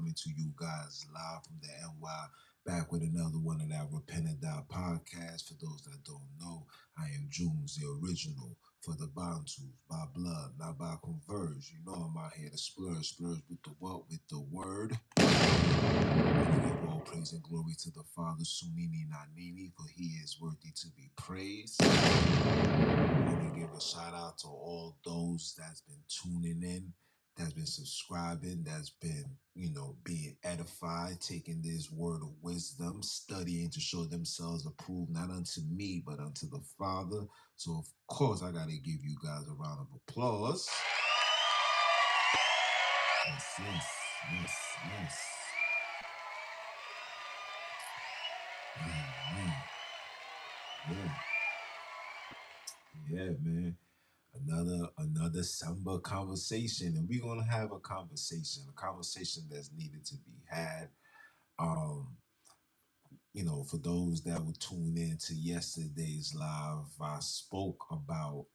coming to you guys live from the NY, back with another one of that Repent and Die podcast. For those that don't know, I am Junes, the original for the bantu, by blood, not by converge. You know I'm out here to splurge with the what? With the word. I give all praise and glory to the Father, Sonini, Nanini, for he is worthy to be praised. I want to give a shout out to all those that's been tuning in, that's been subscribing, that's been, being edified, taking this word of wisdom, studying to show themselves approved, not unto me, but unto the Father. So, of course, I got to give you guys a round of applause. Yes. Yeah, man. Another Samba conversation, and we're gonna have a conversation that's needed to be had. Um, for those that would tune in to yesterday's live, I spoke about,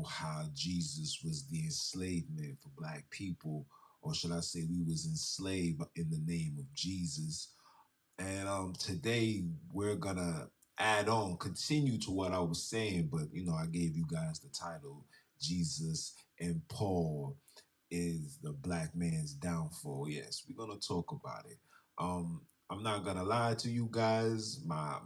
how Jesus was the enslavement for black people, or should I say we was enslaved in the name of Jesus. And today we're gonna continue to what I was saying, but I gave you guys the title, Jesus and Paul is the black man's downfall. Yes, we're gonna talk about it. I'm not gonna lie to you guys. My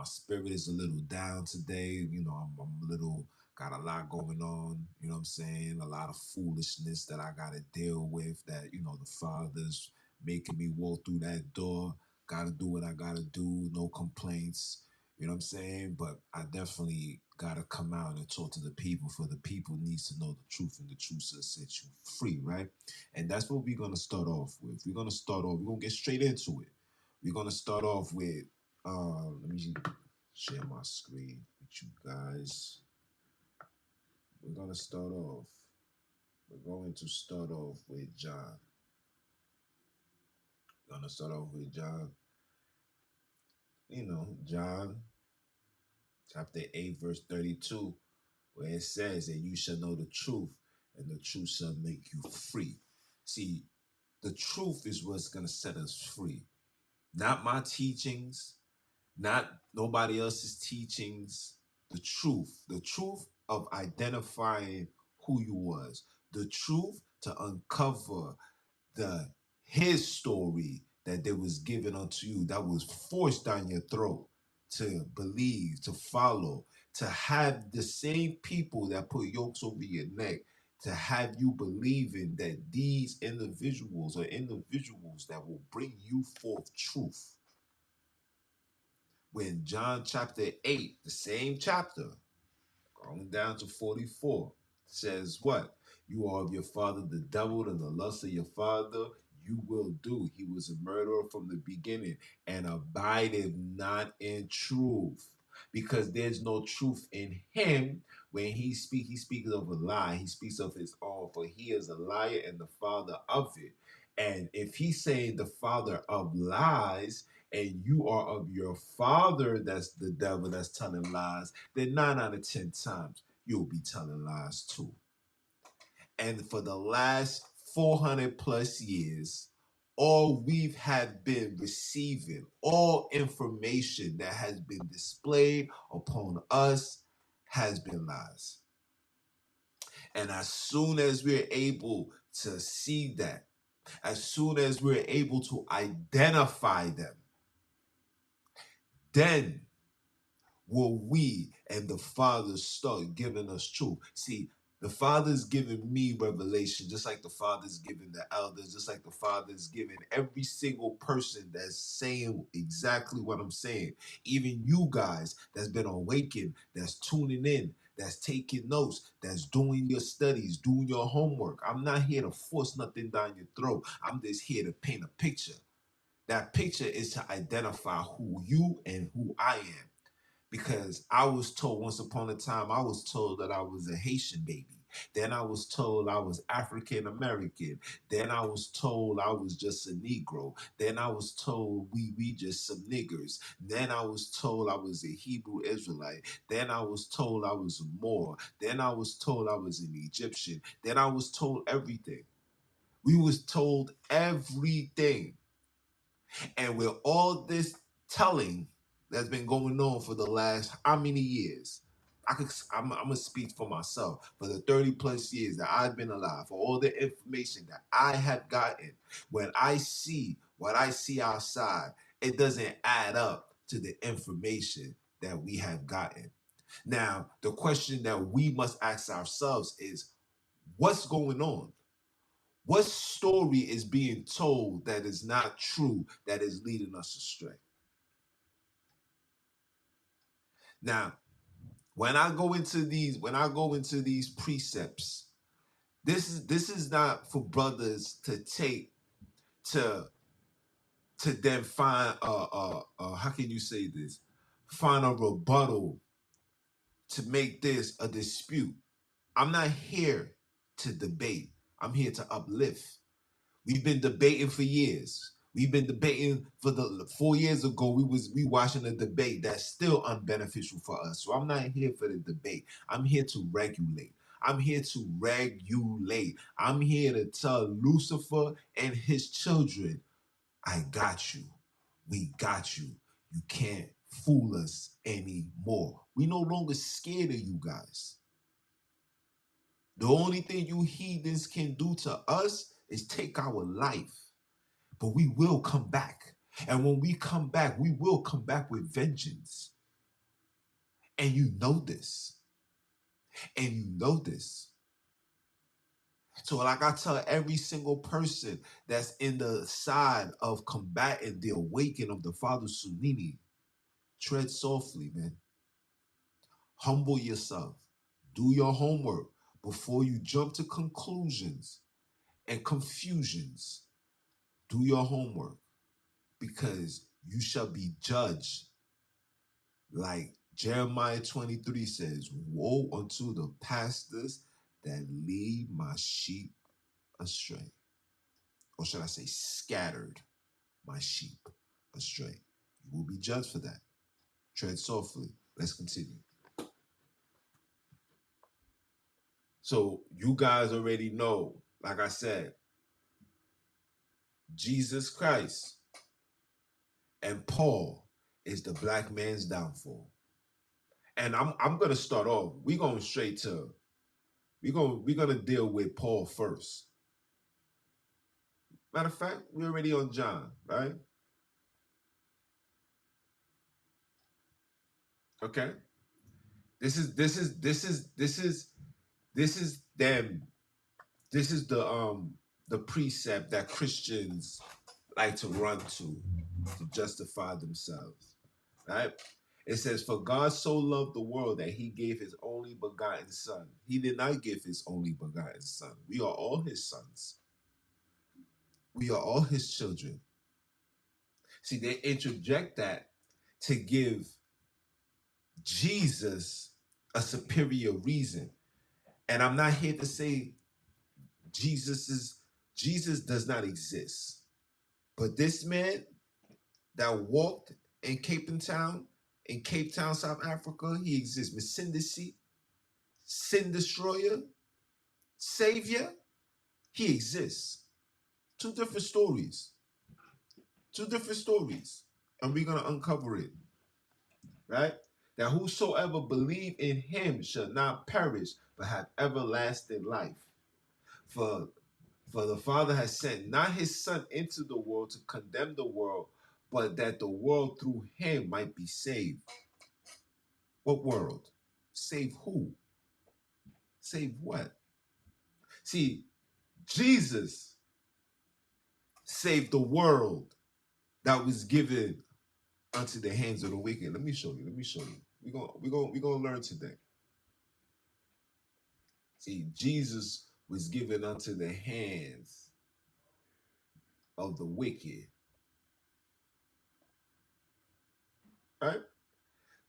spirit is a little down today. I'm a little got a lot going on. You know what I'm saying? A lot of foolishness that I gotta deal with. That the father's making me walk through that door. Gotta do what I gotta do. No complaints. You know what I'm saying? But I definitely gotta come out and talk to the people, for the people needs to know the truth, and the truth shall set you free, right? And that's what we're gonna start off with. We're gonna get straight into it. We're gonna start off with let me share my screen with you guys. We're gonna start off. We're going to start off with John. We're gonna start off with John. John chapter 8, verse 32, where it says that you shall know the truth, and the truth shall make you free. See, the truth is what's going to set us free. Not my teachings, not nobody else's teachings. The truth of identifying who you was, the truth to uncover the his story that there was given unto you, that was forced down your throat to believe, to follow, to have the same people that put yokes over your neck, to have you believing that these individuals are individuals that will bring you forth truth. When John chapter 8, the same chapter, going down to 44, says what? You are of your father the devil, and the lust of your father you will do. He was a murderer from the beginning, and abideth not in truth, because there's no truth in him. When he speaks of a lie. He speaks of his own, for he is a liar and the father of it. And if he's saying the father of lies, and you are of your father, that's the devil, that's telling lies, then 9 out of 10 times you'll be telling lies too. And for the last 400 plus years, all we've had been receiving, all information that has been displayed upon us has been lies. And as soon as we're able to see that, as soon as we're able to identify them, then will we and the Father start giving us truth. See, the Father's giving me revelation, just like the Father's giving the elders, just like the Father's giving every single person that's saying exactly what I'm saying. Even you guys that's been awakened, that's tuning in, that's taking notes, that's doing your studies, doing your homework. I'm not here to force nothing down your throat. I'm just here to paint a picture. That picture is to identify who you and who I am. Because I was told once upon a time, I was told that I was a Haitian baby. Then I was told I was African American. Then I was told I was just a Negro. Then I was told we just some niggers. Then I was told I was a Hebrew Israelite. Then I was told I was a Moor. Then I was told I was an Egyptian. Then I was told everything. We was told everything. And with all this telling that's been going on for the last how many years? I'm gonna speak for myself. For the 30 plus years that I've been alive, for all the information that I have gotten, when I see what I see outside, it doesn't add up to the information that we have gotten. Now, the question that we must ask ourselves is, what's going on? What story is being told that is not true, that is leading us astray? Now, when I go into these precepts, this is not for brothers to take to then find how can you say this? Find a rebuttal to make this a dispute. I'm not here to debate. I'm here to uplift. We've been debating for years. We've been debating for the 4 years ago. We watching a debate that's still unbeneficial for us. So I'm not here for the debate. I'm here to regulate. I'm here to regulate. I'm here to tell Lucifer and his children, I got you. We got you. You can't fool us anymore. We no longer scared of you guys. The only thing you heathens can do to us is take our life. But we will come back. And when we come back, we will come back with vengeance. And you know this. And you know this. So like I tell every single person that's in the side of combating the awakening of the Father Sonini, tread softly, man. Humble yourself. Do your homework before you jump to conclusions and confusions. Do your homework, because you shall be judged. Like Jeremiah 23 says, woe unto the pastors that lead my sheep astray. Or should I say, scattered my sheep astray. You will be judged for that. Tread softly. Let's continue. So you guys already know, like I said, Jesus Christ and Paul is the black man's downfall. And I'm gonna start off. We're gonna deal with Paul first. Matter of fact, we're already on John, right? Okay. This is them. This is the precept that Christians like to run to justify themselves. Right? It says, for God so loved the world that he gave his only begotten son. He did not give his only begotten son. We are all his sons. We are all his children. See, they interject that to give Jesus a superior reason. And I'm not here to say Jesus does not exist. But this man that walked in Cape Town, South Africa, he exists. Masindisi, sin destroyer, savior, he exists. Two different stories. And we're gonna uncover it. Right? That whosoever believe in him shall not perish, but have everlasting life. For the Father has sent not his Son into the world to condemn the world, but that the world through him might be saved. What world? Save who? Save what? See, Jesus saved the world that was given unto the hands of the wicked. Let me show you. We're gonna learn today. See, Jesus was given unto the hands of the wicked. Right?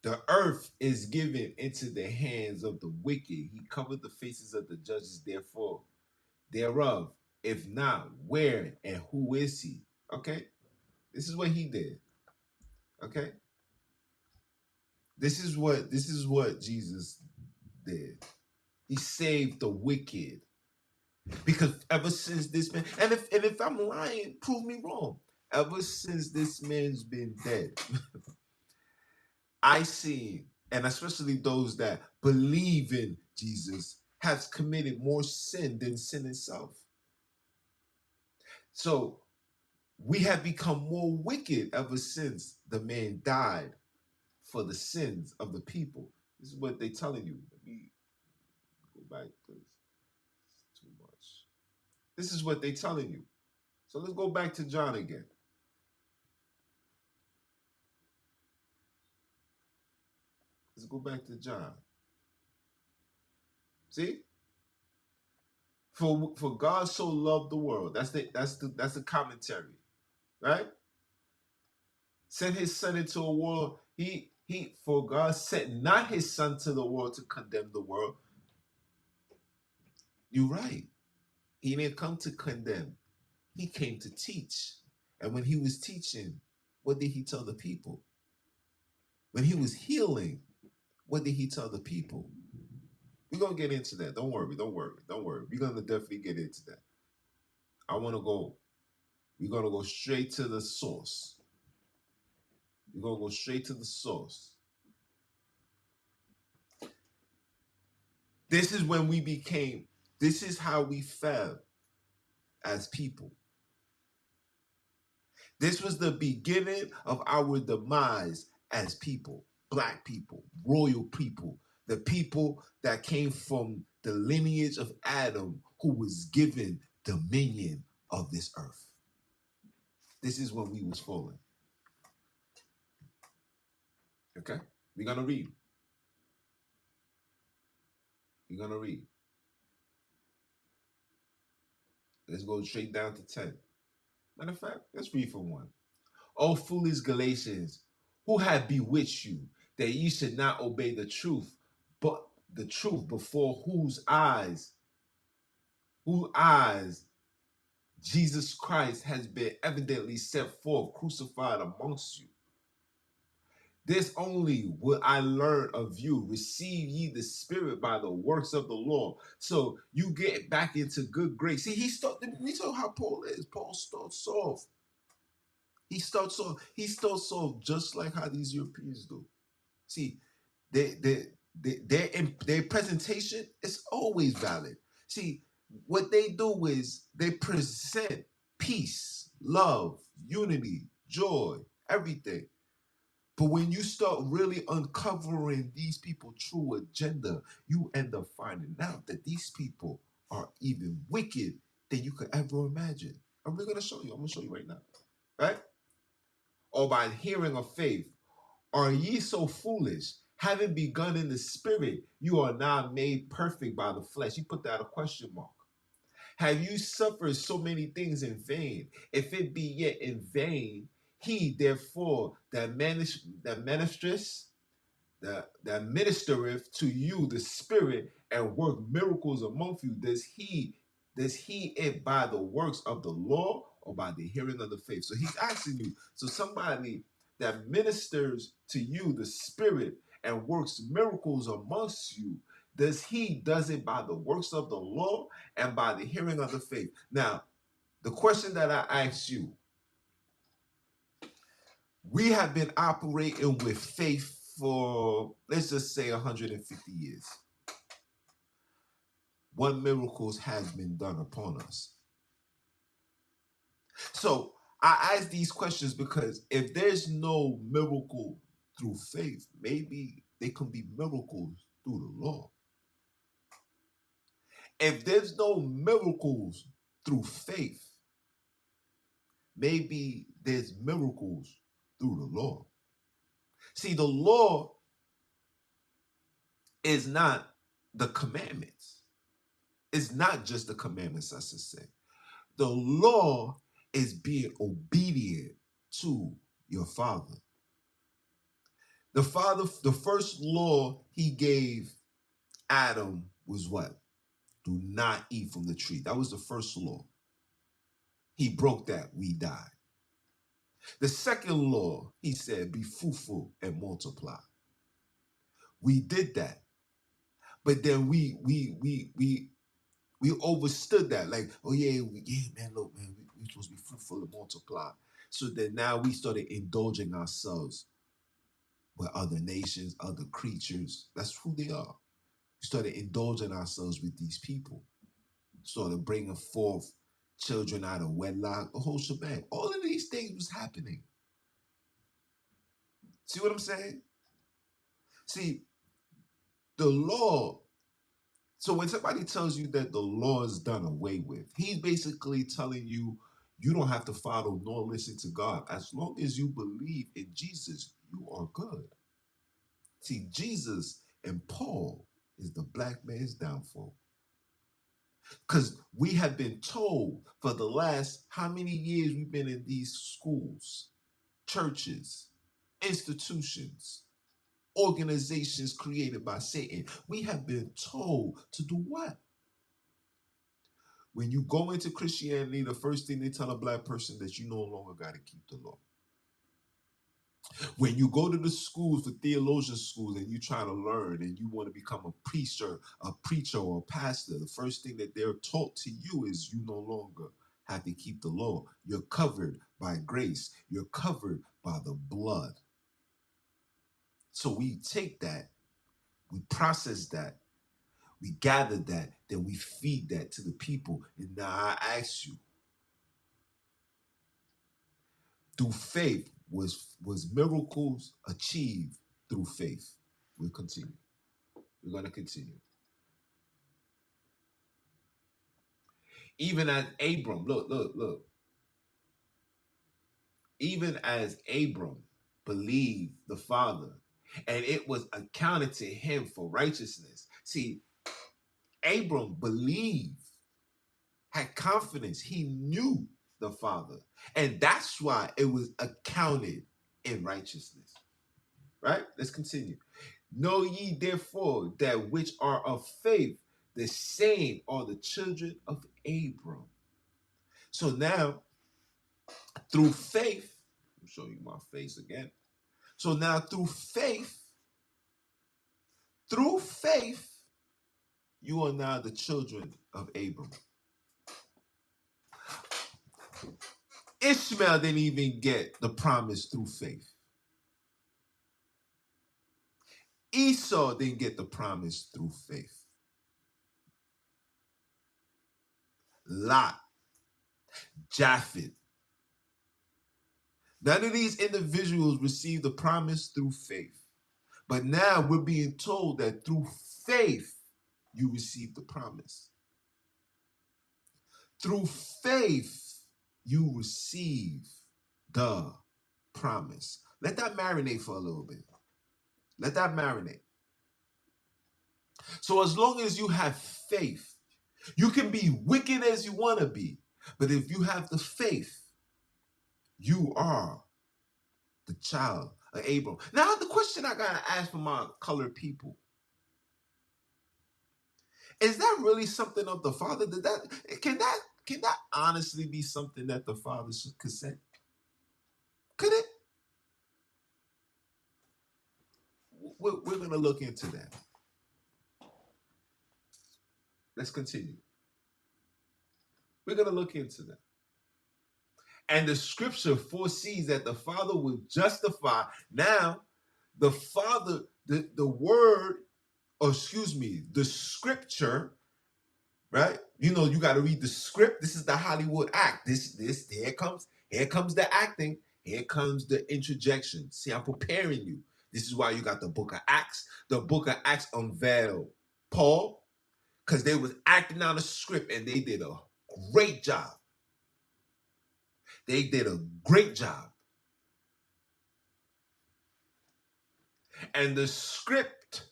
The earth is given into the hands of the wicked. He covered the faces of the judges, therefore, thereof. If not, where and who is he? Okay? This is what he did. Okay? This is what Jesus did. He saved the wicked. Because ever since this man, and if I'm lying, prove me wrong. Ever since this man's been dead, I see, and especially those that believe in Jesus, has committed more sin than sin itself. So we have become more wicked ever since the man died for the sins of the people. This is what they're telling you. Let me go back because it's too much. This is what they're telling you. So let's go back to John again. Let's go back to John. See? For God so loved the world. That's the commentary, right? Sent his son into a world. He for God sent not his son to the world to condemn the world. You're right. He didn't come to condemn. He came to teach. And when he was teaching, what did he tell the people? When he was healing, what did he tell the people? We're gonna get into that. Don't worry, don't worry, don't worry. We're gonna definitely get into that. I wanna go, we're gonna go straight to the source. We're gonna go straight to the source. This is when we became, this is how we fell as people. This was the beginning of our demise as people, black people, royal people, the people that came from the lineage of Adam who was given dominion of this earth. This is when we was fallen. Okay? We're gonna read. We're gonna read. Let's go straight down to 10. Matter of fact, let's read from 1. O foolish Galatians, who had bewitched you, that ye should not obey the truth, but the truth before whose eyes Jesus Christ has been evidently set forth, crucified amongst you. This only will I learn of you. Receive ye the Spirit by the works of the law. So you get back into good grace. See, we saw how Paul is. Paul starts off. He starts off just like how these Europeans do. See, their presentation is always valid. See, what they do is they present peace, love, unity, joy, everything. But when you start really uncovering these people's true agenda, you end up finding out that these people are even wicked than you could ever imagine. And we're gonna show you. I'm gonna show you right now. Right? Or by hearing of faith. Are ye so foolish? Having begun in the spirit, you are now made perfect by the flesh. You put that a question mark. Have you suffered so many things in vain? If it be yet in vain, he therefore that ministers that ministereth to you the Spirit and work miracles among you, does he it by the works of the law or by the hearing of the faith? So he's asking you, so somebody that ministers to you the Spirit and works miracles amongst you, does it by the works of the law and by the hearing of the faith? Now, the question that I ask you, we have been operating with faith for, let's just say, 150 years. What miracles has been done upon us? So I ask these questions because if there's no miracle through faith, maybe there can be miracles through the law. If there's no miracles through faith, maybe there's miracles through the law. See, the law is not the commandments. It's not just the commandments, I should say. The law is being obedient to your father. The first law he gave Adam was what? Do not eat from the tree. That was the first law. He broke that, we died. The second law, he said, be fruitful and multiply. We did that. But then we We overstood that. Like, oh yeah, yeah, man, look, man, we supposed to be fruitful and multiply. So then now we started indulging ourselves with other nations, other creatures. That's who they are. We started indulging ourselves with these people. Started bringing forth children out of wedlock, the whole shebang. All of these things was happening. See what I'm saying? See, the law. So when somebody tells you that the law is done away with, he's basically telling you you don't have to follow nor listen to God. As long as you believe in Jesus, you are good. See, Jesus and Paul is the black man's downfall. Because we have been told for the last how many years we've been in these schools, churches, institutions, organizations created by Satan. We have been told to do what? When you go into Christianity, the first thing they tell a black person that you no longer got to keep the law. When you go to the schools, the theologian schools, and you try to learn and you want to become a preacher or a pastor, the first thing that they're taught to you is you no longer have to keep the law. You're covered by grace. You're covered by the blood. So we take that, we process that, we gather that, then we feed that to the people. And now I ask you, through faith, was miracles achieved through faith? We'll continue. We're going to continue. Even as Abram, look. Even as Abram believed the Father, and it was accounted to him for righteousness. See, Abram believed, had confidence. He knew the Father. And that's why it was accounted in righteousness. Right? Let's continue. Know ye therefore that which are of faith, the same are the children of Abram. So now, through faith, I'll show you my face again. So now through faith, you are now the children of Abram. Ishmael didn't even get the promise through faith. Esau didn't get the promise through faith. Lot, Japheth. None of these individuals received the promise through faith. But now we're being told that through faith, you receive the promise. Through faith, you receive the promise. Let that marinate for a little bit. Let that marinate. So as long as you have faith, you can be wicked as you want to be. But if you have the faith, you are the child of Abram. Now the question I got to ask for my colored people. Is that really something of the Father? Can that honestly be something that the Father could say? Could it? We're going to look into that. Let's continue. We're going to look into that. And the scripture foresees that the Father will justify. Now, the Father, the word, or excuse me, the scripture, right? You know, you got to read the script. This is the Hollywood act. Here comes the acting. Here comes the interjection. See, I'm preparing you. This is why you got the book of Acts. The book of Acts unveiled Paul, because they was acting out a script and they did a great job. They did a great job. And the script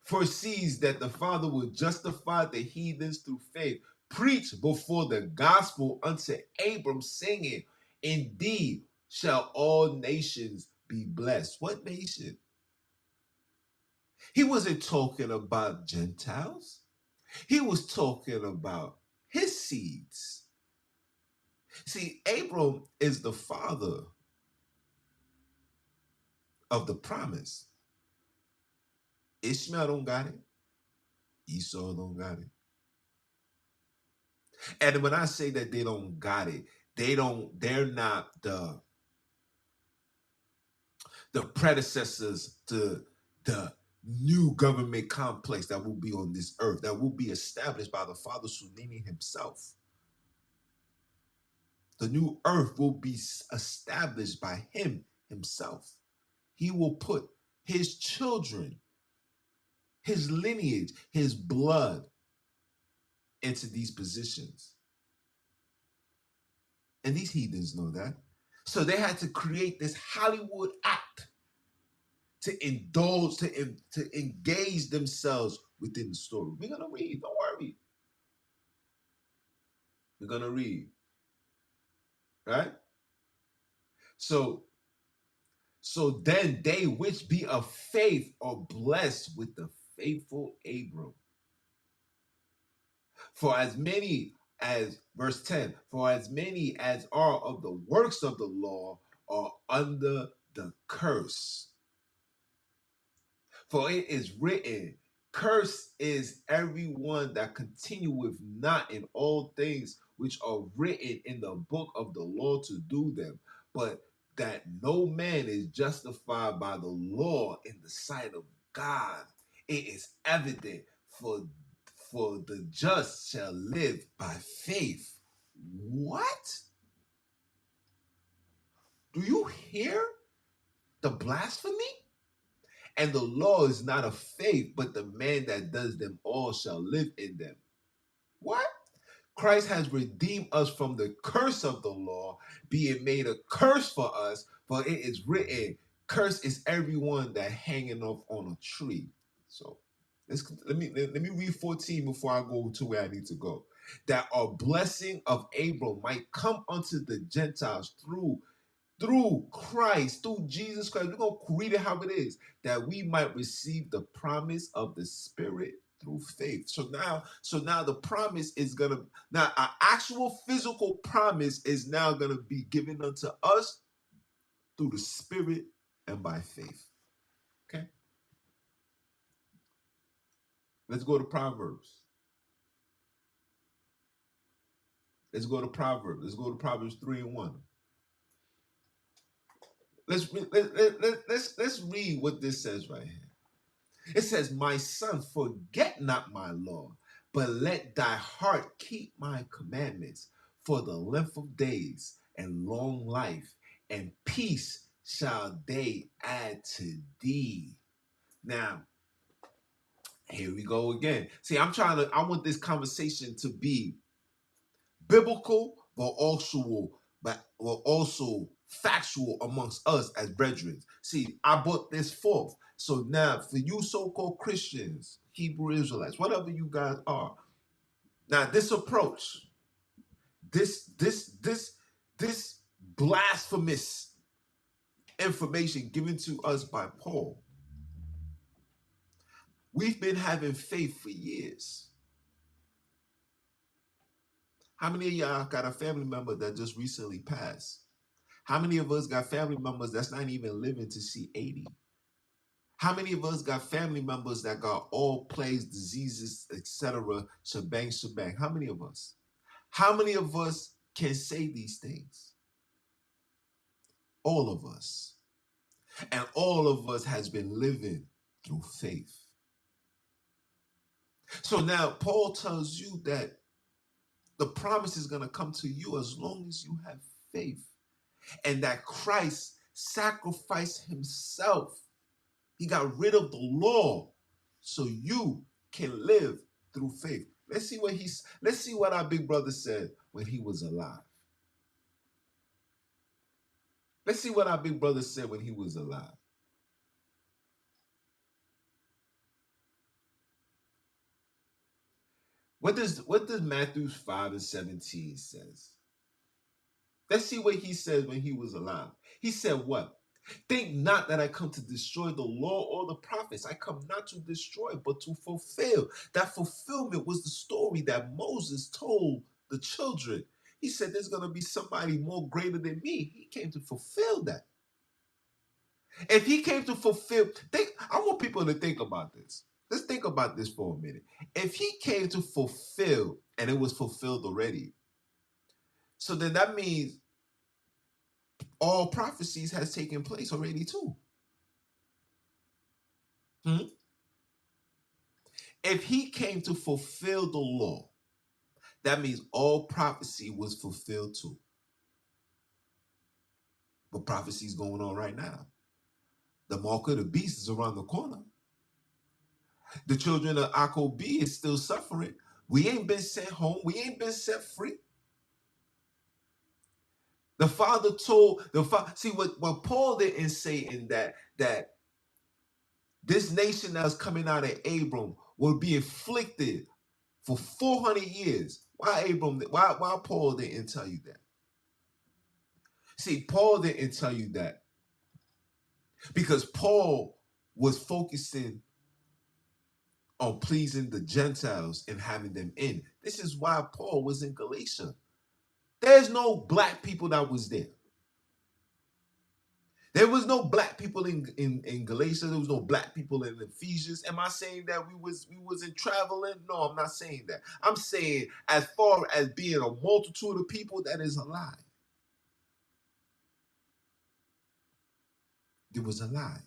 foresees that the Father will justify the heathens through faith, preach before the gospel unto Abram, singing, indeed shall all nations be blessed. What nation? He wasn't talking about Gentiles. He was talking about his seeds. See, Abram is the father of the promise. Ishmael don't got it. Esau don't got it. And when I say that they don't got it, they're not the predecessors to the new government complex that will be on this earth, that will be established by the Father Sonini himself. The new earth will be established by him himself. He will put his children, his lineage, his blood into these positions. And these heathens know that. So they had to create this Hollywood act to indulge, to engage themselves within the story. We're going to read, don't worry. We're going to read, right? So then they which be of faith are blessed with the faithful Abram. For as many as, verse 10, for as many as are of the works of the law are under the curse. For it is written, cursed is everyone that continueth not in all things which are written in the book of the law to do them, but that no man is justified by the law in the sight of God. It is evident, for the just shall live by faith. What? Do you hear the blasphemy? And the law is not of faith, but the man that does them all shall live in them. What? Christ has redeemed us from the curse of the law, being made a curse for us, for it is written, cursed is everyone that hanging off on a tree. So let me read 14 before I go to where I need to go. That our blessing of Abram might come unto the Gentiles through Christ, through Jesus Christ. We're going to read it how it is, that we might receive the promise of the Spirit through faith. So now the promise is gonna, now our actual physical promise is now gonna be given unto us through the Spirit and by faith. Okay. Let's go to Proverbs. Let's go to Proverbs 3:1. Let's read what this says right here. It says, my son, forget not my law, but let thy heart keep my commandments, for the length of days and long life and peace shall they add to thee. Now, here we go again. See, I want this conversation to be biblical, but also factual amongst us as brethren. See, I brought this forth. So now, for you so-called Christians, Hebrew Israelites, whatever you guys are, now this approach, this blasphemous information given to us by Paul, we've been having faith for years. How many of y'all got a family member that just recently passed? How many of us got family members that's not even living to see 80? How many of us got family members that got all plagues, diseases, etc., shebang? How many of us? How many of us can say these things? All of us. And all of us has been living through faith. So now Paul tells you that the promise is going to come to you as long as you have faith. And that Christ sacrificed himself. He got rid of the law so you can live through faith. Let's see what our big brother said when he was alive. Let's see what our big brother said when he was alive. What does Matthew 5:17 says? Let's see what he said when he was alive. He said what? Think not that I come to destroy the law or the prophets. I come not to destroy, but to fulfill. That fulfillment was the story that Moses told the children. He said, there's going to be somebody more greater than me. He came to fulfill that. If he came to fulfill, I want people to think about this. Let's think about this for a minute. If he came to fulfill and it was fulfilled already. So then that means all prophecies has taken place already too. Hmm? If he came to fulfill the law, that means all prophecy was fulfilled too. But prophecy is going on right now. The mark of the beast is around the corner. The children of Akob is still suffering. We ain't been sent home. We ain't been set free. The father told the father. See what Paul didn't say in that this nation that's coming out of Abram will be afflicted for 400 years. Why Abram? Why Paul didn't tell you that? See, Paul didn't tell you that because Paul was focusing on pleasing the Gentiles and having them in. This is why Paul was in Galatia. There's no black people that was there. There was no black people in Galatia. There was no black people in Ephesians. Am I saying that we wasn't traveling? No, I'm not saying that. I'm saying as far as being a multitude of people, that is a lie. There was a lie.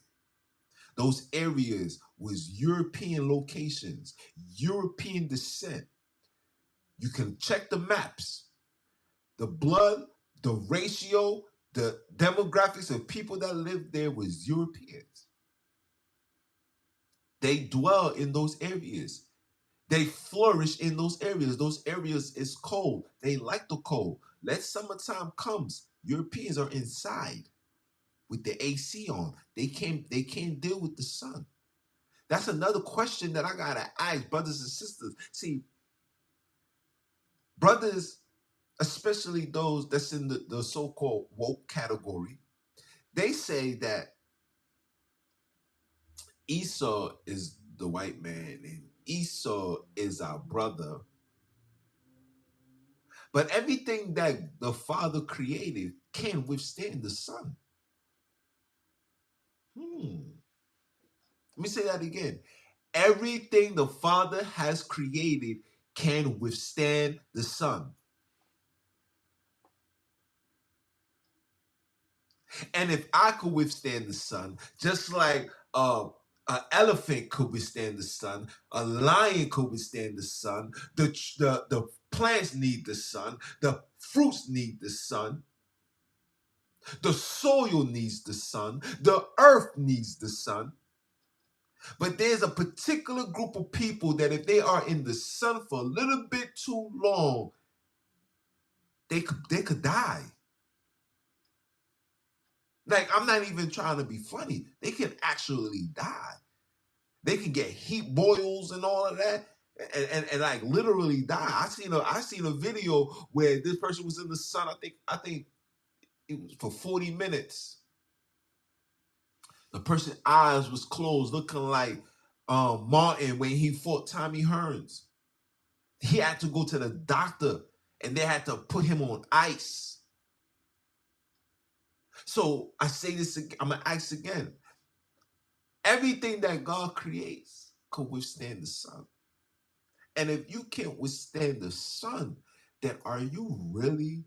Those areas was European locations, European descent. You can check the maps. The blood, the ratio, the demographics of people that lived there was Europeans. They dwell in those areas. They flourish in those areas. Those areas is cold. They like the cold. Let summertime comes. Europeans are inside with the AC on. They can't deal with the sun. That's another question that I gotta ask brothers and sisters. See, brothers, especially those that's in the so-called woke category, they say that Esau is the white man and Esau is our brother. But everything that the Father created can withstand the Son. Let me say that again. Everything the Father has created can withstand the Son. And if I could withstand the sun, just like an elephant could withstand the sun, a lion could withstand the sun, the plants need the sun, the fruits need the sun, the soil needs the sun, the earth needs the sun. But there's a particular group of people that if they are in the sun for a little bit too long, they could die. Like, I'm not even trying to be funny. They can actually die. They can get heat boils and all of that, and like literally die. I seen a video where this person was in the sun. I think it was for 40 minutes. The person's eyes was closed, looking like Martin when he fought Tommy Hearns. He had to go to the doctor, and they had to put him on ice. So I say this again, I'm gonna ask again. Everything that God creates could withstand the sun. And if you can't withstand the sun, then are you really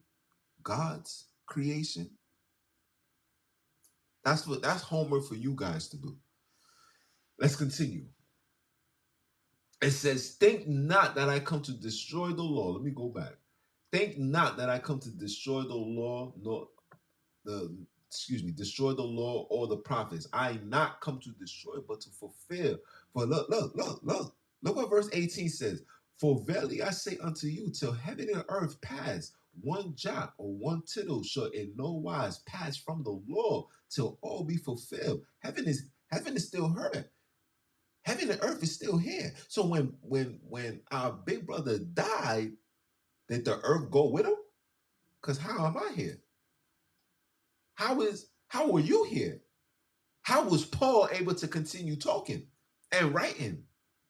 God's creation? That's homework for you guys to do. Let's continue. It says, think not that I come to destroy the law. Let me go back. Think not that I come to destroy the law, nor destroy the law or the prophets. I not come to destroy, but to fulfill. For look what verse 18 says. For verily I say unto you, till heaven and earth pass, one jot or one tittle shall in no wise pass from the law till all be fulfilled. Heaven is still here. Heaven and earth is still here. So when our big brother died, did the earth go with him? Because how am I here? How were you here? How was Paul able to continue talking and writing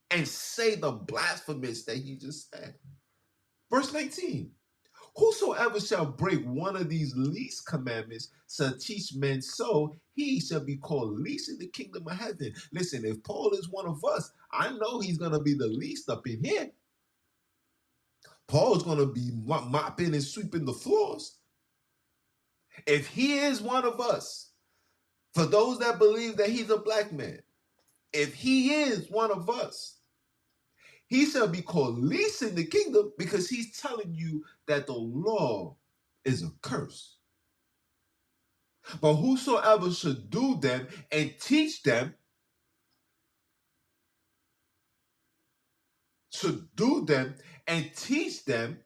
and say the blasphemous that he just said? Verse 19. Whosoever shall break one of these least commandments shall teach men so, he shall be called least in the kingdom of heaven. Listen, if Paul is one of us, I know he's going to be the least up in here. Paul's going to be mopping and sweeping the floors. If he is one of us, for those that believe that he's a black man, if he is one of us, he shall be called least in the kingdom, because he's telling you that the law is a curse. But whosoever should do them and teach them, should do them and teach them,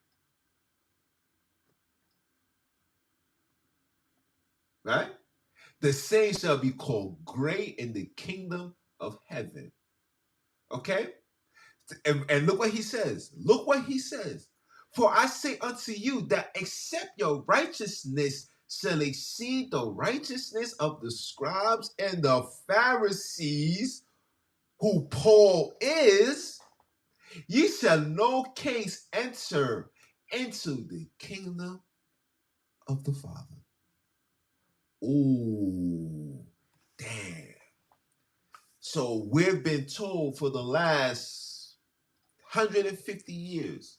right? The same shall be called great in the kingdom of heaven. Okay? And look what he says. Look what he says. For I say unto you that except your righteousness shall exceed the righteousness of the scribes and the Pharisees, who Paul is, ye shall no case enter into the kingdom of the Father. Ooh, damn. So we've been told for the last 150 years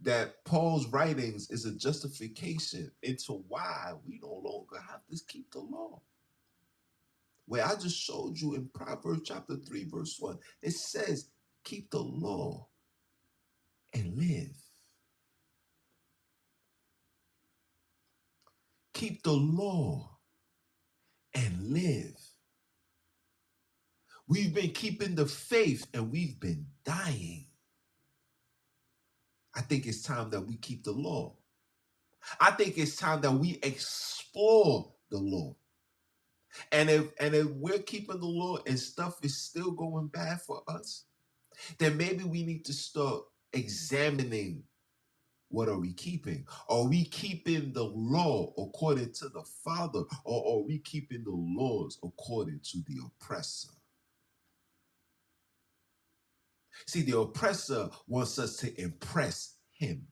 that Paul's writings is a justification into why we no longer have to keep the law. Where I just showed you in Proverbs chapter 3, verse 1, it says, keep the law and live. Keep the law and live. We've been keeping the faith and we've been dying. I think it's time that we keep the law. I think it's time that we explore the law. And if we're keeping the law and stuff is still going bad for us, then maybe we need to start examining, what are we keeping? Are we keeping the law according to the Father, or are we keeping the laws according to the oppressor? See, the oppressor wants us to impress him.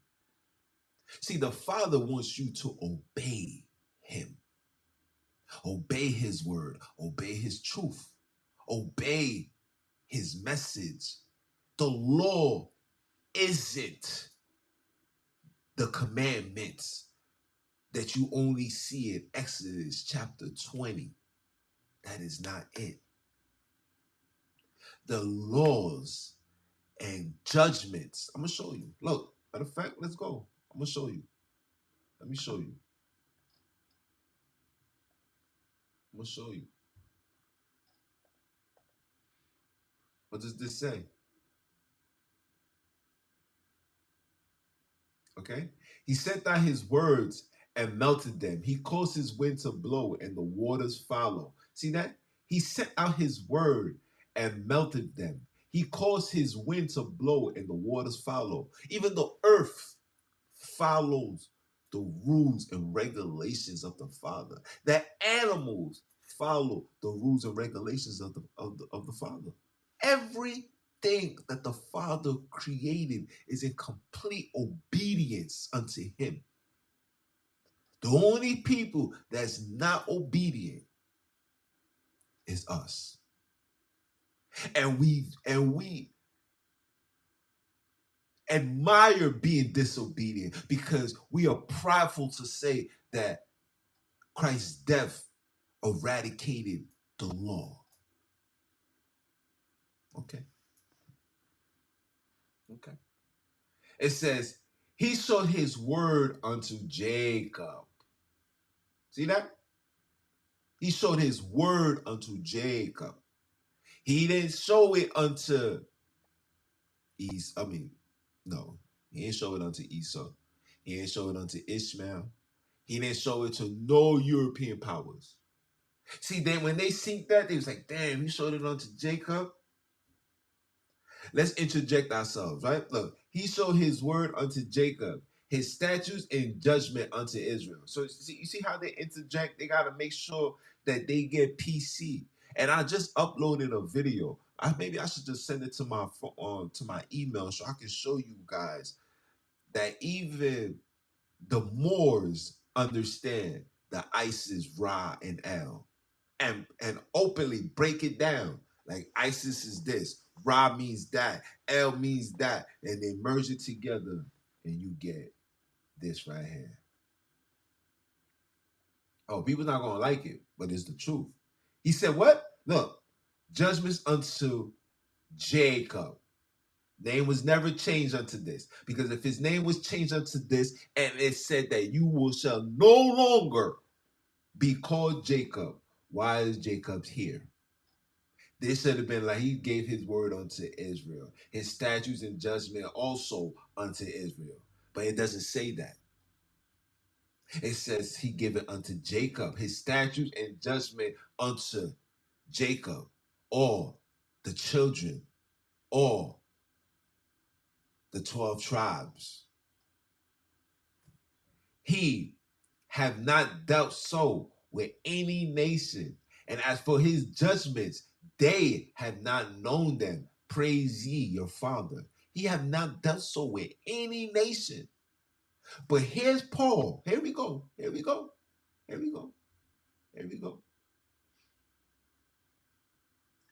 See, the Father wants you to obey him. Obey his word. Obey his truth. Obey his message. The law isn't the commandments that you only see in Exodus chapter 20. That is not it. The laws and judgments. I'm going to show you. Look, matter of fact, let's go. I'm going to show you. Let me show you. I'm going to show you. What does this say? Okay. He sent out his words and melted them. He caused his wind to blow and the waters follow. See that? He sent out his word and melted them. He caused his wind to blow and the waters follow. Even the earth follows the rules and regulations of the Father. That animals follow the rules and regulations of the Father. Everything that the Father created is in complete obedience unto him. The only people that's not obedient is us. And we admire being disobedient because we are prideful to say that Christ's death eradicated the law. Okay. It says, he showed his word unto Jacob. See that? He showed his word unto Jacob. He didn't show it unto Esau. No, he didn't show it unto Esau. He didn't show it unto Ishmael. He didn't show it to no European powers. See, then when they see that, they was like, damn, he showed it unto Jacob. Let's interject ourselves, right? Look, he showed his word unto Jacob, his statutes and judgment unto Israel. So you see how they interject? They got to make sure that they get PC. And I just uploaded a video. Maybe I should just send it to my email so I can show you guys that even the Moors understand the ISIS, Ra, and El, and openly break it down. Like ISIS is this, Ra means that. El means that. And they merge it together and you get this right here. Oh, people not going to like it, but it's the truth. He said what? Look, judgments unto Jacob. Name was never changed unto this. Because if his name was changed unto this, and it said that you will shall no longer be called Jacob, why is Jacob here? This should have been like he gave his word unto Israel, his statutes and judgment also unto Israel. But it doesn't say that. It says he gave it unto Jacob, his statutes and judgment unto Jacob, or the children, or the 12 tribes. He have not dealt so with any nation. And as for his judgments, they have not known them. Praise ye your Father. He have not dealt so with any nation. But here's Paul. Here we go. Here we go. Here we go. Here we go.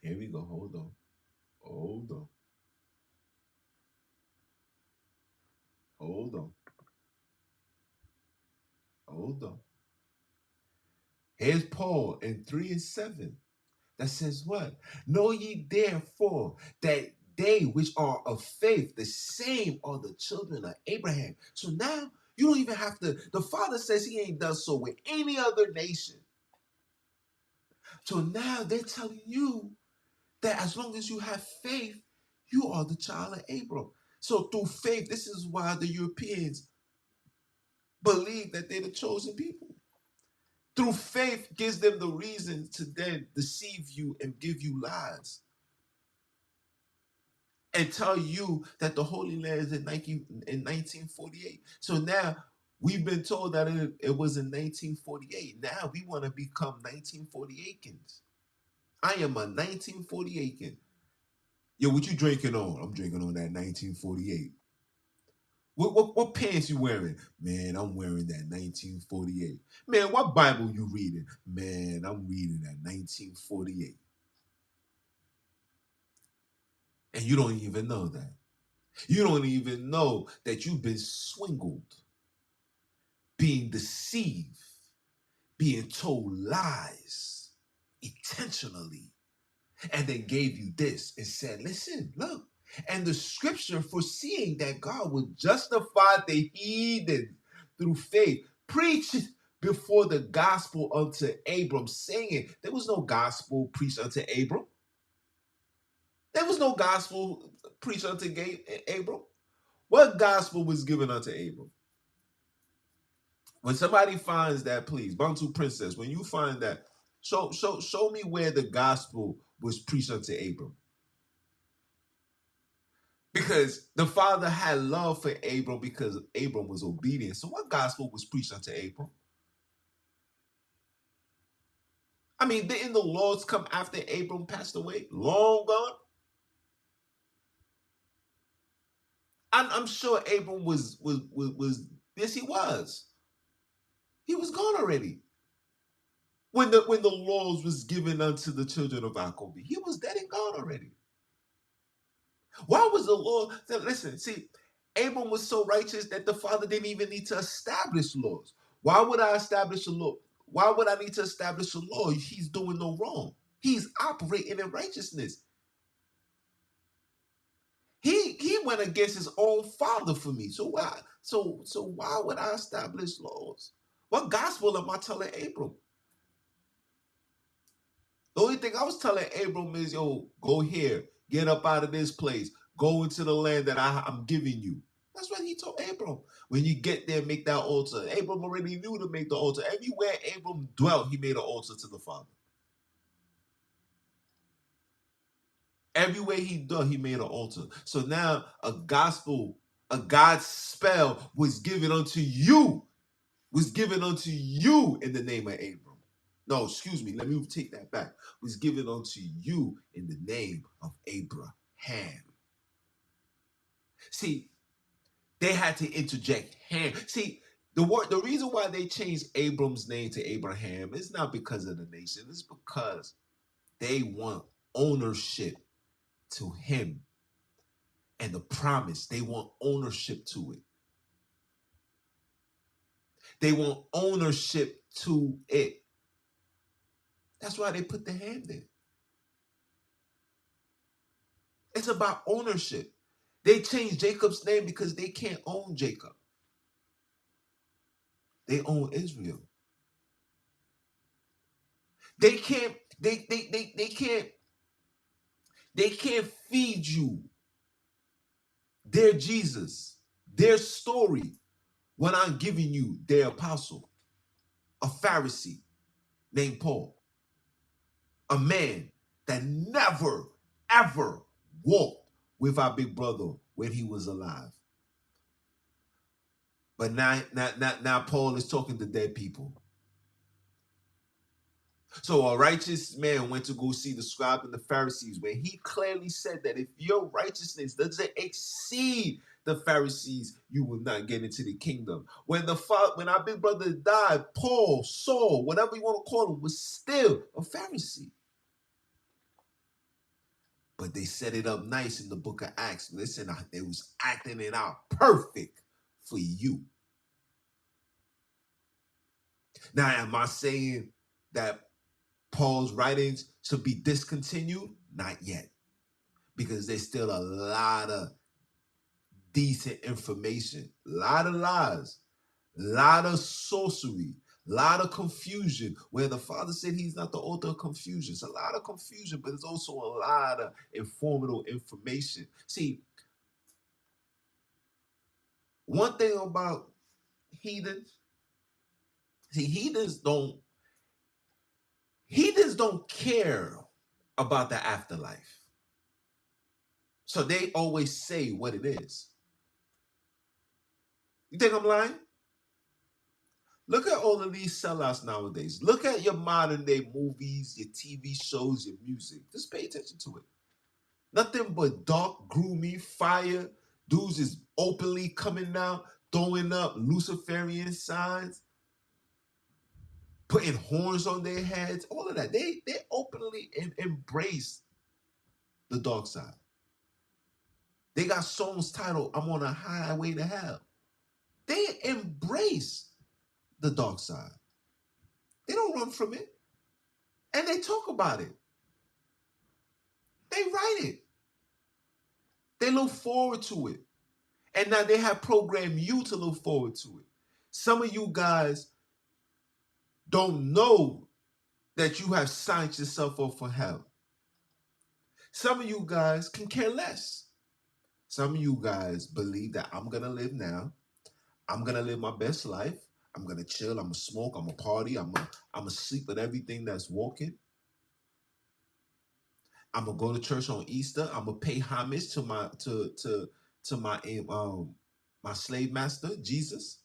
Here we go. Hold on. Hold on. Hold on. Hold on. Here's Paul in 3 and 7 that says what? Know ye therefore that they which are of faith, the same are the children of Abraham. So now you don't even have to, the Father says he ain't done so with any other nation. So now they're telling you that as long as you have faith, you are the child of Abraham. So through faith, this is why the Europeans believe that they're the chosen people. Through faith gives them the reason to then deceive you and give you lies. And tell you that the Holy Land is in 1948. So now we've been told that it was in 1948. Now we want to become 1948ers. I am a 1948er. Yo, what you drinking on? I'm drinking on that 1948. What pants you wearing? Man, I'm wearing that 1948. Man, what Bible you reading? Man, I'm reading that 1948. And you don't even know that. You don't even know that you've been swindled, being deceived, being told lies intentionally, and then gave you this and said, listen, look. And the scripture foreseeing that God would justify the heathen through faith, preached before the gospel unto Abram, saying there was no gospel preached unto Abram. There was no gospel preached unto Abram. What gospel was given unto Abram? When somebody finds that, please, Bantu Princess, when you find that, show me where the gospel was preached unto Abram. Because the Father had love for Abram because Abram was obedient. So what gospel was preached unto Abram? I mean, didn't the laws come after Abram passed away? Long gone? I'm sure Abram was yes, he was. He was gone already. When the laws was given unto the children of Jacob, he was dead and gone already. Why was the law? Listen, see, Abram was so righteous that the Father didn't even need to establish laws. Why would I establish a law? Why would I need to establish a law? He's doing no wrong. He's operating in righteousness. He went against his own father for me. So why? So why would I establish laws? What gospel am I telling Abram? The only thing I was telling Abram is, yo, go here, get up out of this place, go into the land that I'm giving you. That's what he told Abram. When you get there, make that altar. Abram already knew to make the altar. Everywhere Abram dwelt, he made an altar to the Father. Everywhere he dwelt, he made an altar. So now a gospel, a God's spell was given unto you, in the name of Abram. No, excuse me. Let me take that back. Was given unto you in the name of Abraham. See, they had to interject Ham. See, the reason why they changed Abram's name to Abraham is not because of the nation. It's because they want ownership to him and the promise. They want ownership to it. They want ownership to it. That's why they put the hand in. It's about ownership. They changed Jacob's name because they can't own Jacob. They own Israel. They can't, they can't feed you their Jesus, their story, when I'm giving you their apostle, a Pharisee named Paul, a man that never, ever walked with our big brother when he was alive. But now Paul is talking to dead people. So a righteous man went to go see the scribe and the Pharisees, where he clearly said that if your righteousness doesn't exceed the Pharisees, you will not get into the kingdom. When our big brother died, Paul, Saul, whatever you want to call him, was still a Pharisee. But they set it up nice in the book of Acts. Listen, they was acting it out perfect for you. Now, am I saying that Paul's writings should be discontinued? Not yet. Because there's still a lot of decent information, a lot of lies, a lot of sorcery, a lot of confusion, where the Father said he's not the author of confusion. It's a lot of confusion, but there's also a lot of informative information. See, one thing about heathens, heathens don't care about the afterlife. So they always say what it is. You think I'm lying? Look at all of these sellouts nowadays. Look at your modern day movies, your TV shows, your music. Just pay attention to it. Nothing but dark, gloomy, fire. Dudes is openly coming out, throwing up Luciferian signs, putting horns on their heads, all of that. They openly embrace the dark side. They got songs titled, I'm on a highway to hell. They embrace the dark side. They don't run from it. And they talk about it. They write it. They look forward to it. And now they have programmed you to look forward to it. Some of you guys don't know that you have signed yourself up for hell. Some of you guys can care less. Some of you guys believe that I'm going to live now. I'm going to live my best life. I'm going to chill. I'm going to smoke. I'm going to party. I'm going to sleep with everything that's walking. I'm going to go to church on Easter. I'm going to pay homage to my my slave master, Jesus.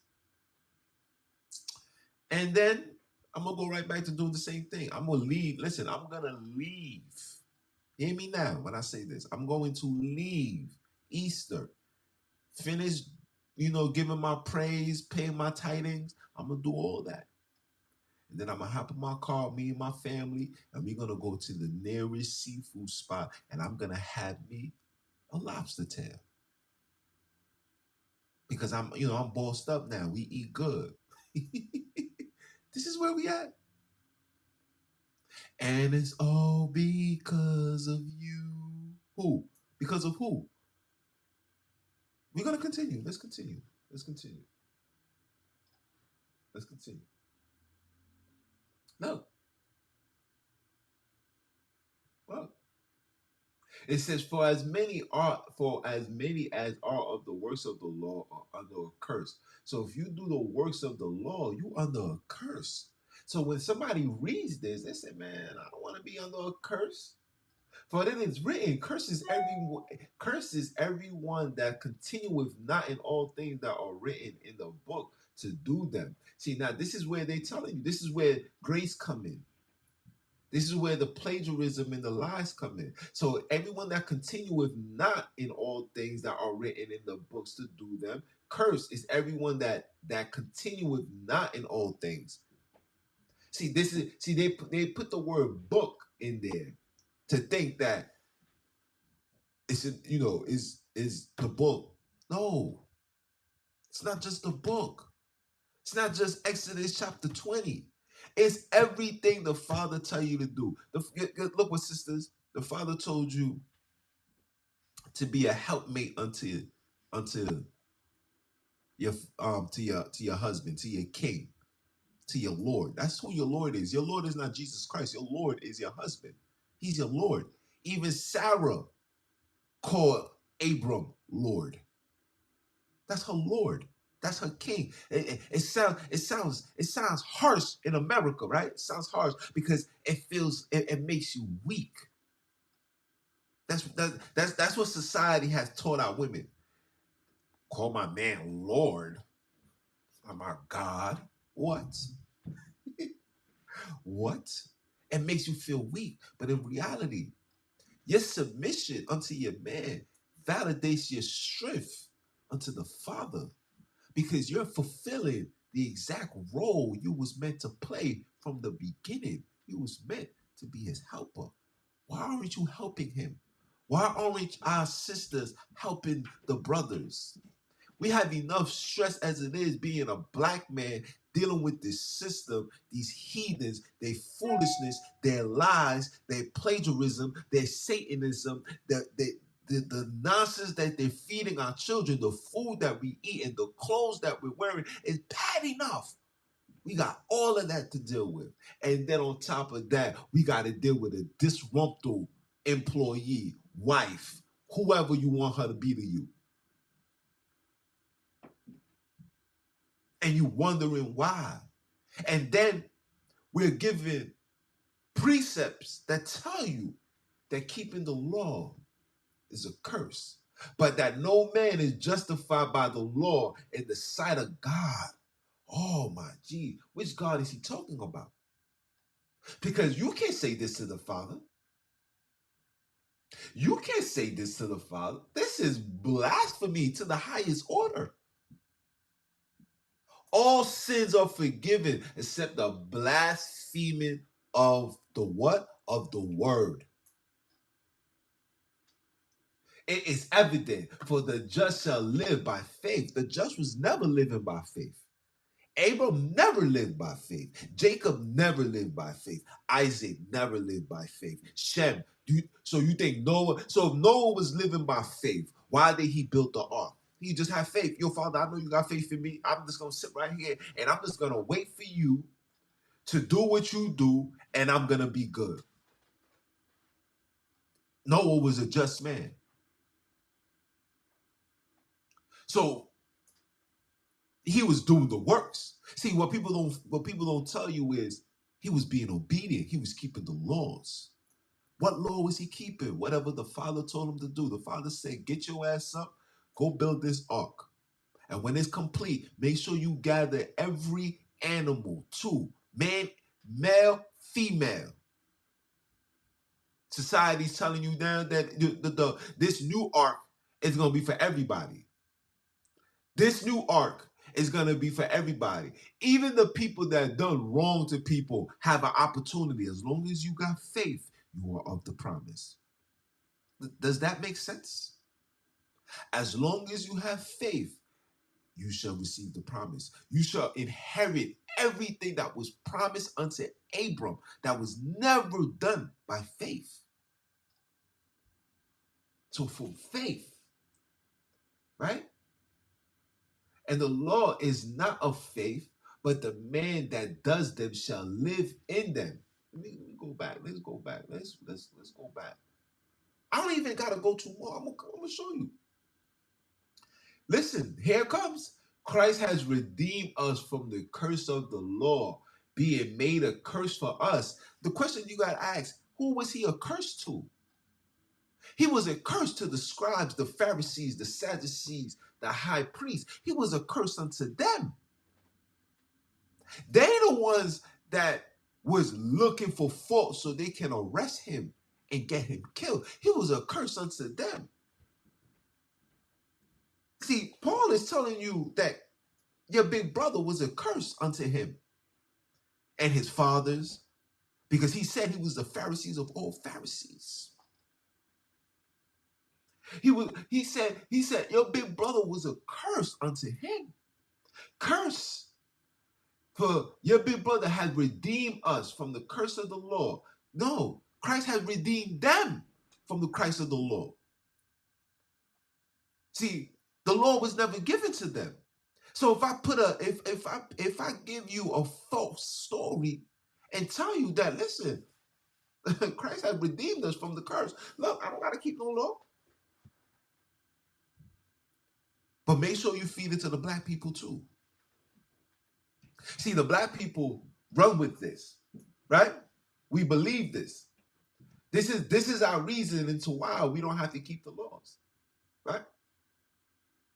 And then I'm going to go right back to doing the same thing. I'm going to leave. Listen, I'm going to leave. Hear me now when I say this. I'm going to leave Easter. Finish, giving my praise, paying my tithings. I'm going to do all that. And then I'm going to hop in my car, me and my family, and we're going to go to the nearest seafood spot, and I'm going to have me a lobster tail. Because I'm bossed up now. We eat good. This is where we at. And it's all because of you. Who? Because of who? We're going to continue. Let's continue. No. Well, it says, for as many as are of the works of the law are under a curse. So if you do the works of the law, you under a curse. So when somebody reads this, they say, man, I don't want to be under a curse. For then it's written, curses everyone that continueth not in all things that are written in the book to do them. See, now this is where they're telling you, this is where grace come in. This is where the plagiarism and the lies come in. So everyone that continueth not in all things that are written in the books to do them, cursed is everyone that continueth not in all things. See, they put the word book in there to think that It's is the book. No, it's not just the book. It's not just Exodus chapter 20. It's everything the Father tell you to do. Look what, sisters, the Father told you to be a helpmate unto your to your husband, to your king, to your Lord. That's who your Lord is. Your Lord is not Jesus Christ. Your Lord is your husband. He's your Lord. Even Sarah called Abram Lord. That's her Lord. That's her king. It sounds harsh in America, right? It sounds harsh because it makes you weak. That's what society has taught our women. Call my man Lord. Oh my God. What? What? It makes you feel weak. But in reality, your submission unto your man validates your strength unto the Father, because you're fulfilling the exact role you was meant to play from the beginning. You was meant to be his helper. Why aren't you helping him? Why aren't our sisters helping the brothers? We have enough stress as it is being a black man dealing with this system, these heathens, their foolishness, their lies, their plagiarism, their Satanism, the nonsense that they're feeding our children, the food that we eat, and the clothes that we're wearing is bad enough. We got all of that to deal with. And then on top of that, we got to deal with a disgruntled employee, wife, whoever you want her to be to you. And you wondering why. And then we're given precepts that tell you that keeping the law is a curse, but that no man is justified by the law in the sight of God. Oh my gee, which God is he talking about? Because you can't say this to the Father. You can't say this to the Father. This is blasphemy to the highest order. All sins are forgiven except the blaspheming of the what? Of the word. It is evident, for the just shall live by faith. The just was never living by faith. Abram never lived by faith. Jacob never lived by faith. Isaac never lived by faith. Shem, so you think Noah? So if Noah was living by faith, why did he build the ark? He just had faith. Yo, Father, I know you got faith in me. I'm just going to sit right here and I'm just going to wait for you to do what you do, and I'm going to be good. Noah was a just man. So he was doing the works. See, what people don't tell you is he was being obedient. He was keeping the laws. What law was he keeping? Whatever the Father told him to do. The Father said, get your ass up, go build this ark. And when it's complete, make sure you gather every animal too. Man, male, female. Society's telling you now that this new ark is going to be for everybody. This new ark is going to be for everybody. Even the people that done wrong to people have an opportunity. As long as you got faith, you are of the promise. Does that make sense? As long as you have faith, you shall receive the promise. You shall inherit everything that was promised unto Abram that was never done by faith. So for faith, right? And the law is not of faith, but the man that does them shall live in them. Let me go back. Let's go back. Let's go back. I don't even gotta go too long. I'm gonna show you. Listen, here it comes. Christ has redeemed us from the curse of the law, being made a curse for us. The question you gotta ask: who was he a curse to? He was a curse to the scribes, the Pharisees, the Sadducees, the high priests. He was a curse unto them. They the ones that was looking for fault so they can arrest him and get him killed. He was a curse unto them. See, Paul is telling you that your big brother was a curse unto him and his fathers, because he said he was the Pharisees of all Pharisees. He said, your big brother was a curse unto him. Curse. For your big brother has redeemed us from the curse of the law. No, Christ has redeemed them from the curse of the law. See, the law was never given to them. So if I put a if I give you a false story and tell you that, listen, Christ has redeemed us from the curse. Look, I don't gotta keep no law. But make sure you feed it to the black people too. See, the black people run with this, right? We believe this. This is our reason into why we don't have to keep the laws, right?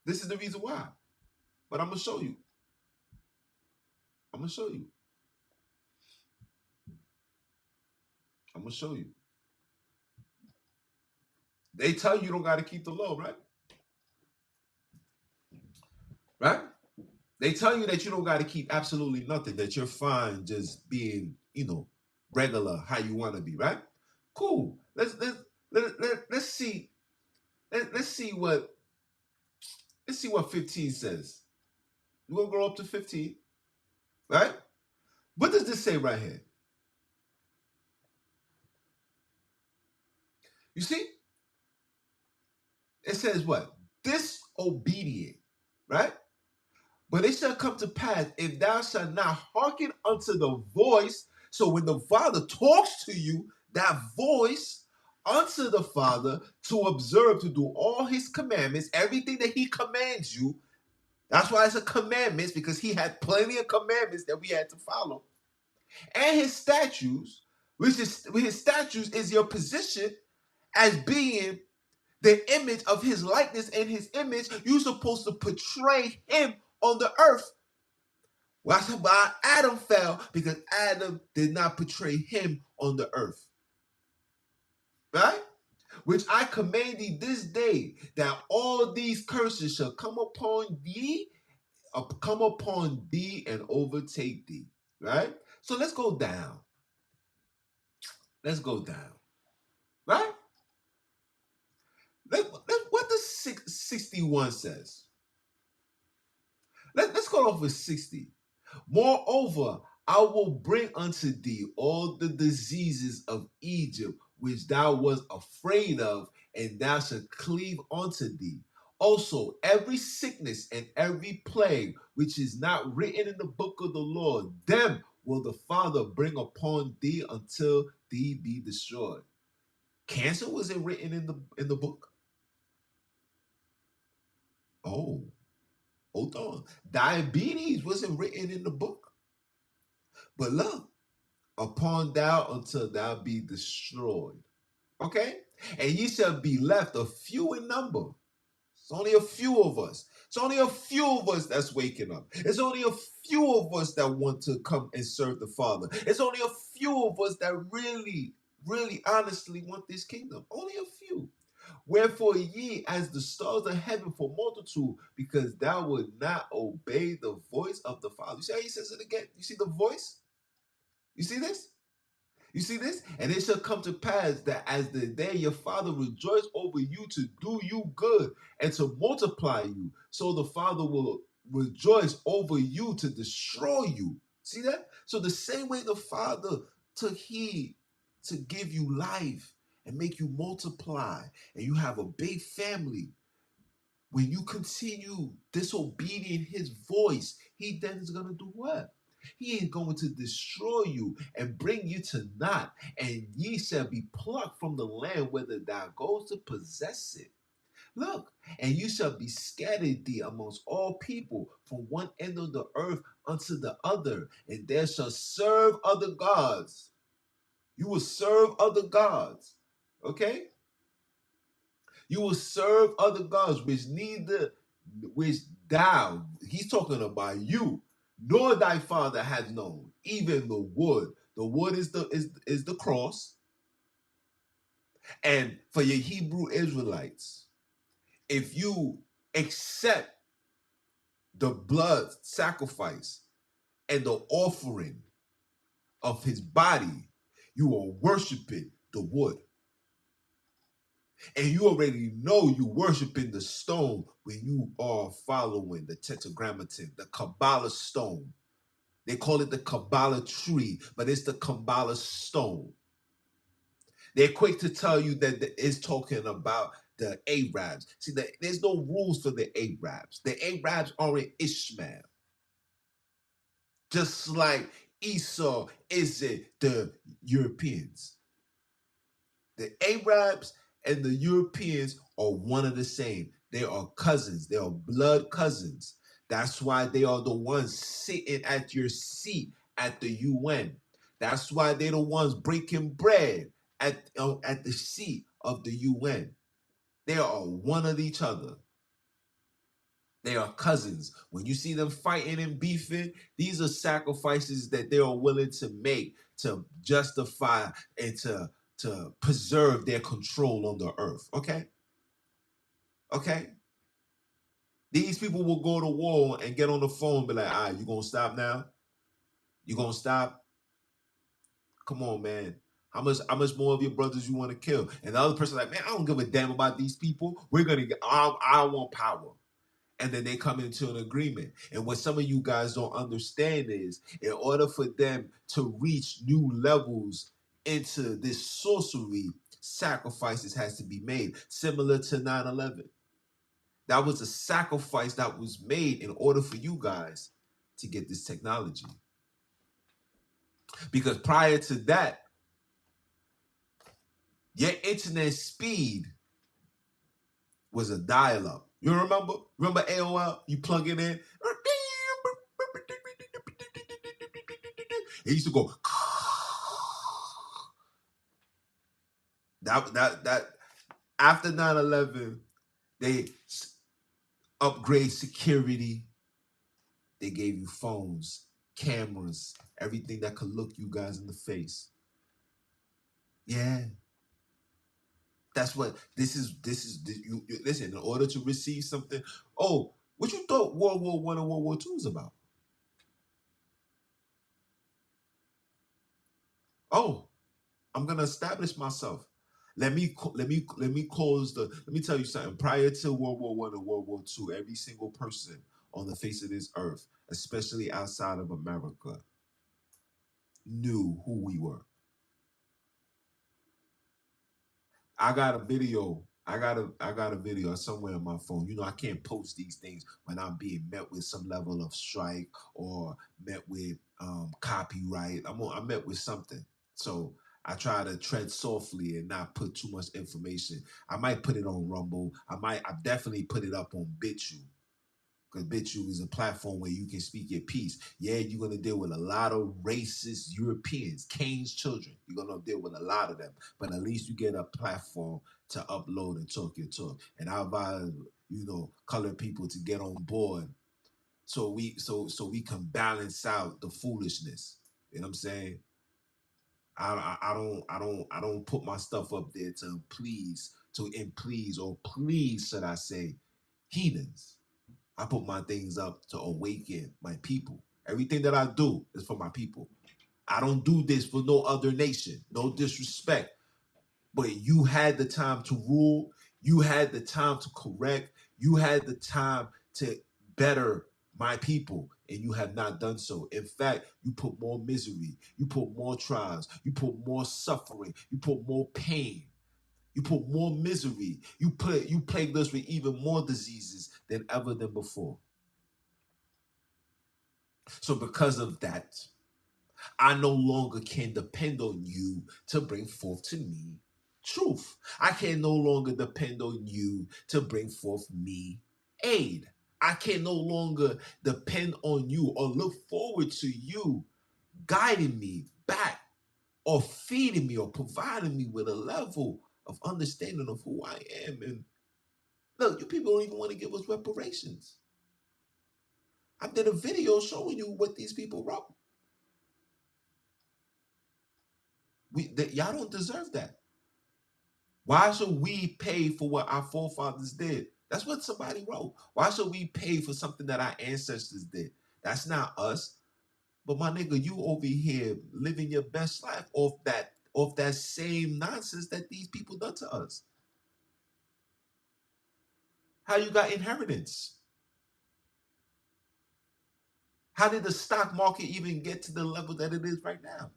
This is the reason why. But I'm gonna show you. I'm gonna show you. I'm gonna show you. They tell you don't gotta keep the law, right? Right? They tell you that you don't gotta keep absolutely nothing, that you're fine just being, regular how you wanna be, right? Cool. Let's see. Let's see what 15 says. We're gonna go up to 15, right? What does this say right here? You see? It says what? Disobedient, right? But it shall come to pass if thou shalt not hearken unto the voice. So when the Father talks to you, that voice unto the Father to observe, to do all his commandments, everything that he commands you. That's why it's a commandments, because he had plenty of commandments that we had to follow. And his statutes, which his statutes is your position as being the image of his likeness and his image. You're supposed to portray him on the earth. Well, that's why Adam fell, because Adam did not portray him on the earth. Right? Which I command thee this day, that all these curses shall come upon thee and overtake thee. Right? So let's go down. Let's go down. Right? What does 61 says? Let's go off with 60. Moreover, I will bring unto thee all the diseases of Egypt, which thou wast afraid of, and thou shalt cleave unto thee. Also, every sickness and every plague which is not written in the book of the Lord, them will the Father bring upon thee until thee be destroyed. Cancer wasn't written in the book. Oh, hold on. Diabetes wasn't written in the book. But look, upon thou until thou be destroyed. Okay? And ye shall be left a few in number. It's only a few of us. It's only a few of us that's waking up. It's only a few of us that want to come and serve the Father. It's only a few of us that really, really honestly want this kingdom. Only a few. Wherefore ye as the stars of heaven for multitude, because thou wilt not obey the voice of the Father. You see how he says it again? You see the voice? You see this? You see this? And it shall come to pass that as the day your Father rejoiced over you to do you good and to multiply you, so the Father will rejoice over you to destroy you. See that? So the same way the Father took heed to give you life and make you multiply and you have a big family, when you continue disobedient his voice, he then is going to do what? He is going to destroy you and bring you to naught, and ye shall be plucked from the land whither thou goest to possess it. Look, and you shall be scattered thee amongst all people from one end of the earth unto the other, and there shall serve other gods. You will serve other gods. Okay? You will serve other gods which thou, he's talking about you, nor thy father hath known, even the wood. The wood is the cross. And for your Hebrew Israelites, if you accept the blood sacrifice and the offering of his body, you are worshiping the wood. And you already know you worshiping the stone when you are following the tetragrammaton, the Kabbalah stone. They call it the Kabbalah tree, but it's the Kabbalah stone. They're quick to tell you that it's talking about the Arabs. See, there's no rules for the Arabs. The Arabs are in Ishmael. Just like Esau isn't the Europeans. The Arabs and the Europeans are one of the same. They are cousins. They are blood cousins. That's why they are the ones sitting at your seat at the UN. That's why they're the ones breaking bread at the seat of the UN. They are one of each other. They are cousins. When you see them fighting and beefing, these are sacrifices that they are willing to make to justify and to preserve their control on the earth. Okay? Okay? These people will go to war and get on the phone and be like, you gonna stop now? You gonna stop? Come on, man. How much more of your brothers you want to kill? And the other person like, man, I don't give a damn about these people. We're gonna get I want power. And then they come into an agreement. And what some of you guys don't understand is, in order for them to reach new levels into this sorcery, sacrifices has to be made, similar to 9/11. That was a sacrifice that was made in order for you guys to get this technology. Because prior to that, your internet speed was a dial-up. You remember? Remember AOL? You plug it in. It used to go. That after 9/11, they upgrade security. They gave you phones, cameras, everything that could look you guys in the face. Yeah. That's what this is. You listen, in order to receive something. Oh, what you thought World War I and World War II was about? Oh, I'm gonna establish myself. Let me cause the. Let me tell you something. Prior to World War I and World War II, every single person on the face of this earth, especially outside of America, knew who we were. I got a video. I got a video somewhere on my phone. You know, I can't post these things when I'm being met with some level of strike or met with copyright. I'm met with something. So I try to tread softly and not put too much information. I might put it on Rumble. I definitely put it up on BitChute. Because BitChute is a platform where you can speak your piece. Yeah, you're going to deal with a lot of racist Europeans, Cain's children. You're going to deal with a lot of them. But at least you get a platform to upload and talk your talk. And I advise, colored people to get on board so we can balance out the foolishness. You know what I'm saying? I don't put my stuff up there to please or please, should I say, heathens. I put my things up to awaken my people. Everything that I do is for my people. I don't do this for no other nation. No disrespect. But you had the time to rule. You had the time to correct. You had the time to better my people. And you have not done so. In fact, you put more misery. You put more trials. You put more suffering. You put more pain. You put more misery. You plagued us with even more diseases than ever than before. So because of that, I no longer can depend on you to bring forth to me truth. I can no longer depend on you to bring forth me aid. I can no longer depend on you or look forward to you guiding me back or feeding me or providing me with a level of understanding of who I am. And look, you people don't even want to give us reparations. I did a video showing you what these people wrote. Y'all don't deserve that. Why should we pay for what our forefathers did? That's what somebody wrote. Why should we pay for something that our ancestors did? That's not us. But my nigga, you over here living your best life off that same nonsense that these people done to us. How you got inheritance? How did the stock market even get to the level that it is right now?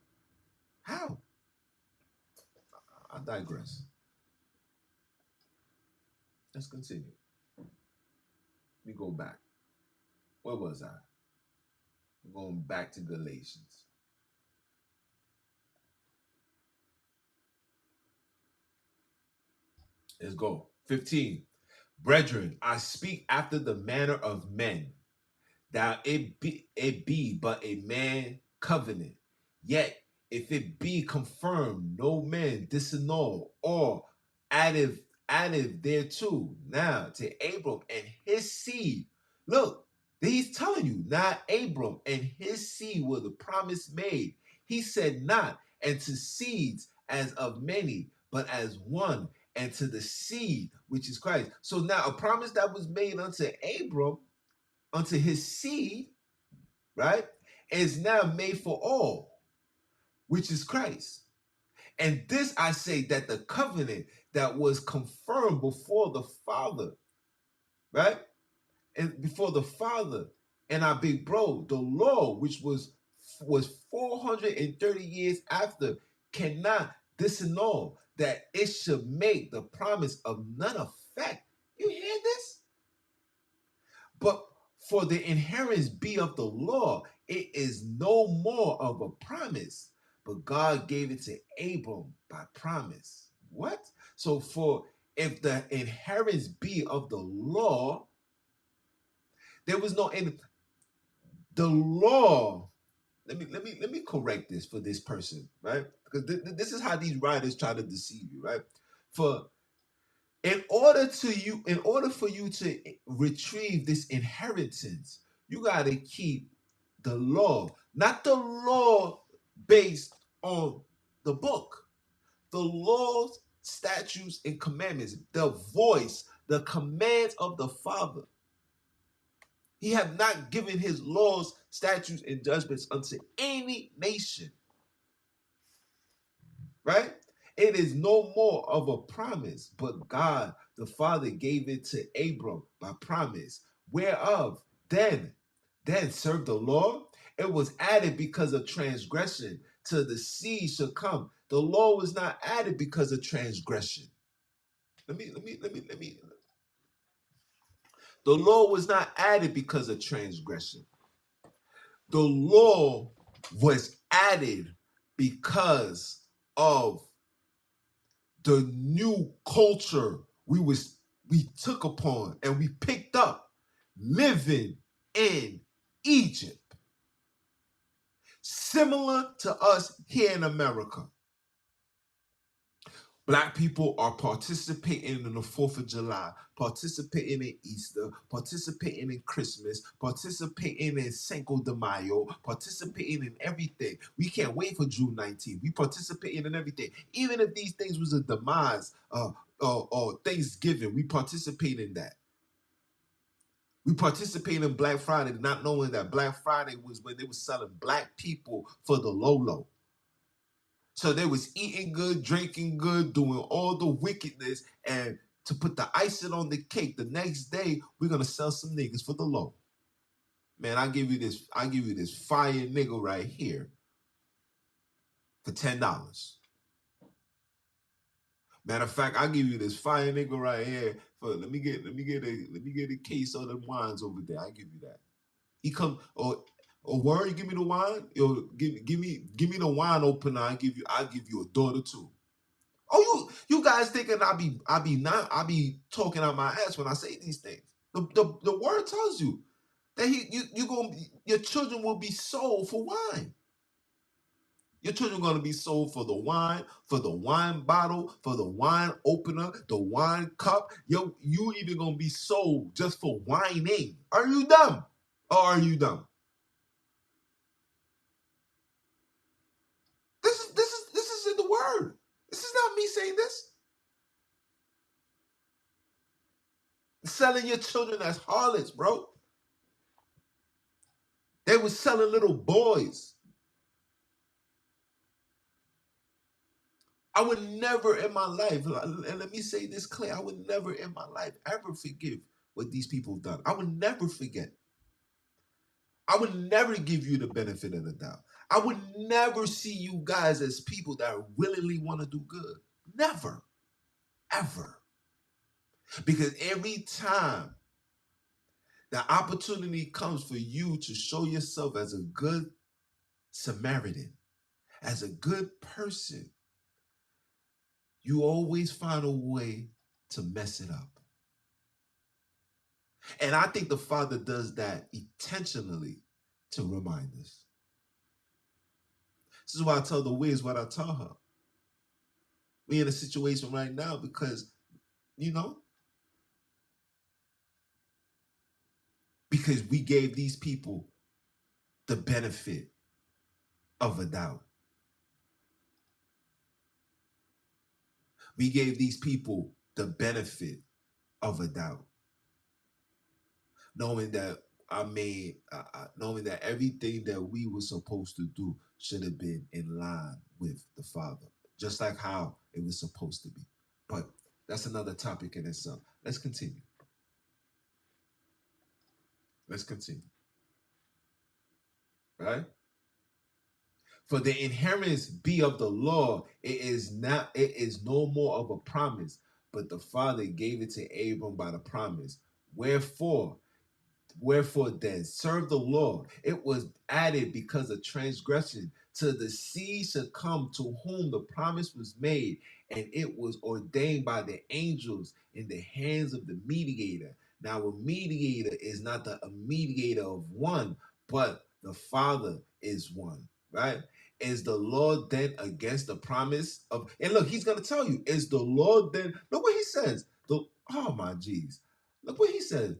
How? I digress. Let's continue. Let me go back. Where was I? I'm going back to Galatians. Let's go. 15. Brethren, I speak after the manner of men, that it be but a man covenant. Yet if it be confirmed, no man disannul or added thereto. Now to Abram and his seed. Look, he's telling you, not Abram and his seed were the promise made. He said not, and to seeds as of many, but as one, and to the seed which is Christ. So now a promise that was made unto Abram, unto his seed, right, is now made for all, which is Christ. And this I say, that the covenant that was confirmed before the Father, right, and before the Father, and our big bro, the law, which was 430 years after, cannot disannul that it should make the promise of none effect. You hear this? But for the inheritance be of the law, it is no more of a promise, but God gave it to Abram by promise. What? So for if the inheritance be of the law, there was no in the law. Let me correct this for this person, right? Because this is how these writers try to deceive you, right? For in order for you to retrieve this inheritance, you got to keep the law, not the law based on the book, the laws, statutes, and commandments, the voice, the commands of the Father. He have not given his laws, statutes, and judgments unto any nation, right? It is no more of a promise, but God the Father gave it to Abram by promise, whereof then served the law. It was added because of transgression, till the seed should come. The law was not added because of transgression. Let me. The law was not added because of transgression. The law was added because of the new culture we took upon and we picked up living in Egypt. Similar to us here in America. Black people are participating in the 4th of July, participating in Easter, participating in Christmas, participating in Cinco de Mayo, participating in everything. We can't wait for June 19th. We participating in everything. Even if these things was a demise or Thanksgiving, we participate in that. We participate in Black Friday, not knowing that Black Friday was when they were selling black people for the low. So they was eating good, drinking good, doing all the wickedness, and to put the icing on the cake, the next day we're gonna sell some niggas for the low. Man, I give you this fire nigga right here for $10. Matter of fact, I'll give you this fire nigga right here for let me get a case of the wines over there. I give you that. He come or word, you give me the wine, yo, give me the wine opener. I give you a daughter too. Oh, you guys thinking I be talking out my ass when I say these things. The word tells you that your children will be sold for wine. Your children are gonna be sold for the wine bottle, for the wine opener, the wine cup. You even gonna be sold just for whining. Are you dumb? Or are you dumb? This is in the word. This is not me saying this. Selling your children as harlots, bro. They were selling little boys. I would never in my life, and let me say this clear, I would never in my life ever forgive what these people have done. I would never forget. I would never give you the benefit of the doubt. I would never see you guys as people that willingly want to do good. Never, ever. Because every time the opportunity comes for you to show yourself as a good Samaritan, as a good person, you always find a way to mess it up. And I think the Father does that intentionally to remind us. This is why I tell the Wiz what I tell her. We're in a situation right now because, you know, because we gave these people the benefit of a doubt. We gave these people the benefit of a doubt, knowing that knowing that everything that we were supposed to do should have been in line with the Father, just like how it was supposed to be. But that's another topic in itself. Let's continue. Let's continue. Right? For the inheritance be of the law, it is no more of a promise, but the Father gave it to Abram by the promise. Wherefore, Wherefore then, serve the Lord. It was added because of transgression, till the seed should come to whom the promise was made, and it was ordained by the angels in the hands of the mediator. Now, a mediator is not a mediator of one, but the Father is one, right? Is the Lord then against the promise of? And look, he's going to tell you, is the Lord then? Look what he says. Oh my geez. Look what he says.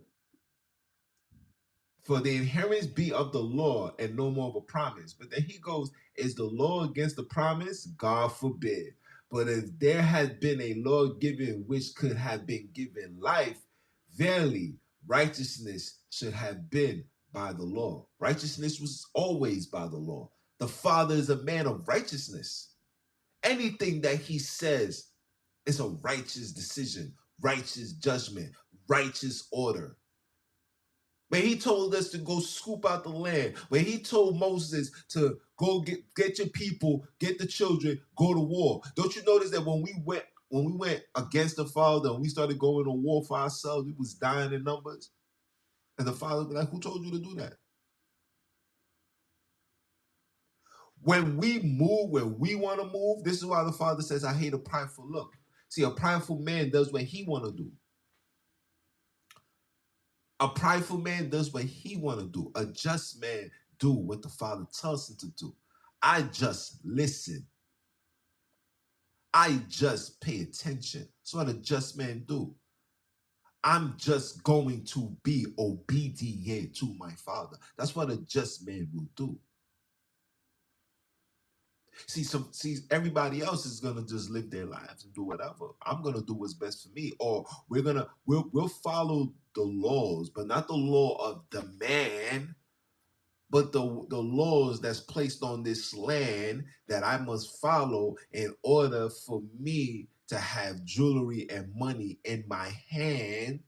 For the inheritance be of the law and no more of a promise. But then he goes, is the law against the promise? God forbid. But if there had been a law given which could have been given life, verily righteousness should have been by the law. Righteousness was always by the law. The Father is a man of righteousness. Anything that he says is a righteous decision, righteous judgment, righteous order. When he told us to go scoop out the land, when he told Moses to go get your people, get the children, go to war. Don't you notice that when we went against the Father and we started going to war for ourselves, we was dying in numbers? And the Father would be like, who told you to do that? When we move, when we want to move, this is why the Father says, I hate a prideful look. See, a prideful man does what he want to do. A prideful man does what he want to do. A just man do what the Father tells him to do. I just listen. I just pay attention. That's what a just man do. I'm just going to be obedient to my Father. That's what a just man will do. See, everybody else is gonna just live their lives and do whatever. I'm gonna do what's best for me, or we'll follow the laws, but not the law of the man, but the laws that's placed on this land that I must follow in order for me to have jewelry and money in my hand.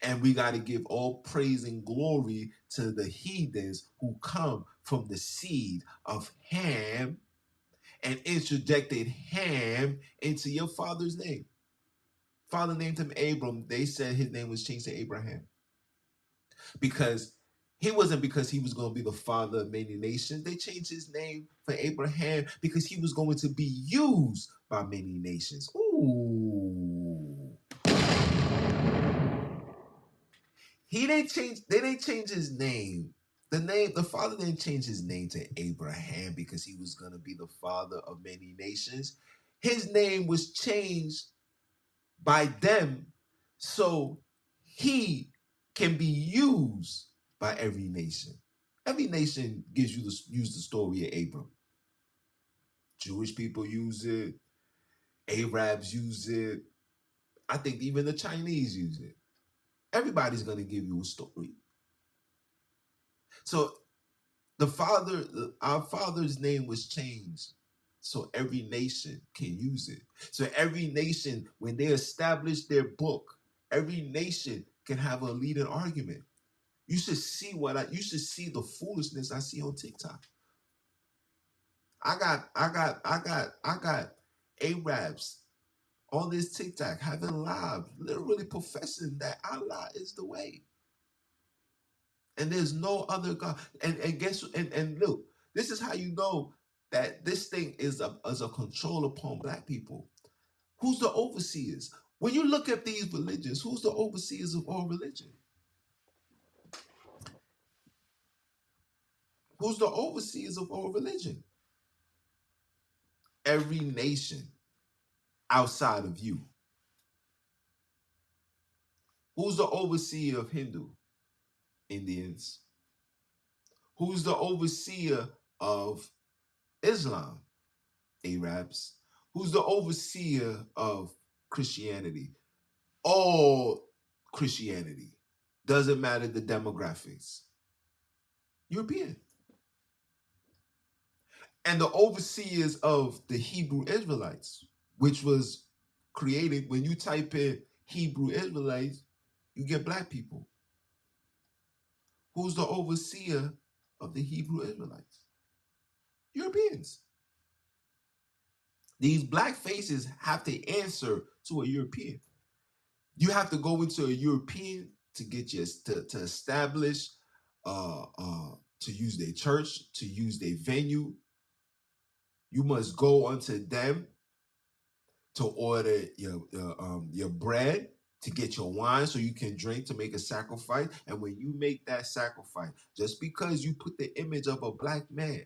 And we got to give all praise and glory to the heathens who come from the seed of Ham and interjected Ham into your father's name. Father named him Abram. They said his name was changed to Abraham. Because he wasn't because he was going to be the father of many nations. They changed his name for Abraham because he was going to be used by many nations. Ooh. They didn't change his name. The father didn't change his name to Abraham because he was going to be the father of many nations. His name was changed by them so he can be used by every nation. Every nation use the story of Abram. Jewish people use it. Arabs use it. I think even the Chinese use it. Everybody's going to give you a story. So our father's name was changed so every nation can use it. So every nation, when they establish their book, every nation can have a leading argument. You should see you should see the foolishness I see on TikTok. I got Arabs on this TikTok having lives, literally professing that Allah is the way. And there's no other God. And guess and look, this is how you know that this thing is a control upon black people. Who's the overseers? When you look at these religions, who's the overseers of all religion? Who's the overseers of all religion? Every nation outside of you. Who's the overseer of Hindu? Indians. Who's the overseer of Islam? Arabs. Who's the overseer of Christianity? All Christianity. Doesn't matter the demographics. European. And the overseers of the Hebrew Israelites, which was created when you type in Hebrew Israelites, you get black people. Who's the overseer of the Hebrew Israelites? Europeans. These black faces have to answer to a European. You have to go into a European to get your to establish to use their church, to use their venue. You must go unto them to order your bread, to get your wine so you can drink, to make a sacrifice. And when you make that sacrifice, just because you put the image of a black man,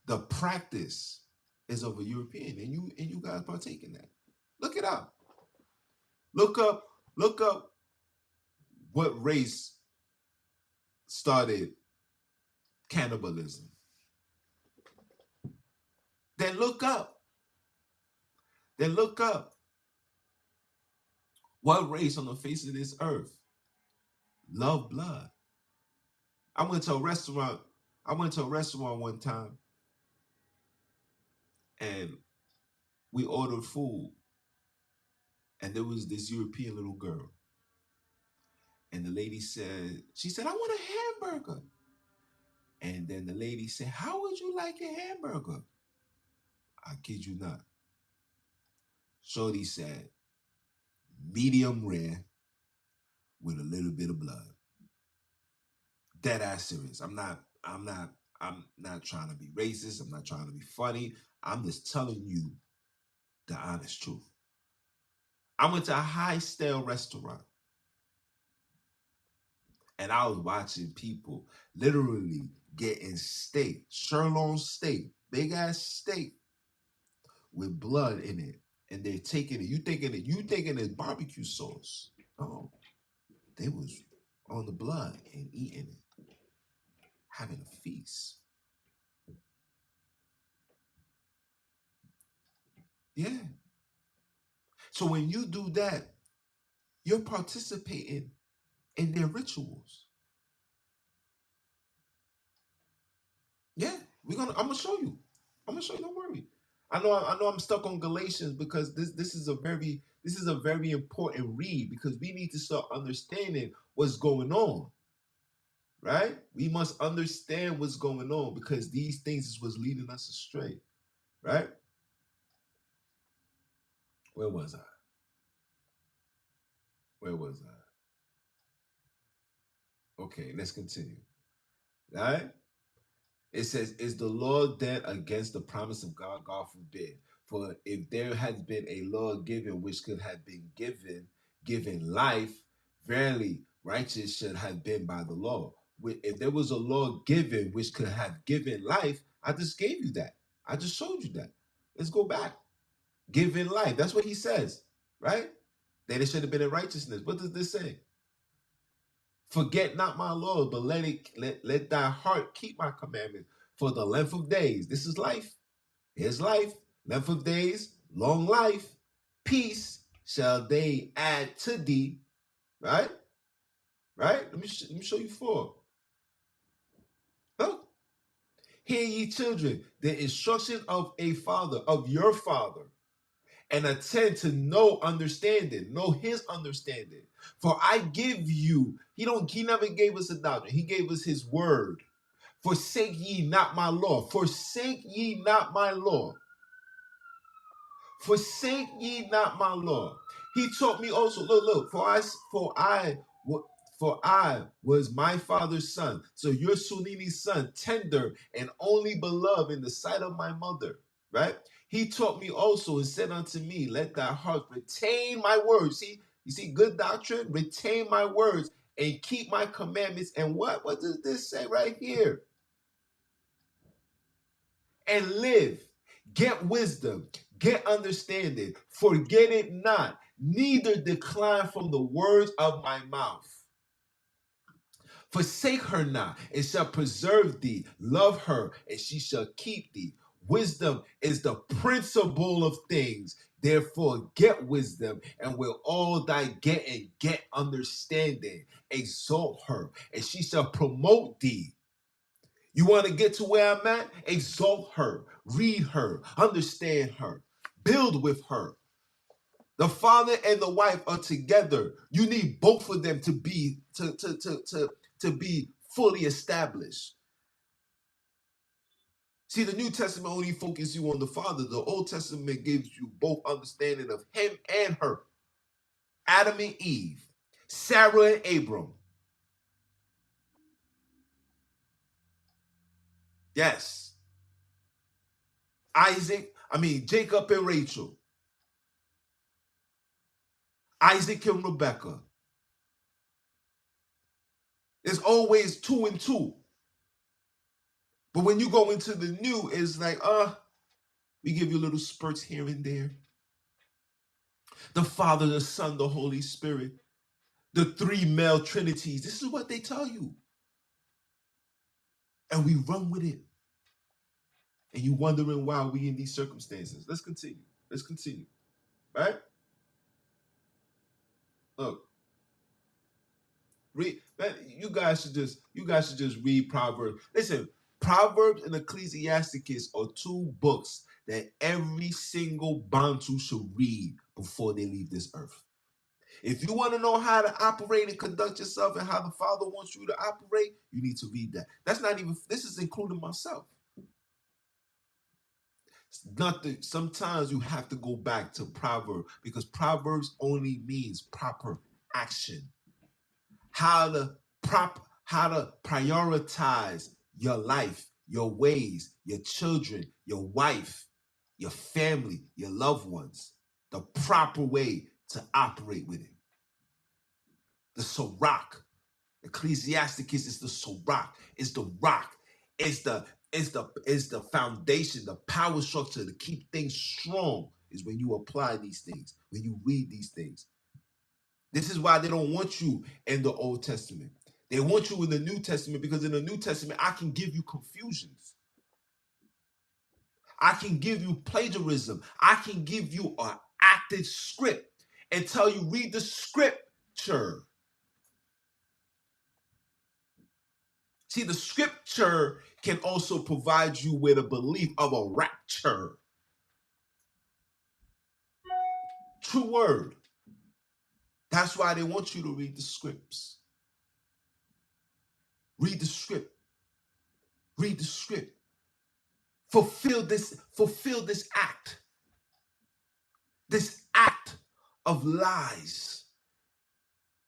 the practice is of a European, and you guys partake in that. Look it up. Look up what race started cannibalism. Then look up what race on the face of this earth love blood. I went to a restaurant one time, and we ordered food, and there was this European little girl, and the lady said, I want a hamburger. And then the lady said, how would you like your hamburger? I kid you not. Shorty said, medium rare with a little bit of blood. Dead ass serious. I'm not trying to be racist. I'm not trying to be funny. I'm just telling you the honest truth. I went to a high stale restaurant, and I was watching people literally getting steak, sirloin steak, big ass steak with blood in it, and they're taking it. You thinking it's barbecue sauce? Oh, they was on the blood and eating it, having a feast. Yeah. So when you do that, you're participating in their rituals. Yeah, I'm gonna show you. Don't worry. I know I'm stuck on Galatians because this is a very important read, because we need to start understanding what's going on. Right? We must understand what's going on, because these things is what's leading us astray. Right? Where was I? Okay, let's continue. All right? It says, is the law then against the promise of God? God forbid. For if there had been a law given which could have been given life, verily righteous should have been by the law. If there was a law given which could have given life, I just gave you that. I just showed you that. Let's go back. Given life. That's what he says, right? That it should have been in righteousness. What does this say? Forget not my laws, but let thy heart keep my commandments for the length of days. This is life. Here's life. Length of days, long life, peace shall they add to thee. Right? Right? Let me show you 4. Look. Hear ye children, the instruction of a father, of your father, and attend to know his understanding. For I give you, he never gave us a doctrine. He gave us his word. Forsake ye not my law. Forsake ye not my law. Forsake ye not my law. He taught me also. Look. For I was my father's son. So you're Sonini's son, tender and only beloved in the sight of my mother. Right? He taught me also and said unto me, let thy heart retain my words. See, you see, good doctrine, retain my words and keep my commandments. And what? What does this say right here? And live. Get wisdom, get understanding, forget it not, neither decline from the words of my mouth. Forsake her not, and shall preserve thee. Love her, and she shall keep thee. Wisdom is the principle of things. Therefore, get wisdom, and with all thy getting, get understanding. Exalt her, and she shall promote thee. You want to get to where I'm at? Exalt her, read her, understand her, build with her. The father and the wife are together. You need both of them to be to be fully established. See, the New Testament only focuses you on the father. The Old Testament gives you both understanding of him and her. Adam and Eve, Sarah and Abram. Yes. Jacob and Rachel. Isaac and Rebekah. There's always two and two. But when you go into the new, it's like, we give you little spurts here and there. The Father, the Son, the Holy Spirit, the three male trinities. This is what they tell you. And we run with it. And you wondering why we in these circumstances. Let's continue. Right? Look. Read, man, you guys should just read Proverbs. Listen, Proverbs and Ecclesiasticus are two books that every single bantu should read before they leave this earth. If you want to know how to operate and conduct yourself and how the Father wants you to operate, you need to read that. This is including myself. Sometimes you have to go back to Proverbs because Proverbs only means proper action. How to prioritize your life, your ways, your children, your wife, your family, your loved ones, the proper way to operate with it. The Sirach, Ecclesiasticus is the Sirach, is the rock, is the foundation, the power structure to keep things strong is when you apply these things, when you read these things. This is why they don't want you in the Old Testament. They want you in the New Testament because in the New Testament, I can give you confusions. I can give you plagiarism. I can give you an acted script and tell you, read the scripture. See, the scripture can also provide you with a belief of a rapture. True word. That's why they want you to read the scripts. Read the script. Read the script. Fulfill this act. This act of lies.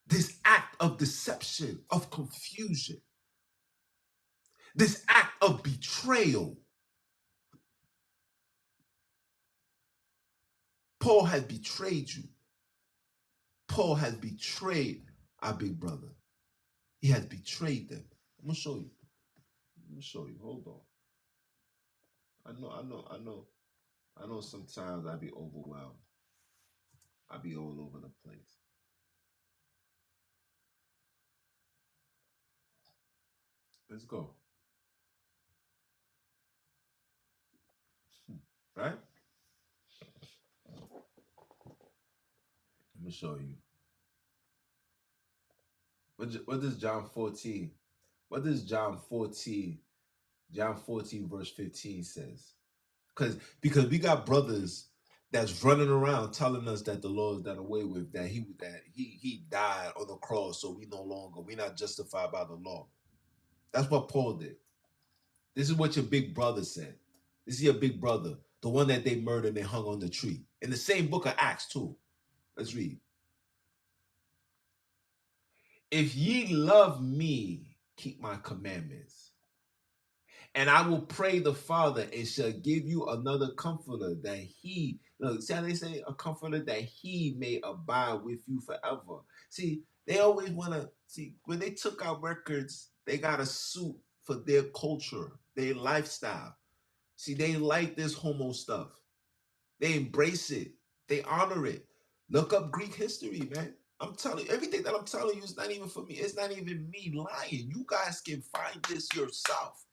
This act of deception, of confusion. This act of betrayal. Paul has betrayed you. Paul has betrayed our big brother. He has betrayed them. I'm going to show you. Hold on. I know sometimes I be overwhelmed. I be all over the place. Let's go. Right? I'm going to show you. What does John 14? What does John 14 John 14, verse 15 says, because we got brothers that's running around telling us that the Lord is done away with, that he died on the cross, so we're not justified by the law. That's what Paul did. This is what your big brother said. This is your big brother, the one that they murdered and they hung on the tree. In the same book of Acts, too. Let's read. If ye love me, keep my commandments. And I will pray the Father and shall give you another comforter that he, look, see how they say a comforter that he may abide with you forever. See, they always want to, see, when they took out records, they got a suit for their culture, their lifestyle. See, they like this homo stuff. They embrace it. They honor it. Look up Greek history, man. I'm telling you, everything that I'm telling you is not even for me. It's not even me lying. You guys can find this yourself.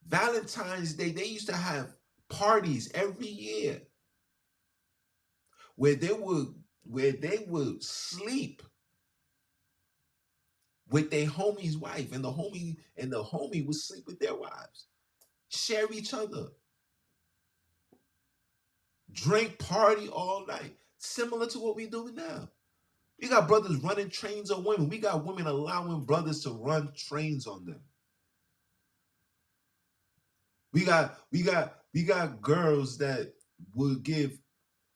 Valentine's Day, they used to have parties every year where they would sleep with their homie's wife, and the homie would sleep with their wives, share each other, drink, party all night, similar to what we're doing now. We got brothers running trains on women. We got women allowing brothers to run trains on them. We got girls that will give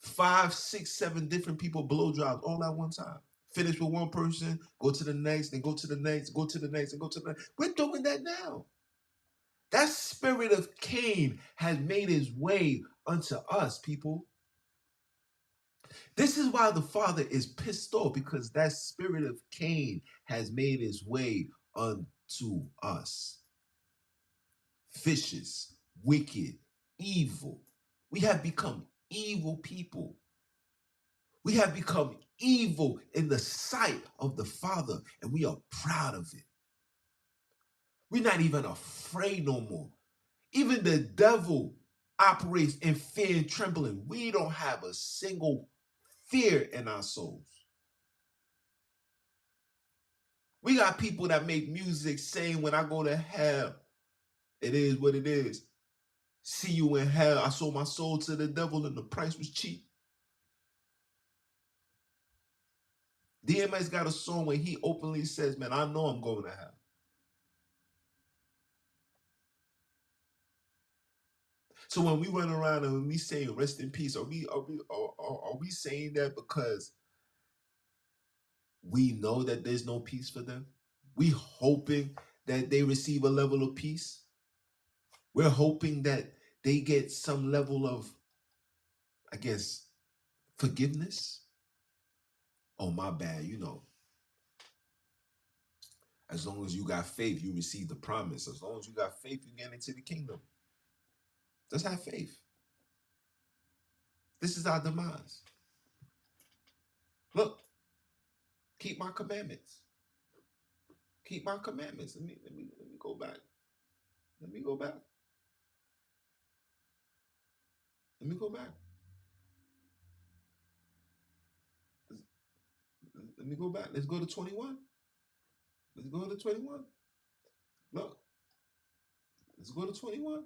5, 6, 7 different people blowjobs all at one time. Finish with one person, go to the next, then go to the next, go to the next, and go to the next. We're doing that now. That spirit of Cain has made his way unto us, people. This is why the Father is pissed off, because that spirit of Cain has made his way unto us. Vicious, wicked, evil. We have become evil people. We have become evil in the sight of the Father, and we are proud of it. We're not even afraid no more. Even the devil operates in fear and trembling. We don't have a single fear in our souls. We got people that make music saying, when I go to hell, it is what it is. See you in hell. I sold my soul to the devil and the price was cheap. DMX got a song where he openly says, man, I know I'm going to hell. So when we run around and when we say rest in peace, are we saying that because we know that there's no peace for them? We hoping that they receive a level of peace? We're hoping that they get some level of, I guess, forgiveness? Oh, my bad, as long as you got faith, you receive the promise. As long as you got faith, you get into the kingdom. Just have faith. This is our demise. Look, keep my commandments. Keep my commandments. Let me go back. Let me go back. Let me go back. Let me go back. Let's go to 21. Let's go to 21. Look. Let's go to 21.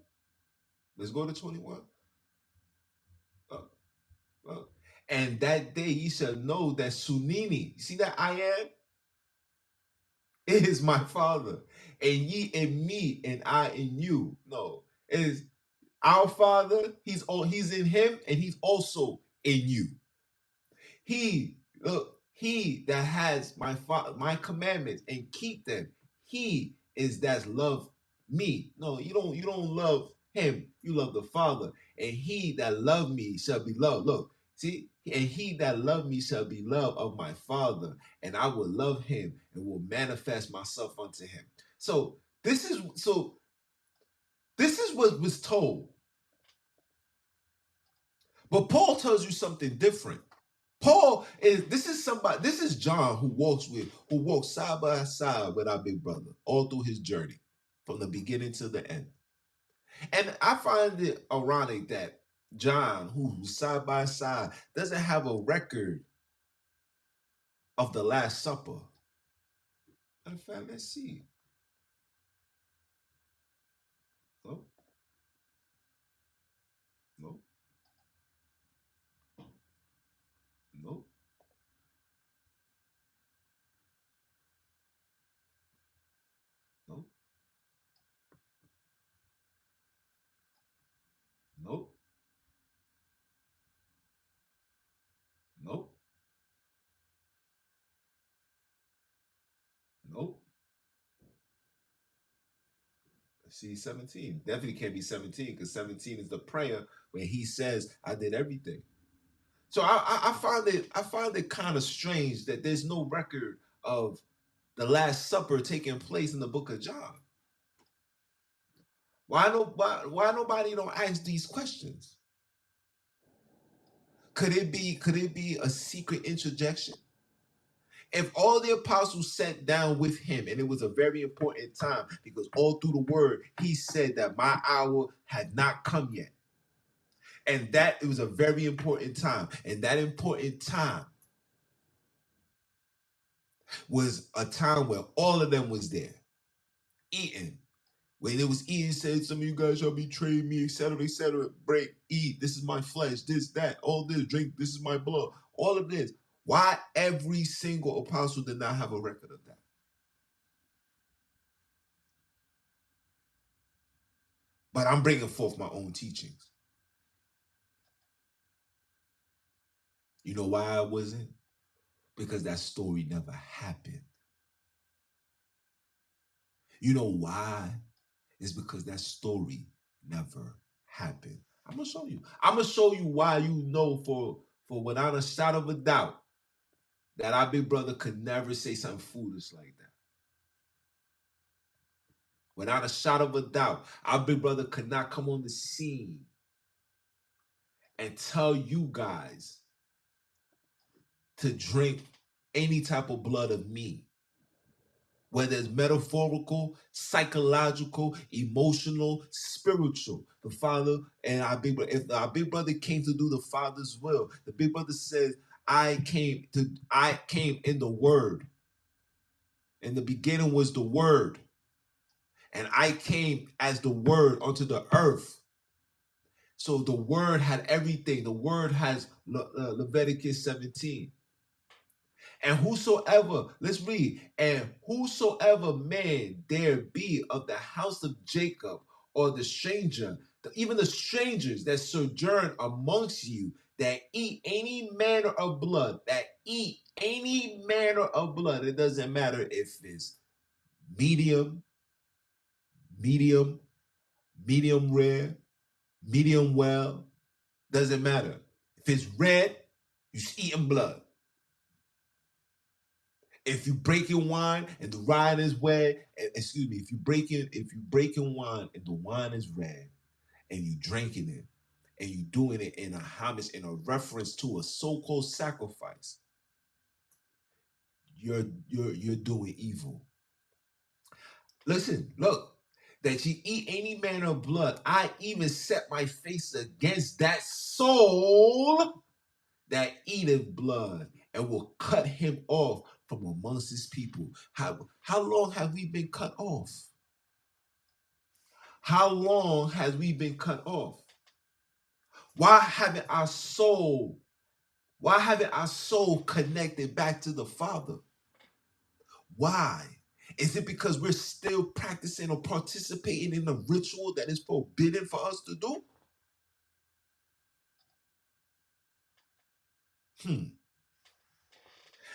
Let's go to 21. Look. Look. And that day ye shall know that Sonini, see that I am? It is my Father. And ye in me, and I in you. No. It is our Father. He's in him, and he's also in you. He that has my commandments and keep them, he is that love me. No, you don't love him, you love the Father. And he that love me shall be loved. Look, see, and he that love me shall be loved of my Father, and I will love him and will manifest myself unto him. So this is what was told. But Paul tells you something different. This is John who walks side by side with our big brother all through his journey from the beginning to the end. And I find it ironic that John, who's side by side, doesn't have a record of the Last Supper. In fact, let's see. See, 17 definitely can't be 17 because 17 is the prayer where he says, "I did everything." So I find it kind of strange that there's no record of the Last Supper taking place in the Book of John. Why nobody don't ask these questions? Could it be a secret interjection? If all the apostles sat down with him, and it was a very important time because all through the word he said that my hour had not come yet. And that it was a very important time. And that important time was a time where all of them was there eating. When it was eating, said, "Some of you guys shall betray me, etc., etc. Break, eat. This is my flesh. This, that, all this. Drink. This is my blood. All of this." Why every single apostle did not have a record of that? But I'm bringing forth my own teachings. You know why I wasn't? Because that story never happened. You know why? It's because that story never happened. I'm gonna show you. I'm gonna show you why you know for without a shadow of a doubt that our big brother could never say something foolish like that. Without a shadow of a doubt, our big brother could not come on the scene and tell you guys to drink any type of blood of me, whether it's metaphorical, psychological, emotional, spiritual. The Father and our big brother, if our big brother came to do the Father's will, the big brother says, I came in the Word. In the beginning was the Word. And I came as the Word onto the earth. So the Word had everything. The Word has Leviticus 17. And whosoever, let's read, and whosoever man there be of the house of Jacob or the stranger, even the strangers that sojourn amongst you, that eat any manner of blood, it doesn't matter if it's medium, medium, medium rare, medium well, doesn't matter. If it's red, you're eating blood. If you breaking wine and the wine is red, if you breaking wine and the wine is red, and you drinking it, and you doing it in a homage, in a reference to a so-called sacrifice, you're doing evil. Listen, look, that you eat any manner of blood, I even set my face against that soul that eateth blood, and will cut him off from amongst his people. How long have we been cut off? How long has we been cut off? Why haven't our soul connected back to the Father? Why? Is it because we're still practicing or participating in a ritual that is forbidden for us to do?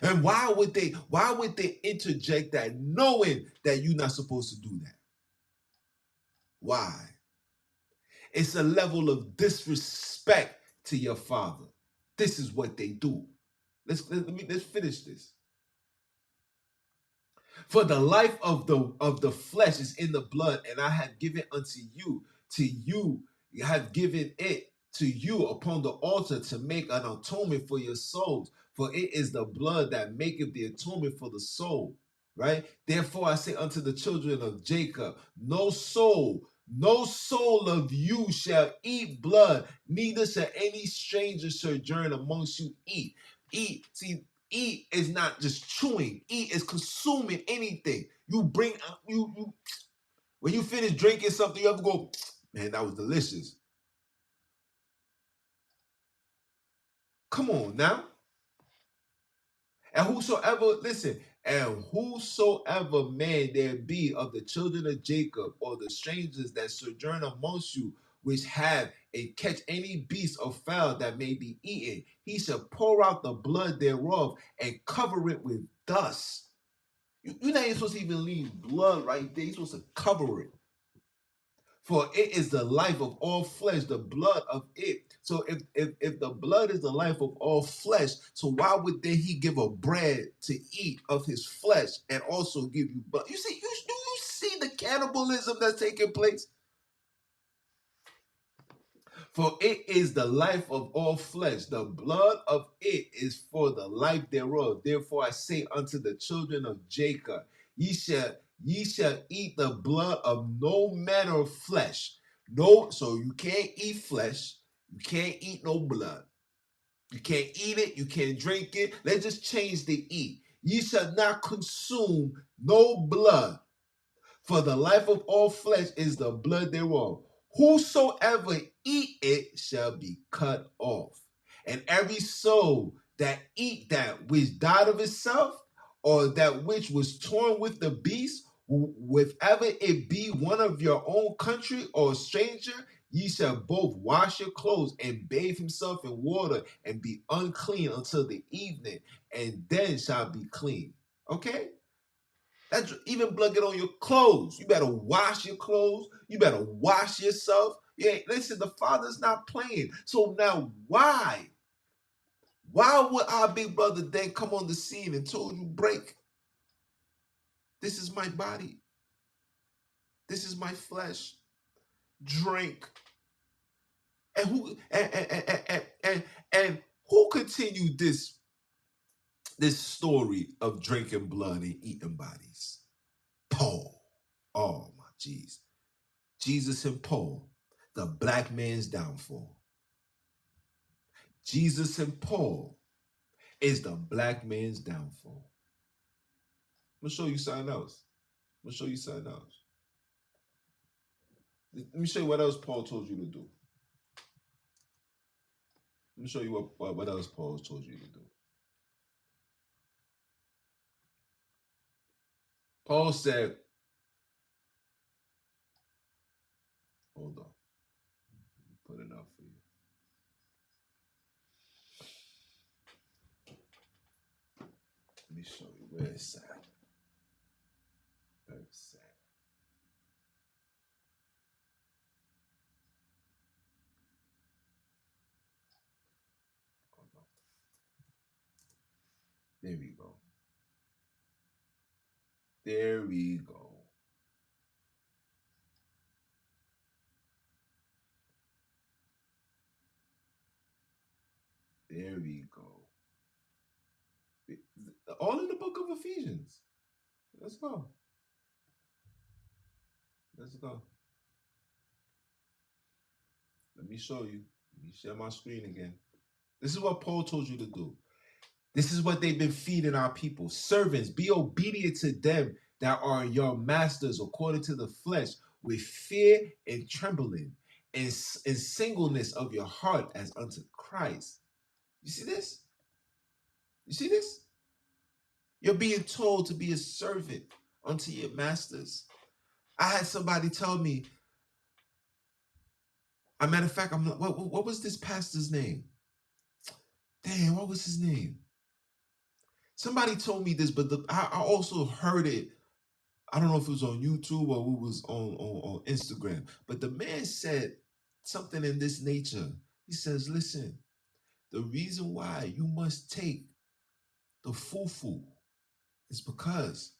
And why would they interject that knowing that you're not supposed to do that? Why? It's a level of disrespect to your Father. This is what they do. Let's finish this. For the life of the flesh is in the blood, and I have given unto you. To you have given it to you upon the altar to make an atonement for your souls. For it is the blood that maketh the atonement for the soul. Right? Therefore I say unto the children of Jacob, no soul of you shall eat blood, neither shall any stranger sojourn amongst you eat. Eat is not just chewing. Eat is consuming anything. You bring you when you finish drinking something, you have to go, man, that was delicious. Come on now. And whosoever man there be of the children of Jacob or the strangers that sojourn amongst you, which have and catch any beast or fowl that may be eaten, he shall pour out the blood thereof and cover it with dust. You're not even supposed to even leave blood right there. You're supposed to cover it. For it is the life of all flesh, the blood of it. So if the blood is the life of all flesh, so why would then he give a bread to eat of his flesh and also give you blood? You see, do you see the cannibalism that's taking place? For it is the life of all flesh. The blood of it is for the life thereof. Therefore I say unto the children of Jacob, ye shall eat the blood of no manner of flesh. No, so you can't eat flesh. You can't eat no blood. You can't eat it. You can't drink it. Let's just change the eat. Ye shall not consume no blood, for the life of all flesh is the blood thereof. Whosoever eat it shall be cut off. And every soul that eat that which died of itself, or that which was torn with the beast, wherever it be one of your own country or a stranger, ye shall both wash your clothes and bathe himself in water and be unclean until the evening, and then shall be clean. Okay? That's even blood get on your clothes. You better wash your clothes. You better wash yourself. Yeah, listen, the Father's not playing. So now why? Why would our big brother then come on the scene and told you break? This is my body. This is my flesh. Drink. And who continued this story of drinking blood and eating bodies? Paul. Oh my jeez. Jesus and Paul, the black man's downfall. Jesus and Paul is the black man's downfall. I'm gonna show you something else. I'm gonna show you something else. Let me show you what else Paul told you to do. Let me show you what else Paul told you to do. Paul said, hold on, put it up for you. Let me show you where it's at. Where it's at. Hold on. There we go. There we go. There we go. All in the book of Ephesians. Let's go. Let's go. Let me show you. Let me share my screen again. This is what Paul told you to do. This is what they've been feeding our people. Servants, be obedient to them that are your masters according to the flesh, with fear and trembling, and singleness of your heart as unto Christ. You see this? You see this? You're being told to be a servant unto your masters. I had somebody tell me, a matter of fact, I'm like, what was this pastor's name? Damn, what was his name? Somebody told me this, but I also heard it. I don't know if it was on YouTube or it was on Instagram. But the man said something in this nature. He says, listen, the reason why you must take the fufu is because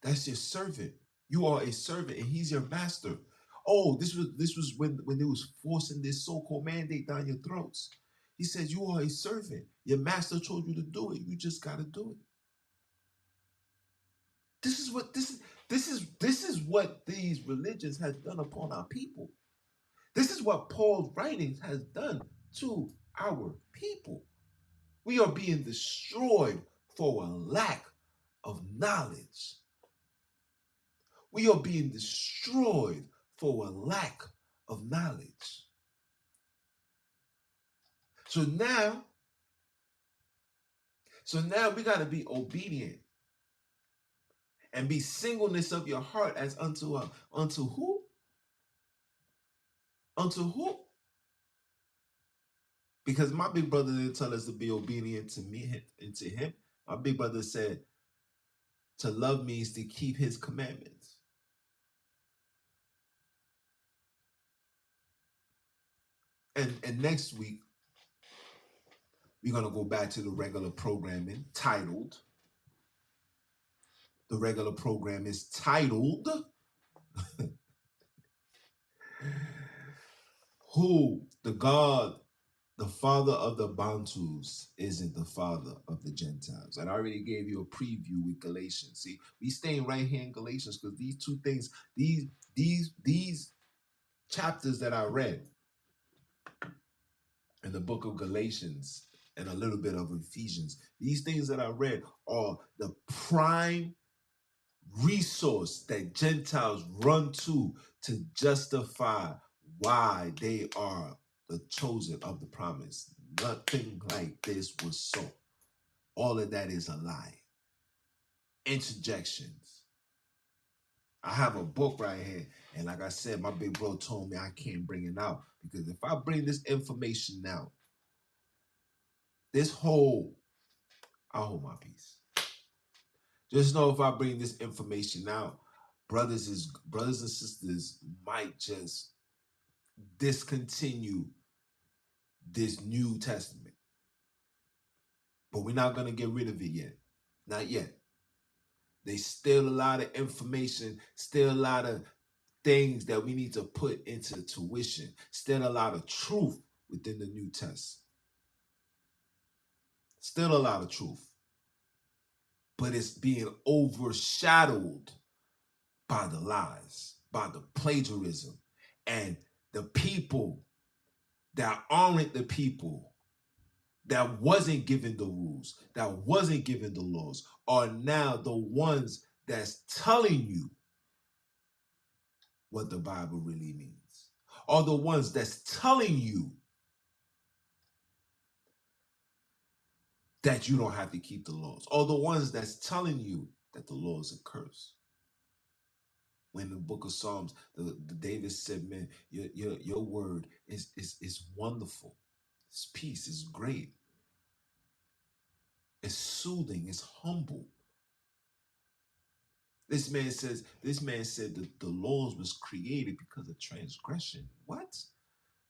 that's your servant. You are a servant and he's your master. Oh, this was when they was forcing this so-called mandate down your throats. He says you are a servant. Your master told you to do it. You just gotta do it. This is what these religions has done upon our people. This is what Paul's writings has done to our people. We are being destroyed for a lack of knowledge. We are being destroyed for a lack of knowledge. So now we got to be obedient and be singleness of your heart as unto who? Unto who? Because my big brother didn't tell us to be obedient to me and to him. My big brother said to love means to keep his commandments. And next week we're gonna go back to the regular programming titled. The regular program is titled "Who the God, the Father of the Bantus, isn't the Father of the Gentiles." And I already gave you a preview with Galatians. See, we staying right here in Galatians because these two things, these chapters that I read in the book of Galatians and a little bit of Ephesians, these things that I read are the prime resource that Gentiles run to justify why they are the chosen of the promise. Nothing like this was so. All of that is a lie. Interjections. I have a book right here, and like I said, my big bro told me I can't bring it out because if I bring this information out, I'll hold my peace. Just know if I bring this information out, brothers and sisters might just discontinue this New Testament. But we're not going to get rid of it yet. Not yet. There's still a lot of information, still a lot of things that we need to put into tuition, still a lot of truth within the New Testament. Still a lot of truth. But it's being overshadowed by the lies, by the plagiarism, and the people that aren't the people that wasn't given the rules, that wasn't given the laws, are now the ones that's telling you what the Bible really means, are the ones that's telling you that you don't have to keep the laws, are the ones that's telling you that the law is a curse. When in the book of Psalms, the David said, man, your word is wonderful. It's peace, it's great. It's soothing, it's humble. This man said that the laws was created because of transgression. What?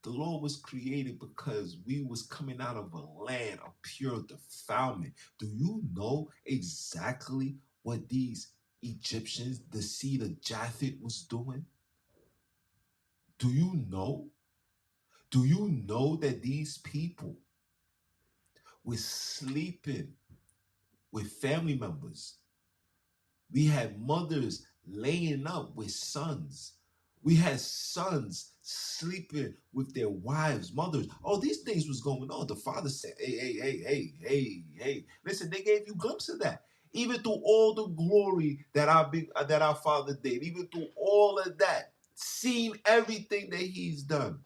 The law was created because we was coming out of a land of pure defilement. Do you know exactly what these Egyptians, the seed of Japheth, was doing? Do you know? Do you know that these people were sleeping with family members? We had mothers laying up with sons. We had sons sleeping with their wives, mothers. All these things was going on. The father said, hey. Listen, they gave you a glimpse of that. Even through all the glory that our father did, even through all of that, seeing everything that he's done,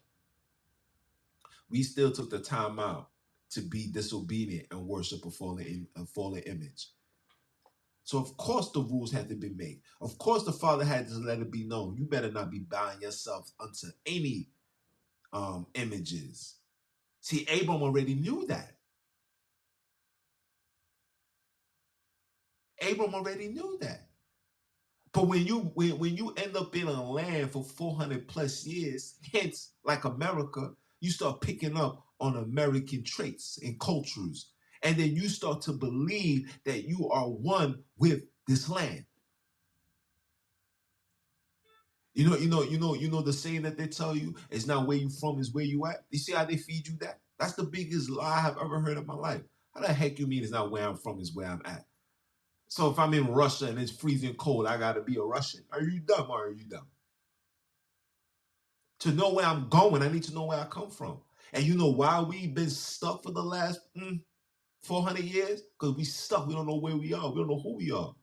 we still took the time out to be disobedient and worship a fallen image. So of course the rules had to be made. Of course the father had to let it be known. You better not be bowing yourself unto any images. See, Abram already knew that. Abram already knew that. But when you end up in a land for 400 plus years, hence like America, you start picking up on American traits and cultures. And then you start to believe that you are one with this land. You know the saying that they tell you, it's not where you from, it's where you at. You see how they feed you that? That's the biggest lie I've ever heard in my life. How the heck you mean it's not where I'm from, it's where I'm at? So if I'm in Russia and it's freezing cold, I gotta be a Russian. Are you dumb or are you dumb? To know where I'm going, I need to know where I come from. And you know why we've been stuck for the last 400 years? Because we stuck. We don't know where we are. We don't know who we are.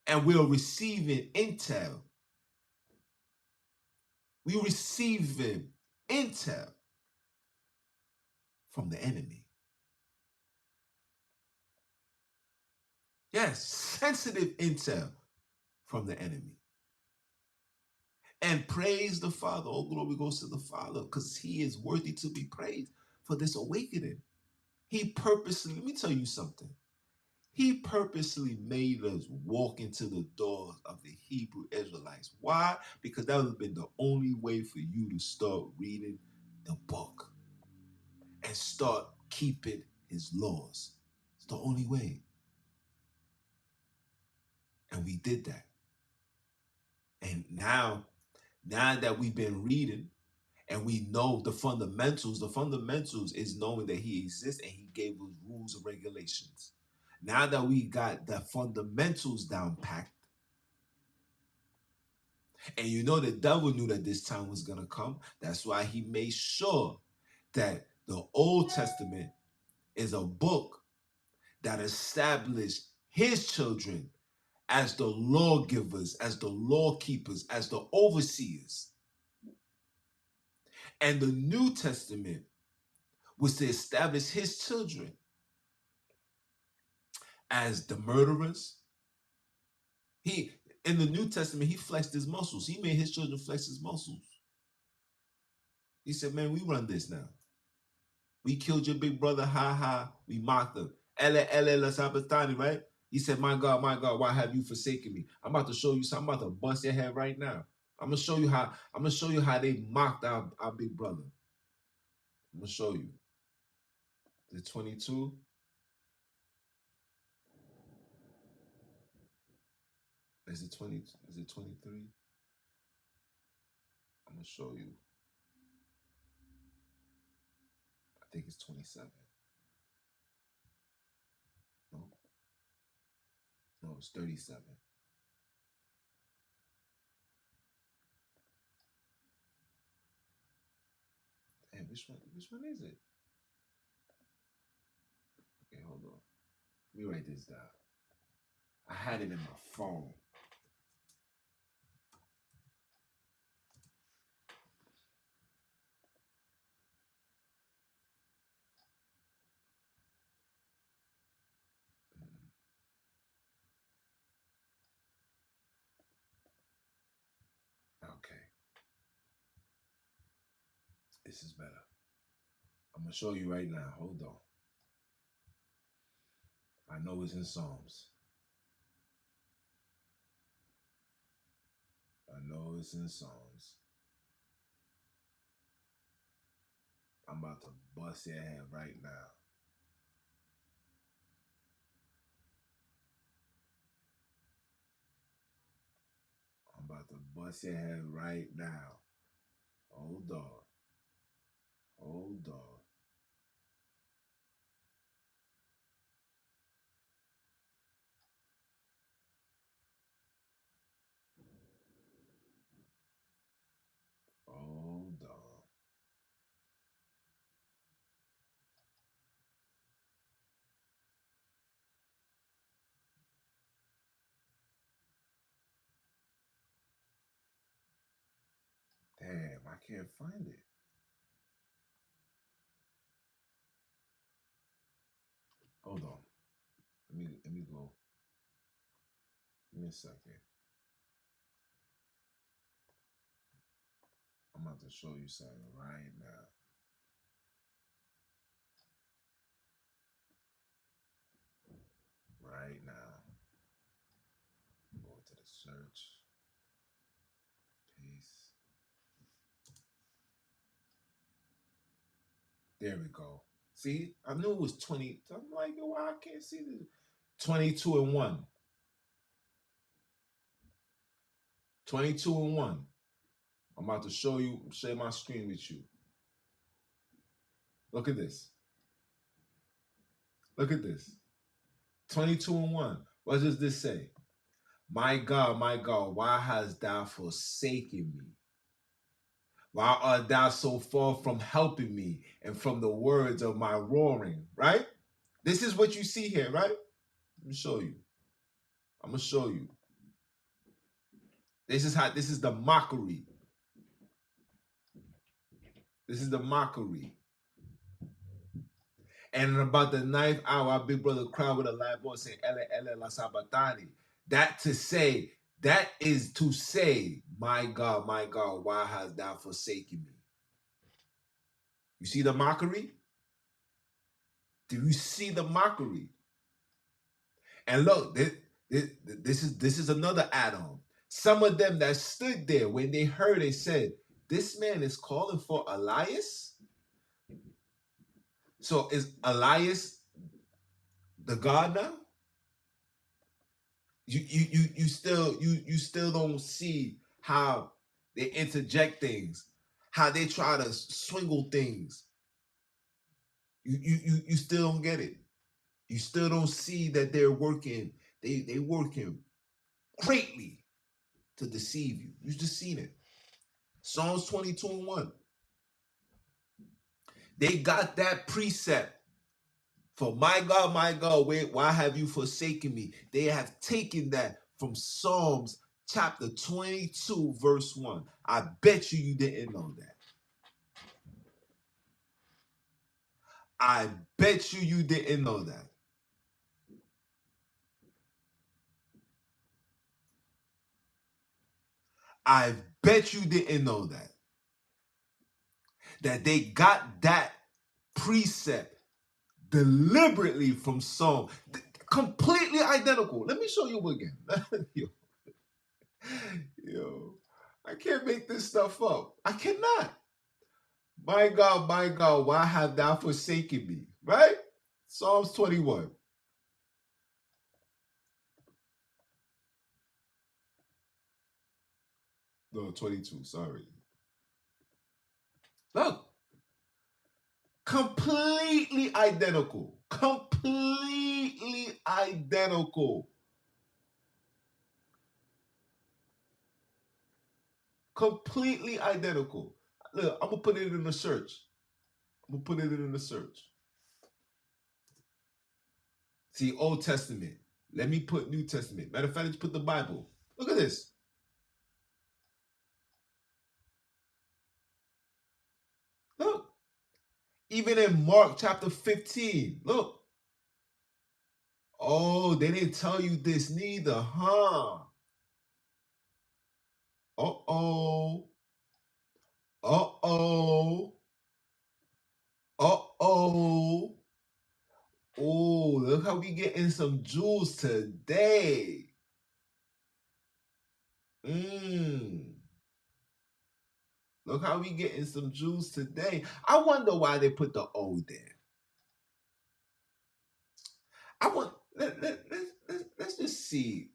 And we're receiving intel. We're receiving intel from the enemy. Yes, sensitive intel from the enemy. And praise the Father. All glory goes to the Father because he is worthy to be praised for this awakening. He purposely, let me tell you something. He purposely made us walk into the doors of the Hebrew Israelites. Why? Because that would have been the only way for you to start reading the book. and start keeping his laws. It's the only way. And we did that. And now that we've been reading and we know the fundamentals is knowing that he exists and he gave us rules and regulations. Now that we got the fundamentals down packed, and you know the devil knew that this time was going to come. That's why he made sure that the Old Testament is a book that established his children as the lawgivers, as the law keepers, as the overseers. And the New Testament was to establish his children as the murderers. He, in the New Testament, he flexed his muscles. He made his children flex his muscles. He said, man, we run this now. We killed your big brother, ha ha. We mocked him. Ele la sabatani, right? He said, my God, why have you forsaken me? I'm about to show you something. I'm about to bust your head right now. I'm gonna show you how they mocked our big brother. I'm gonna show you. The 22. Is it 20? Is it 23? I'm gonna show you. I think it's 27. No, it's 37. Damn, which one is it? Okay, hold on. Let me write this down. I had it in my phone. Okay. This is better. I'm going to show you right now. Hold on. I know it's in Psalms. I know it's in Psalms. I'm about to bust your head right now. I'm about to bust your head right now. Hold on. Hold on. Hold on. Damn, I can't find it. Hold on. Let me go. Give me a second. I'm about to show you something right now. Right now. Go to the search. Peace. There we go. See, I knew it was 20. I'm like, why I can't see this? 22 and 1. 22 and 1. I'm about to share my screen with you. Look at this. Look at this. 22 and 1. What does this say? My God, why hast thou forsaken me? Why art thou so far from helping me and from the words of my roaring? Right? This is what you see here, right? Let me show you. I'm going to show you. This is the mockery. This is the mockery. And about the ninth hour, our big brother cried with a loud voice saying, Ele la sabatani. That is to say, my God, why hast thou forsaken me? You see the mockery? Do you see the mockery? And look, this is another add-on. Some of them that stood there, when they heard, they said, this man is calling for Elias? So is Elias the God now? You still don't see how they interject things, how they try to swingle things. You still don't get it. You still don't see that they're working. They working greatly to deceive you. You just seen it. Psalms 22:1. They got that precept for my God, why have you forsaken me? They have taken that from Psalms chapter 22, verse 1. I bet you didn't know that. I bet you didn't know that. I bet you didn't know that. That they got that precept deliberately from Psalm. Completely identical. Let me show you again. yo, yo, I can't make this stuff up. I cannot. My God, why have thou forsaken me? Right? Psalms 21. No, 22. Sorry. Look, completely identical. Completely identical. Completely identical. Look, I'm going to put it in the search. I'm going to put it in the search. See, Old Testament. Let me put New Testament. Matter of fact, let's put the Bible. Look at this. Look. Even in Mark chapter 15. Look. Oh, they didn't tell you this neither, huh? Uh-oh. Uh-oh. Uh-oh. Oh, look how we getting some jewels today. Look how we getting some jewels today. I wonder why they put the O there. I want let's just see.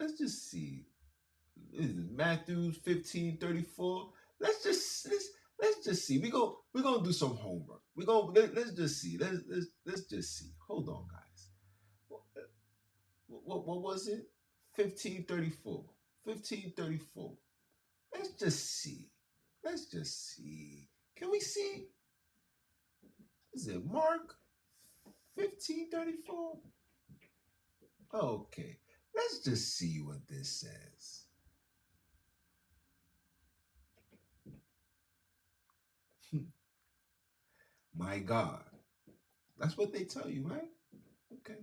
Let's just see. This is Matthew 15:34. Let's just see. We're gonna do some homework. Let's just see. Let's just see. Hold on, guys. What was it? 15:34. 15:34. Let's just see. Let's just see. Can we see? Is it Mark 15:34? Okay. Let's just see what this says. My God. That's what they tell you, right? Okay.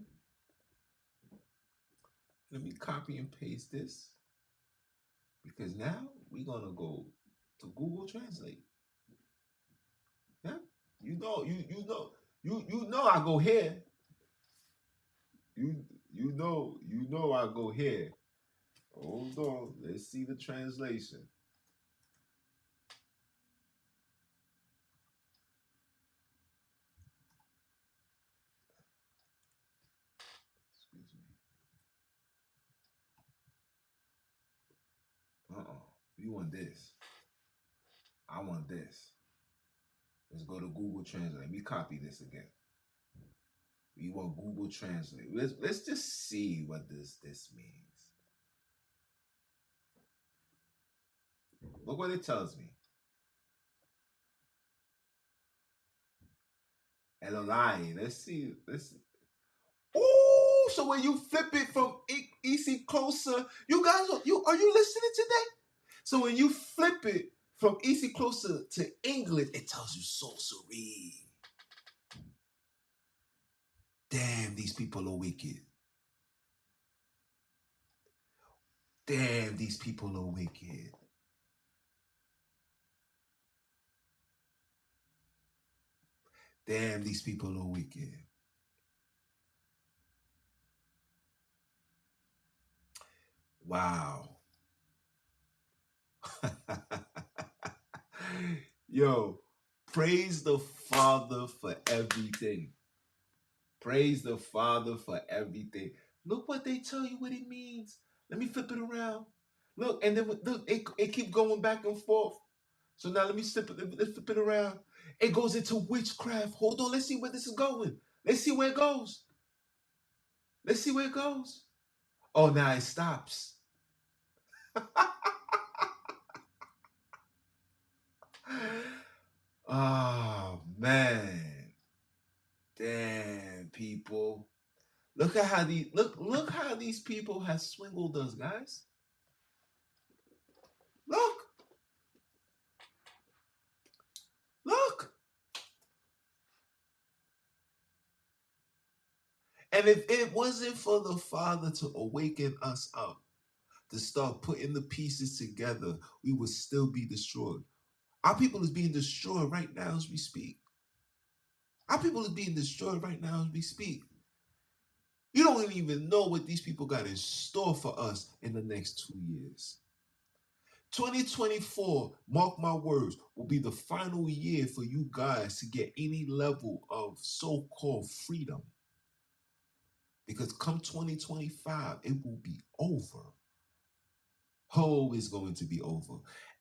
Let me copy and paste this because now we're gonna go to Google Translate. Yeah, you know I go here. You know I go here. Hold on, let's see the translation. Excuse me. You want this? I want this. Let's go to Google Translate. Let me copy this again. We want Google Translate. Let's just see what this means. Look what it tells me. Elolai. Let's see. Oh, so when you flip it from easy closer, you guys are you listening today? So when you flip it from easy closer to English, it tells you sorcery. Damn, these people are wicked. Damn, these people are wicked. Damn, these people are wicked. Wow. Yo, Praise the Father for everything. Praise the Father for everything. Look what they tell you what it means. Let me flip it around. Look, and then look, it keep going back and forth. So now let's flip it around. It goes into witchcraft. Hold on, let's see where this is going. Let's see where it goes. Let's see where it goes. Oh, now it stops. Oh man. Damn people. Look at how look how these people have swindled us, guys. Look. Look. And if it wasn't for the Father to awaken us up, to start putting the pieces together, we would still be destroyed. Our people is being destroyed right now as we speak. Our people is being destroyed right now as we speak. You don't even know what these people got in store for us in the next 2 years. 2024, mark my words, will be the final year for you guys to get any level of so-called freedom. Because come 2025, it will be over. Oh, it's going to be over.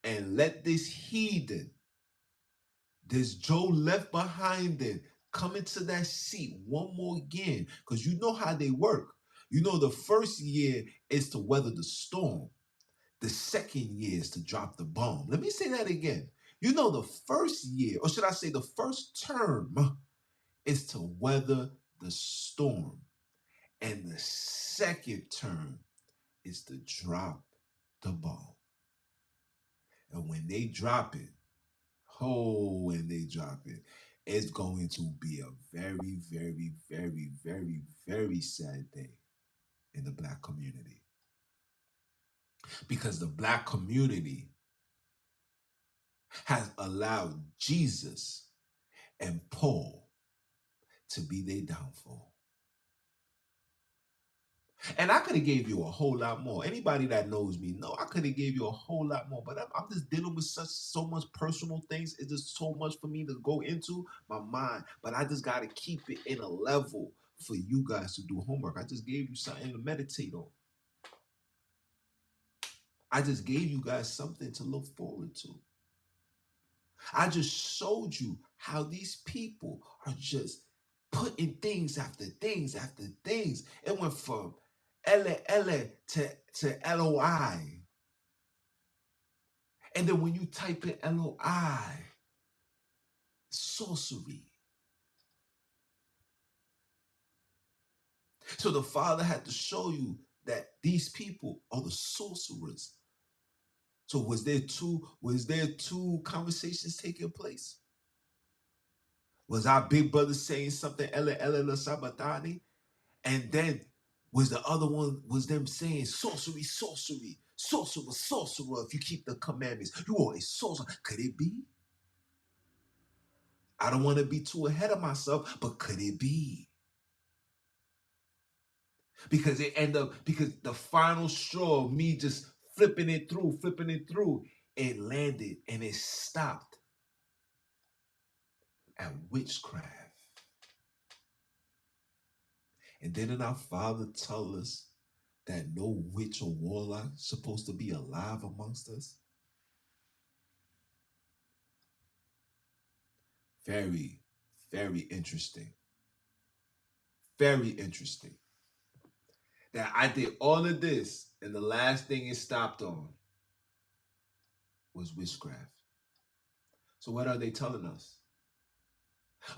And let this heathen, this Joe left behind it, come into that seat one more again. Because you know how they work. You know the first year is to weather the storm. The second year is to drop the bomb. Let me say that again. You know the first year, or should I say the first term, is to weather the storm. And the second term is to drop the bomb. And when they drop it, when they drop it, it's going to be a very, very, very, very, very sad day in the Black community. Because the Black community has allowed Jesus and Paul to be their downfall. And I could have gave you a whole lot more. Anybody that knows me know I could have gave you a whole lot more. But I'm just dealing with so much personal things. It's just so much for me to go into my mind. But I just got to keep it in a level for you guys to do homework. I just gave you something to meditate on. I just gave you guys something to look forward to. I just showed you how these people are just putting things after things after things. It went from Ele to LOI. And then when you type in LOI, sorcery. So the Father had to show you that these people are the sorcerers. So was there two conversations taking place? Was our big brother saying something, Ele la Sabatani? And then was the other one, was them saying sorcery, sorcery, sorcerer, sorcerer, if you keep the commandments. You are a sorcerer. Could it be? I don't want to be too ahead of myself, but could it be? Because because the final straw, me just flipping it through, it landed and it stopped at witchcraft. And didn't our Father tell us that no witch or warlock is supposed to be alive amongst us? Very, very interesting. Very interesting. That I did all of this, and the last thing it stopped on was witchcraft. So what are they telling us?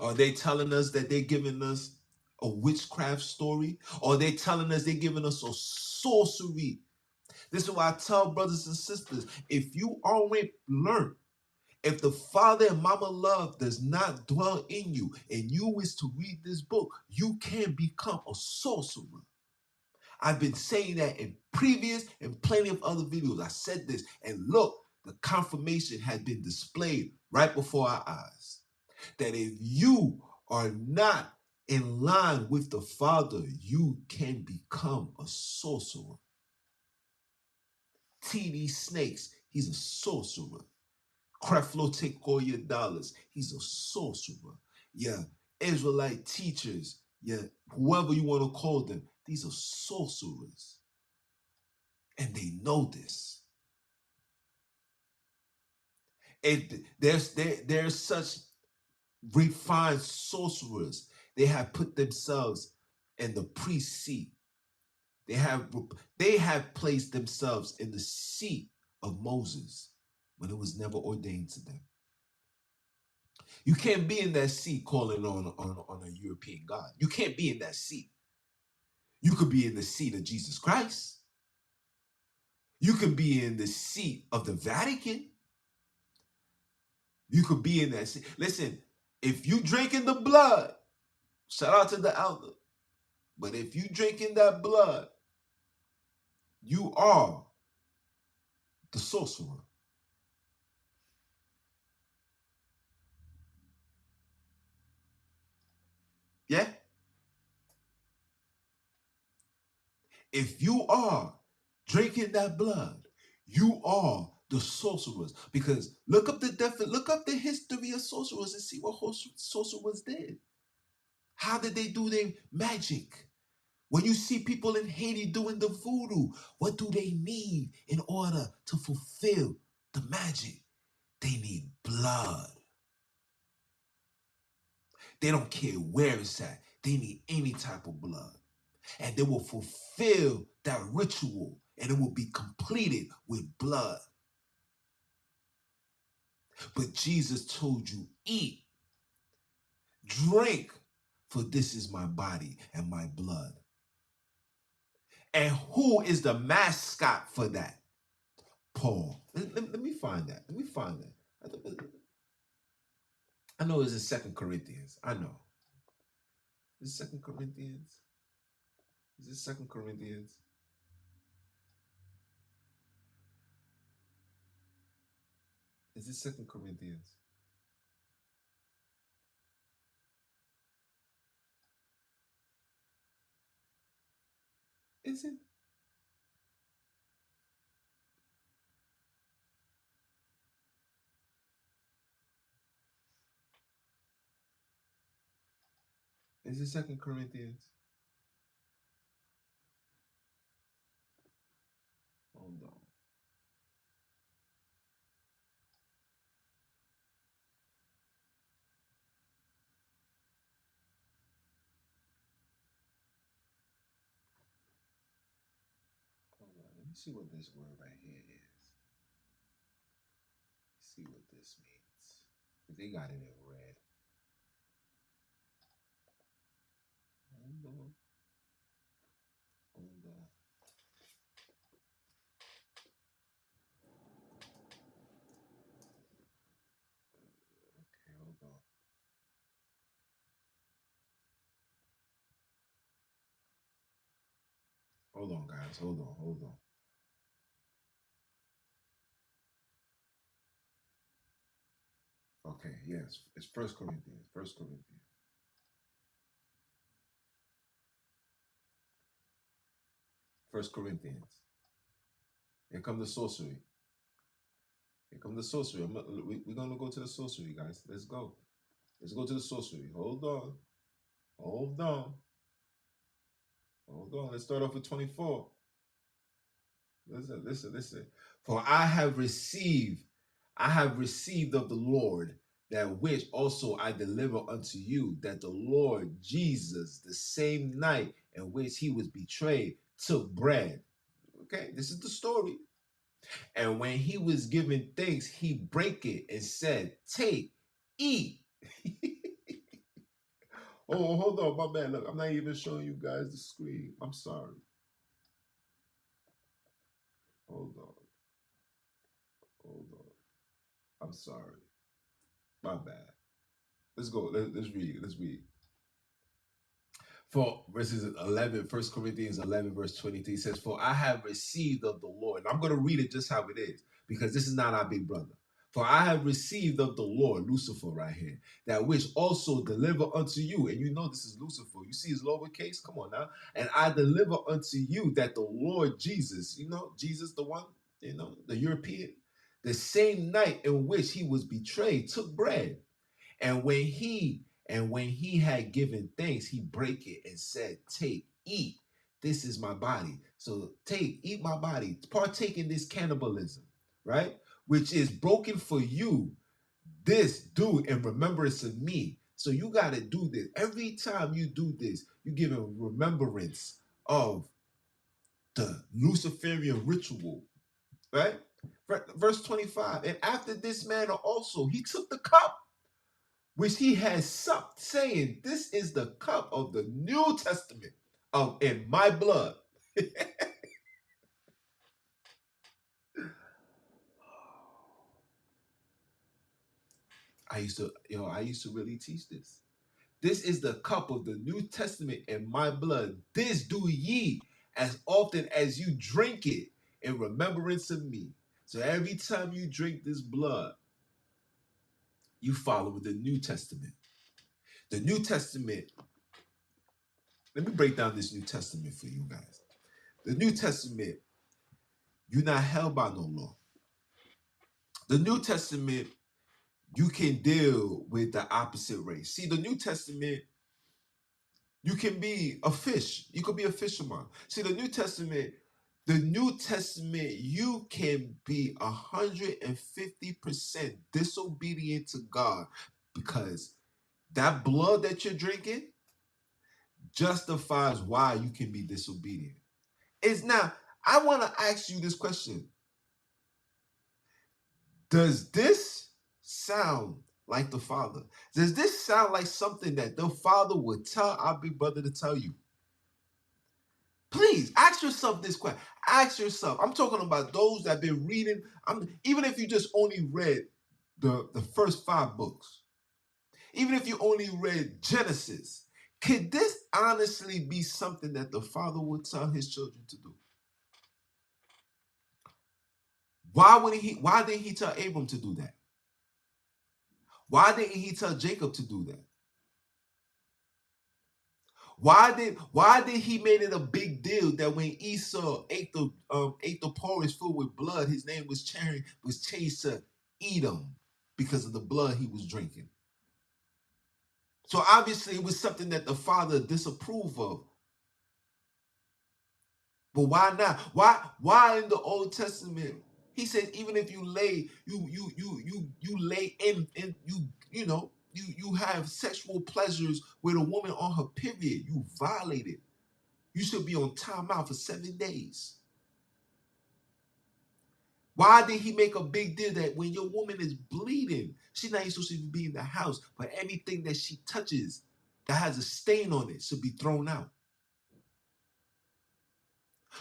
Are they telling us that they're giving us a witchcraft story? Or are they telling us they're giving us a sorcery? This is why I tell brothers and sisters, if you already learned, if the Father and Mama love does not dwell in you, and you wish to read this book, you can become a sorcerer. I've been saying that in previous and plenty of other videos. I said this, and look, the confirmation has been displayed right before our eyes. That if you are not in line with the Father, you can become a sorcerer. T.D. Snakes, he's a sorcerer. Creflo, take all your dollars. He's a sorcerer. Yeah, Israelite teachers. Yeah, whoever you want to call them, these are sorcerers. And they know this. There's such refined sorcerers. They have put themselves in the priest seat. They have placed themselves in the seat of Moses when it was never ordained to them. You can't be in that seat calling on a European God. You can't be in that seat. You could be in the seat of Jesus Christ. You could be in the seat of the Vatican. You could be in that seat. Listen, if you drinking the blood, shout out to the elder. But if you drinking that blood, you are the sorcerer. Yeah? If you are drinking that blood, you are the sorcerers. Because look up the history of sorcerers and see what sorcerers did. How did they do their magic? When you see people in Haiti doing the voodoo, what do they need in order to fulfill the magic? They need blood. They don't care where it's at. They need any type of blood. And they will fulfill that ritual and it will be completed with blood. But Jesus told you, eat, drink, for this is my body and my blood. And who is the mascot for that? Paul. Let me find that. Let me find that. I know it's in 2 Corinthians. I know. Is it 2 Corinthians? Is it 2 Corinthians? Is it 2 Corinthians? Is it? Is it 2 Corinthians? Hold on. Hold on. Let me see what this word right here is. Let's see what this means. They got it in red. Hold on. Hold on. Okay, hold on. Hold on, guys. Hold on. Hold on. Okay, yes. It's First Corinthians. First Corinthians. First Corinthians. Here come the sorcery. Here come the sorcery. We're going to go to the sorcery, guys. Let's go. Let's go to the sorcery. Hold on. Hold on. Hold on. Let's start off with 24. Listen, listen, listen. For I have received of the Lord that which also I deliver unto you, that the Lord Jesus, the same night in which he was betrayed, took bread. Okay, this is the story. And when he was giving thanks, he brake it and said, take, eat. Oh, hold on, my man. Look, I'm not even showing you guys the screen. I'm sorry. Hold on. Hold on. I'm sorry. My bad. Let's go. Let's read. Let's read. For verses 11, 1 Corinthians 11, verse 23 says, for I have received of the Lord. And I'm going to read it just how it is, because this is not our big brother. For I have received of the Lord, Lucifer right here, that which also deliver unto you. And you know this is Lucifer. You see his lowercase? Come on now. And I deliver unto you that the Lord Jesus, you know, Jesus the one, you know, the European, The same night in which he was betrayed, took bread, and when he had given thanks, he brake it and said, "Take, eat. This is my body. So take, eat my body. Partake in this cannibalism, right? Which is broken for you. This do in remembrance of me." So you got to do this. Every time you do this, you give a remembrance of the Luciferian ritual, right? Verse 25. And after this manner also, he took the cup which he had supped, saying, "This is the cup of the New Testament of in my blood." I used to really teach this. This is the cup of the New Testament in my blood. This do ye as often as you drink it in remembrance of me. So every time you drink this blood, you follow the New Testament. The New Testament, let me break down this New Testament for you guys. The New Testament, you're not held by no law. The New Testament, you can deal with the opposite race. See, the New Testament, you can be a fish. You could be a fisherman. See, the New Testament, you can be 150% disobedient to God because that blood that you're drinking justifies why you can be disobedient. It's now, I want to ask you this question. Does this sound like the Father? Does this sound like something that the Father would tell our big brother to tell you? Please ask yourself this question. Ask yourself. I'm talking about those that have been reading. Even if you just only read the first 5 books, even if you only read Genesis, could this honestly be something that the Father would tell his children to do? Why didn't he tell Abram to do that? Why didn't he tell Jacob to do that? Why did he made it a big deal that when Esau ate the porridge filled with blood, his name was changed to Edom because of the blood he was drinking? So obviously it was something that the Father disapproved of. But why not? Why in the Old Testament he says even if you lay you lay in you have sexual pleasures with a woman on her period, you violate it. You should be on timeout for 7 days. Why did he make a big deal that when your woman is bleeding, she's not even supposed to be in the house, but anything that she touches that has a stain on it should be thrown out?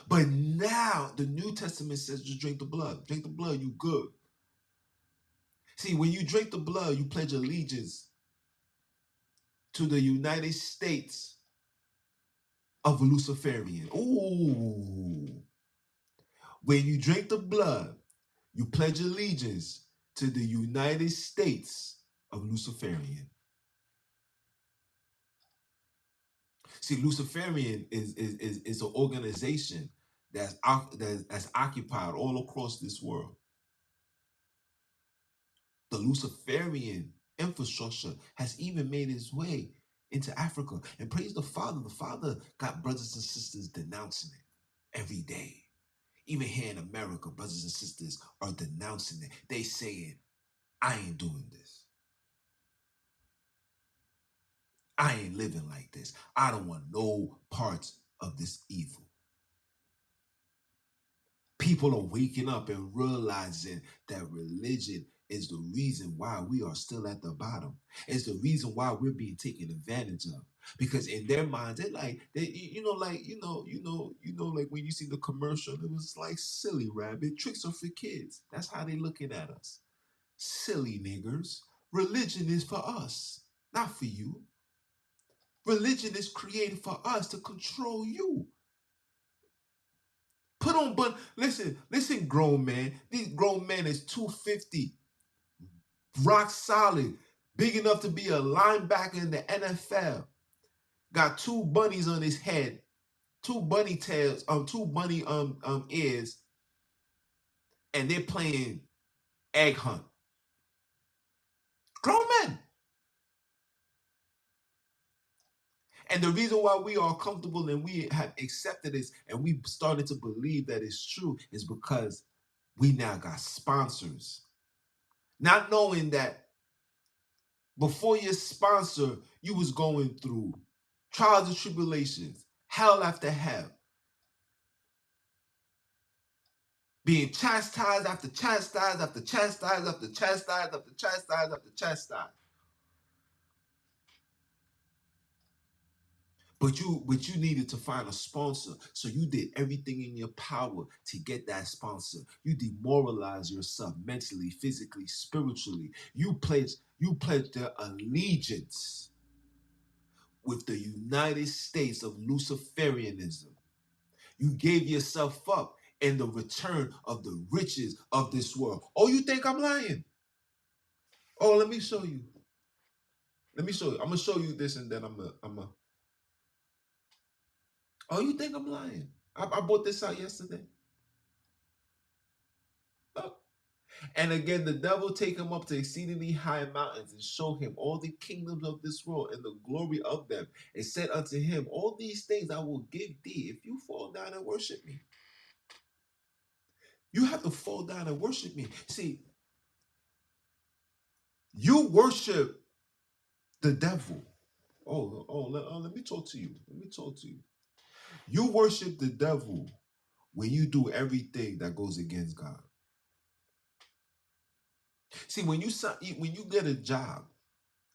But now the New Testament says just drink the blood. Drink the blood, you good. See, when you drink the blood, you pledge allegiance to the United States of Luciferian. Ooh. When you drink the blood, you pledge allegiance to the United States of Luciferian. See, Luciferian is an organization that's occupied all across this world. The Luciferian infrastructure has even made its way into Africa. And praise the Father. The Father got brothers and sisters denouncing it every day. Even here in America, brothers and sisters are denouncing it. They saying, I ain't doing this. I ain't living like this. I don't want no parts of this evil. People are waking up and realizing that religion is the reason why we are still at the bottom. It's the reason why we're being taken advantage of. Because in their minds, like when you see the commercial, it was like silly rabbit tricks are for kids. That's how they looking at us. Silly niggers. Religion is for us, not for you. Religion is created for us to control you. Put on, but listen, grown man. These grown men is 250, rock solid, big enough to be a linebacker in the NFL. Got 2 bunnies on his head, 2 bunny tails, 2 bunny ears, and they're playing egg hunt. Grown men. And the reason why we are comfortable and we have accepted this and we started to believe that it's true is because we now got sponsors. Not knowing that before your sponsor, you was going through trials and tribulations, hell after hell, being chastised after chastised after chastised after chastised after chastised after chastised. But you needed to find a sponsor. So you did everything in your power to get that sponsor. You demoralized yourself mentally, physically, spiritually. You pledged their allegiance with the United States of Luciferianism. You gave yourself up in the return of the riches of this world. Oh, you think I'm lying? Oh, let me show you. Let me show you. I'm gonna show you this, and then I'm a. Oh, you think I'm lying? I bought this out yesterday. Oh. And again, the devil take him up to exceedingly high mountains and show him all the kingdoms of this world and the glory of them, and said unto him, all these things I will give thee if you fall down and worship me. You have to fall down and worship me. See, you worship the devil. Let me talk to you. Let me talk to you. You worship the devil when you do everything that goes against God. See, when you get a job,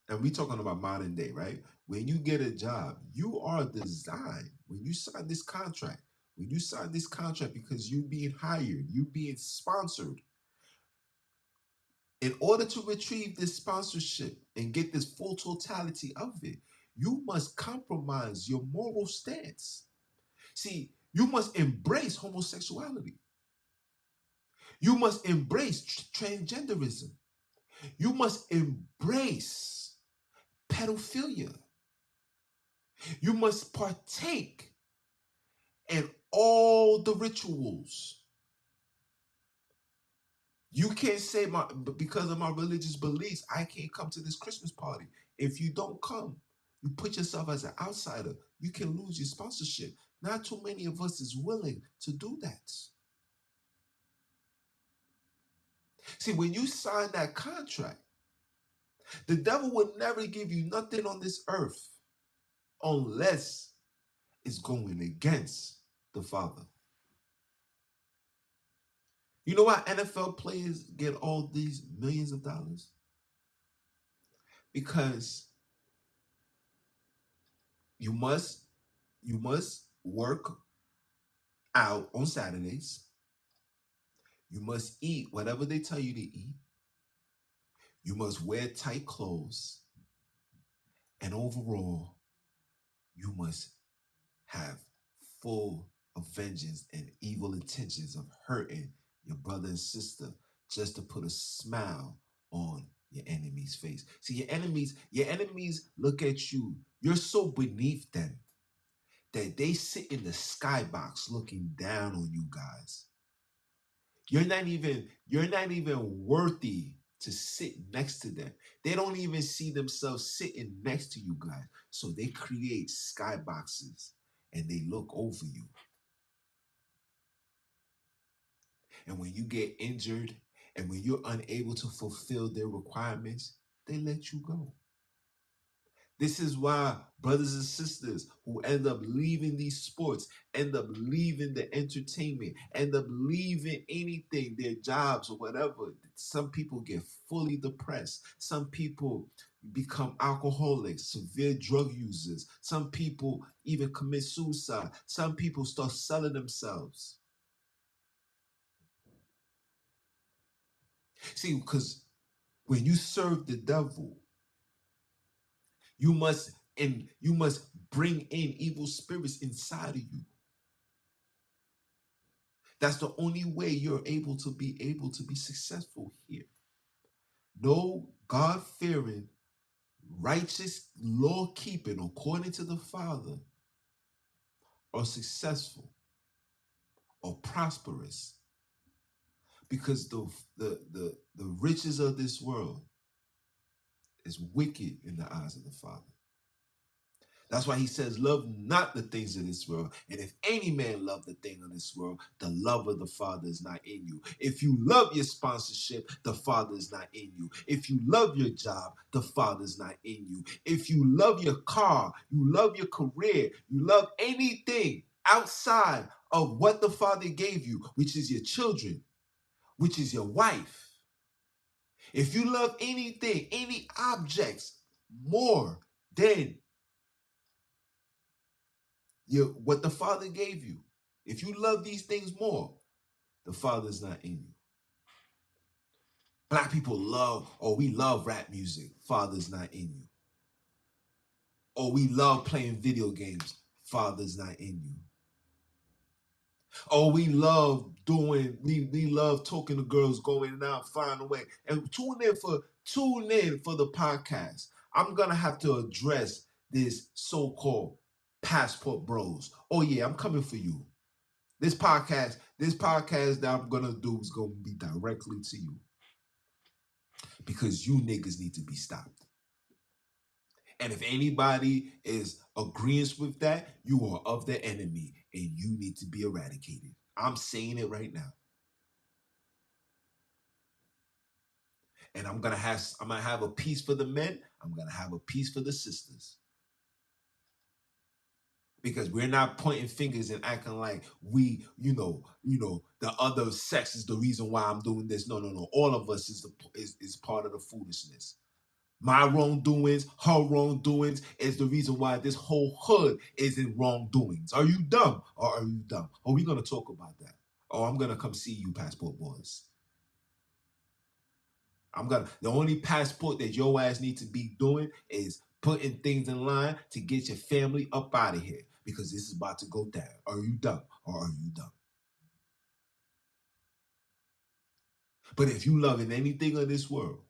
and we talking about modern day, right? When you get a job, you are designed, when you sign this contract, because you being hired, you being sponsored, in order to retrieve this sponsorship and get this full totality of it, you must compromise your moral stance. See, you must embrace homosexuality. You must embrace transgenderism. You must embrace pedophilia. You must partake in all the rituals. You can't say because of my religious beliefs, I can't come to this Christmas party. If you don't come, you put yourself as an outsider. You can lose your sponsorship. Not too many of us is willing to do that. See, when you sign that contract, the devil will never give you nothing on this earth unless it's going against the Father. You know why NFL players get all these millions of dollars? Because you must work out on Saturdays. You must eat whatever they tell you to eat. You must wear tight clothes. And overall, you must have full of vengeance and evil intentions of hurting your brother and sister just to put a smile on your enemy's face. See, your enemies look at you. You're so beneath them that they sit in the skybox looking down on you guys. You're not even worthy to sit next to them. They don't even see themselves sitting next to you guys. So they create skyboxes and they look over you. And when you get injured and when you're unable to fulfill their requirements, they let you go. This is why brothers and sisters who end up leaving these sports, end up leaving the entertainment, end up leaving anything, their jobs or whatever. Some people get fully depressed. Some people become alcoholics, severe drug users. Some people even commit suicide. Some people start selling themselves. See, because when you serve the devil, you must bring in evil spirits inside of you. That's the only way you're able to be successful here. No God-fearing, righteous, law-keeping according to the Father are successful or prosperous. Because the riches of this world is wicked in the eyes of the Father. That's why he says, love not the things of this world. And if any man love the thing of this world, the love of the Father is not in you. If you love your sponsorship, the Father is not in you. If you love your job, the Father is not in you. If you love your car, you love your career, you love anything outside of what the Father gave you, which is your children, which is your wife. If you love anything, any objects more than what the Father gave you, if you love these things more, the Father is not in you. Black people love, or we love rap music, Father's not in you. Or we love playing video games, Father's not in you. Or we love we love talking to girls, going out, find a way. And tune in for the podcast. I'm gonna have to address this so-called passport bros. Oh yeah, I'm coming for you. This podcast that I'm gonna do is gonna be directly to you. Because you niggas need to be stopped. And if anybody is agreeing with that, you are of the enemy and you need to be eradicated. I'm saying it right now. And I'm gonna have a piece for the men. I'm gonna have a piece for the sisters. Because we're not pointing fingers and acting like we, the other sex is the reason why I'm doing this. No. All of us is part of the foolishness. My wrongdoings, her wrongdoings is the reason why this whole hood is in wrongdoings. Are you dumb or are you dumb? Are we gonna talk about that? Oh, I'm gonna come see you, passport boys. The only passport that your ass need to be doing is putting things in line to get your family up out of here because this is about to go down. Are you dumb or are you dumb? But if you loving anything of this world,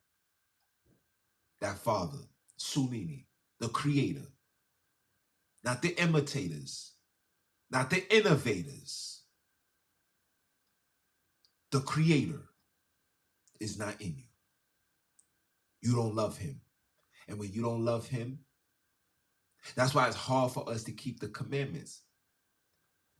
that Father, Sonini, the creator, not the imitators, not the innovators, the creator is not in you. You don't love him. And when you don't love him, that's why it's hard for us to keep the commandments.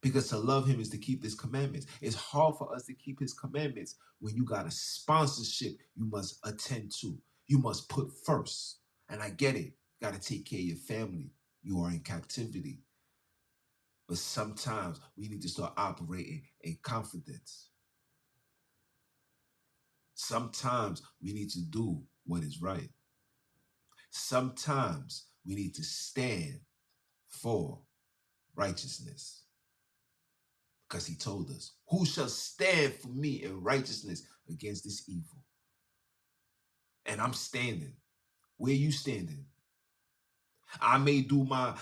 Because to love him is to keep his commandments. It's hard for us to keep his commandments when you got a sponsorship you must attend to. You must put first. And I get it. Got to take care of your family. You are in captivity. But sometimes we need to start operating in confidence. Sometimes we need to do what is right. Sometimes we need to stand for righteousness. Because he told us, who shall stand for me in righteousness against this evil? And I'm standing. Where you standing? I may do my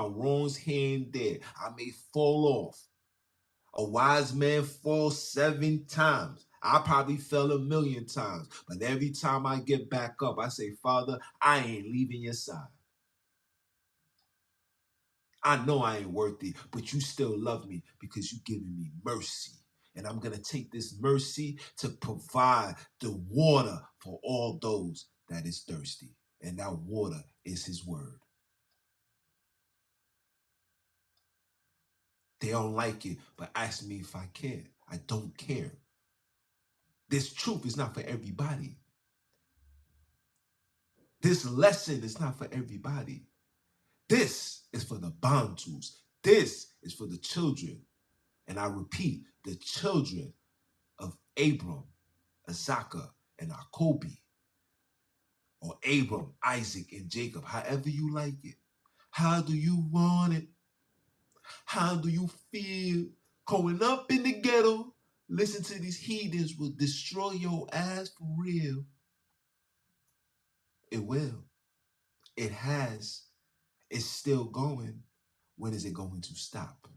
wrongs here and there. I may fall off. A wise man falls 7 times. I probably fell 1,000,000 times. But every time I get back up, I say, Father, I ain't leaving your side. I know I ain't worthy, but you still love me because you giving me mercy. And I'm going to take this mercy to provide the water for all those that is thirsty. And that water is his word. They don't like it, but ask me if I care. I don't care. This truth is not for everybody. This lesson is not for everybody. This is for the bantus. This is for the children. And I repeat, the children of Abram, Isaac, and Jacob, or Abram, Isaac, and Jacob, however you like it. How do you want it? How do you feel? Growing up in the ghetto, listen to these heathens will destroy your ass for real. It will. It has. It's still going. When is it going to stop?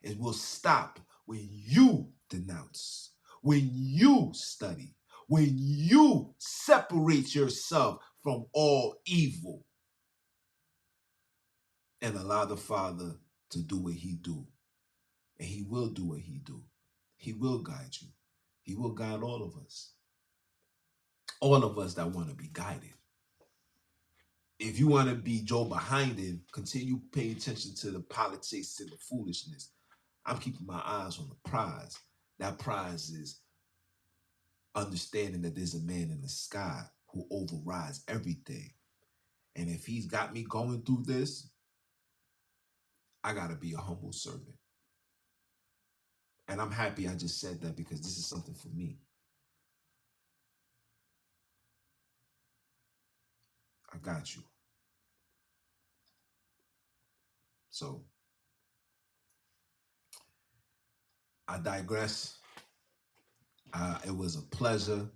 It will stop when you denounce, when you study, when you separate yourself from all evil and allow the Father to do what he do. And he will do what he do. He will guide you. He will guide all of us that want to be guided. If you want to be Joe behind it, continue paying attention to the politics and the foolishness. I'm keeping my eyes on the prize. That prize is understanding that there's a man in the sky who overrides everything. And if he's got me going through this, I got to be a humble servant. And I'm happy I just said that because this is something for me. I got you. So I digress. It was a pleasure.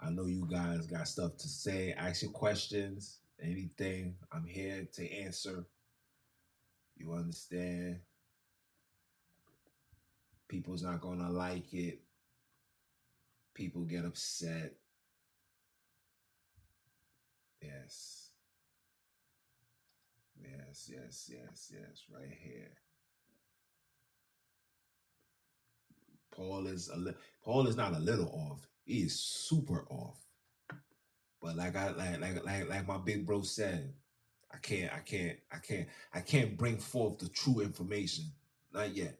I know you guys got stuff to say. Ask your questions, anything. I'm here to answer. You understand? People's not going to like it. People get upset. Yes. Yes, yes, yes, yes. Right here. Paul is not a little off. He is super off. But like my big bro said, I can't bring forth the true information. Not yet.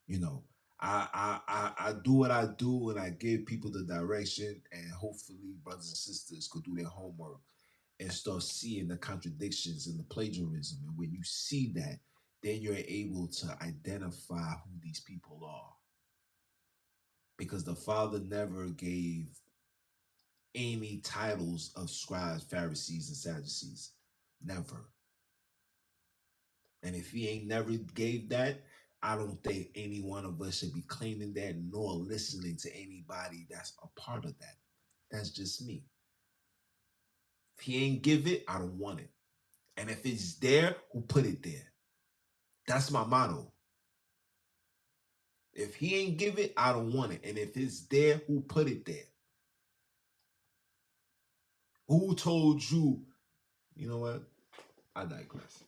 You know, I do what I do and I give people the direction, and hopefully brothers and sisters could do their homework and start seeing the contradictions and the plagiarism. And when you see that, then you're able to identify who these people are. Because the Father never gave any titles of scribes, Pharisees, and Sadducees. Never. And if he ain't never gave that, I don't think any one of us should be claiming that nor listening to anybody that's a part of that. That's just me. If he ain't give it, I don't want it. And if it's there, who put it there? That's my motto. If he ain't give it, I don't want it. And if it's there, who put it there? Who told you? You know what? I digress.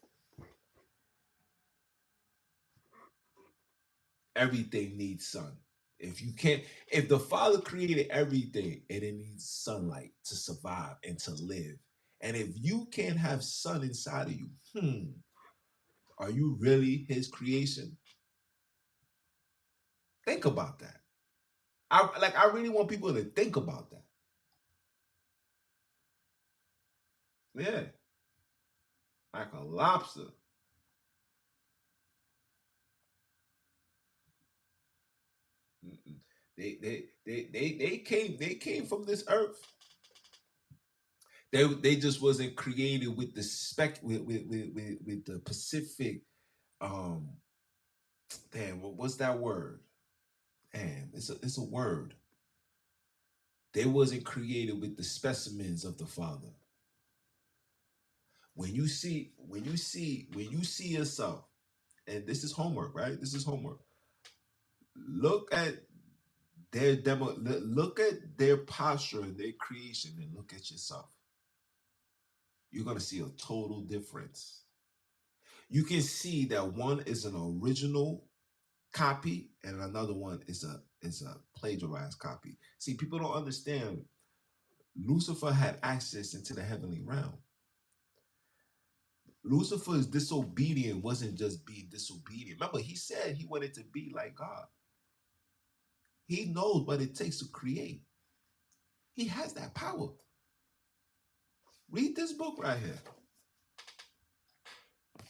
Everything needs sun. If you can't, if the Father created everything and it needs sunlight to survive and to live, and if you can't have sun inside of you, are you really His creation? Think about that. I really want people to think about that. Yeah, like a lobster. Mm-mm. They came from this earth. They just wasn't created with the with the Pacific. Um, damn, what's that word? Damn, it's a word. They wasn't created with the specimens of the Father. When you see yourself, and this is homework, right? This is homework. Look at their demo. Look at their posture and their creation, and look at yourself. You're gonna see a total difference. You can see that one is an original copy and another one is a plagiarized copy. See, people don't understand. Lucifer had access into the heavenly realm. Lucifer's disobedience wasn't just being disobedient. Remember, he said he wanted to be like God. He knows what it takes to create. He has that power. Read this book right here.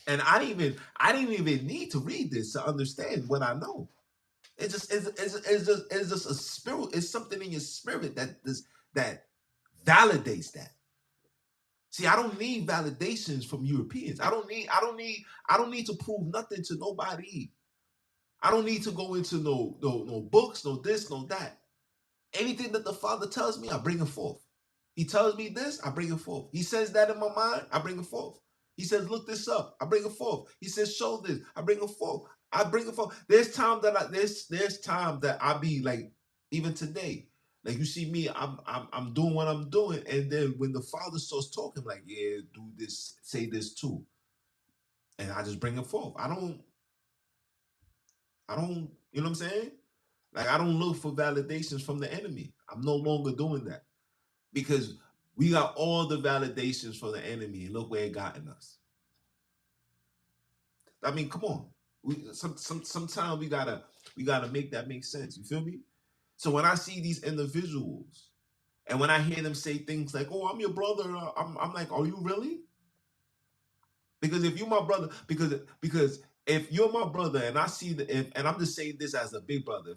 And I didn't even need to read this to understand what I know. It's just a spirit. It's something in your spirit that validates that. See, I don't need validations from Europeans. I don't need to prove nothing to nobody. I don't need to go into no books, no this, no that. Anything that the Father tells me, I bring it forth. He tells me this, I bring it forth. He says that in my mind, I bring it forth. He says, look this up, I bring it forth. He says, show this, I bring it forth. I bring it forth. There's time that I be like, even today, like you see me, I'm doing what I'm doing, and then when the Father starts talking, like, yeah, do this, say this too, and I just bring it forth. I don't, you know what I'm saying? Like I don't look for validations from the enemy. I'm no longer doing that because we got all the validations from the enemy, and look where it gotten us. I mean, come on. Sometimes we gotta make that make sense. You feel me? So when I see these individuals, and when I hear them say things like, "Oh, I'm your brother," I'm like, "Are you really?" Because if you're my brother, because if you're my brother, and I see and I'm just saying this as a big brother,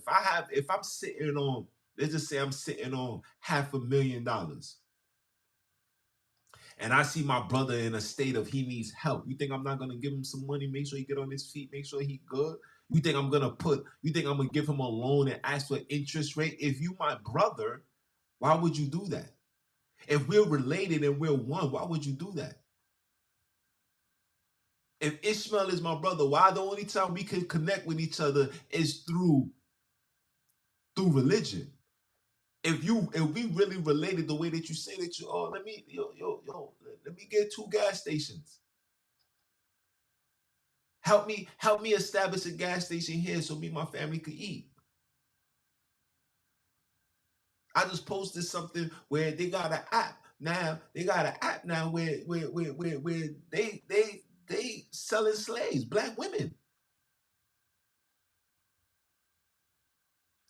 if I'm sitting on, let's just say I'm sitting on $500,000, and I see my brother in a state of he needs help, you think I'm not gonna give him some money, make sure he get on his feet, make sure he good? You think I'm gonna give him a loan and ask for interest rate? If you my brother, why would you do that? If we're related and we're one, why would you do that? If Ishmael is my brother, why the only time we can connect with each other is through religion? If we really related the way that you say that you, oh, let me get 2 gas stations. Help me establish a gas station here so me and my family could eat. I just posted something where they got an app now. They got an app now where they selling slaves, black women.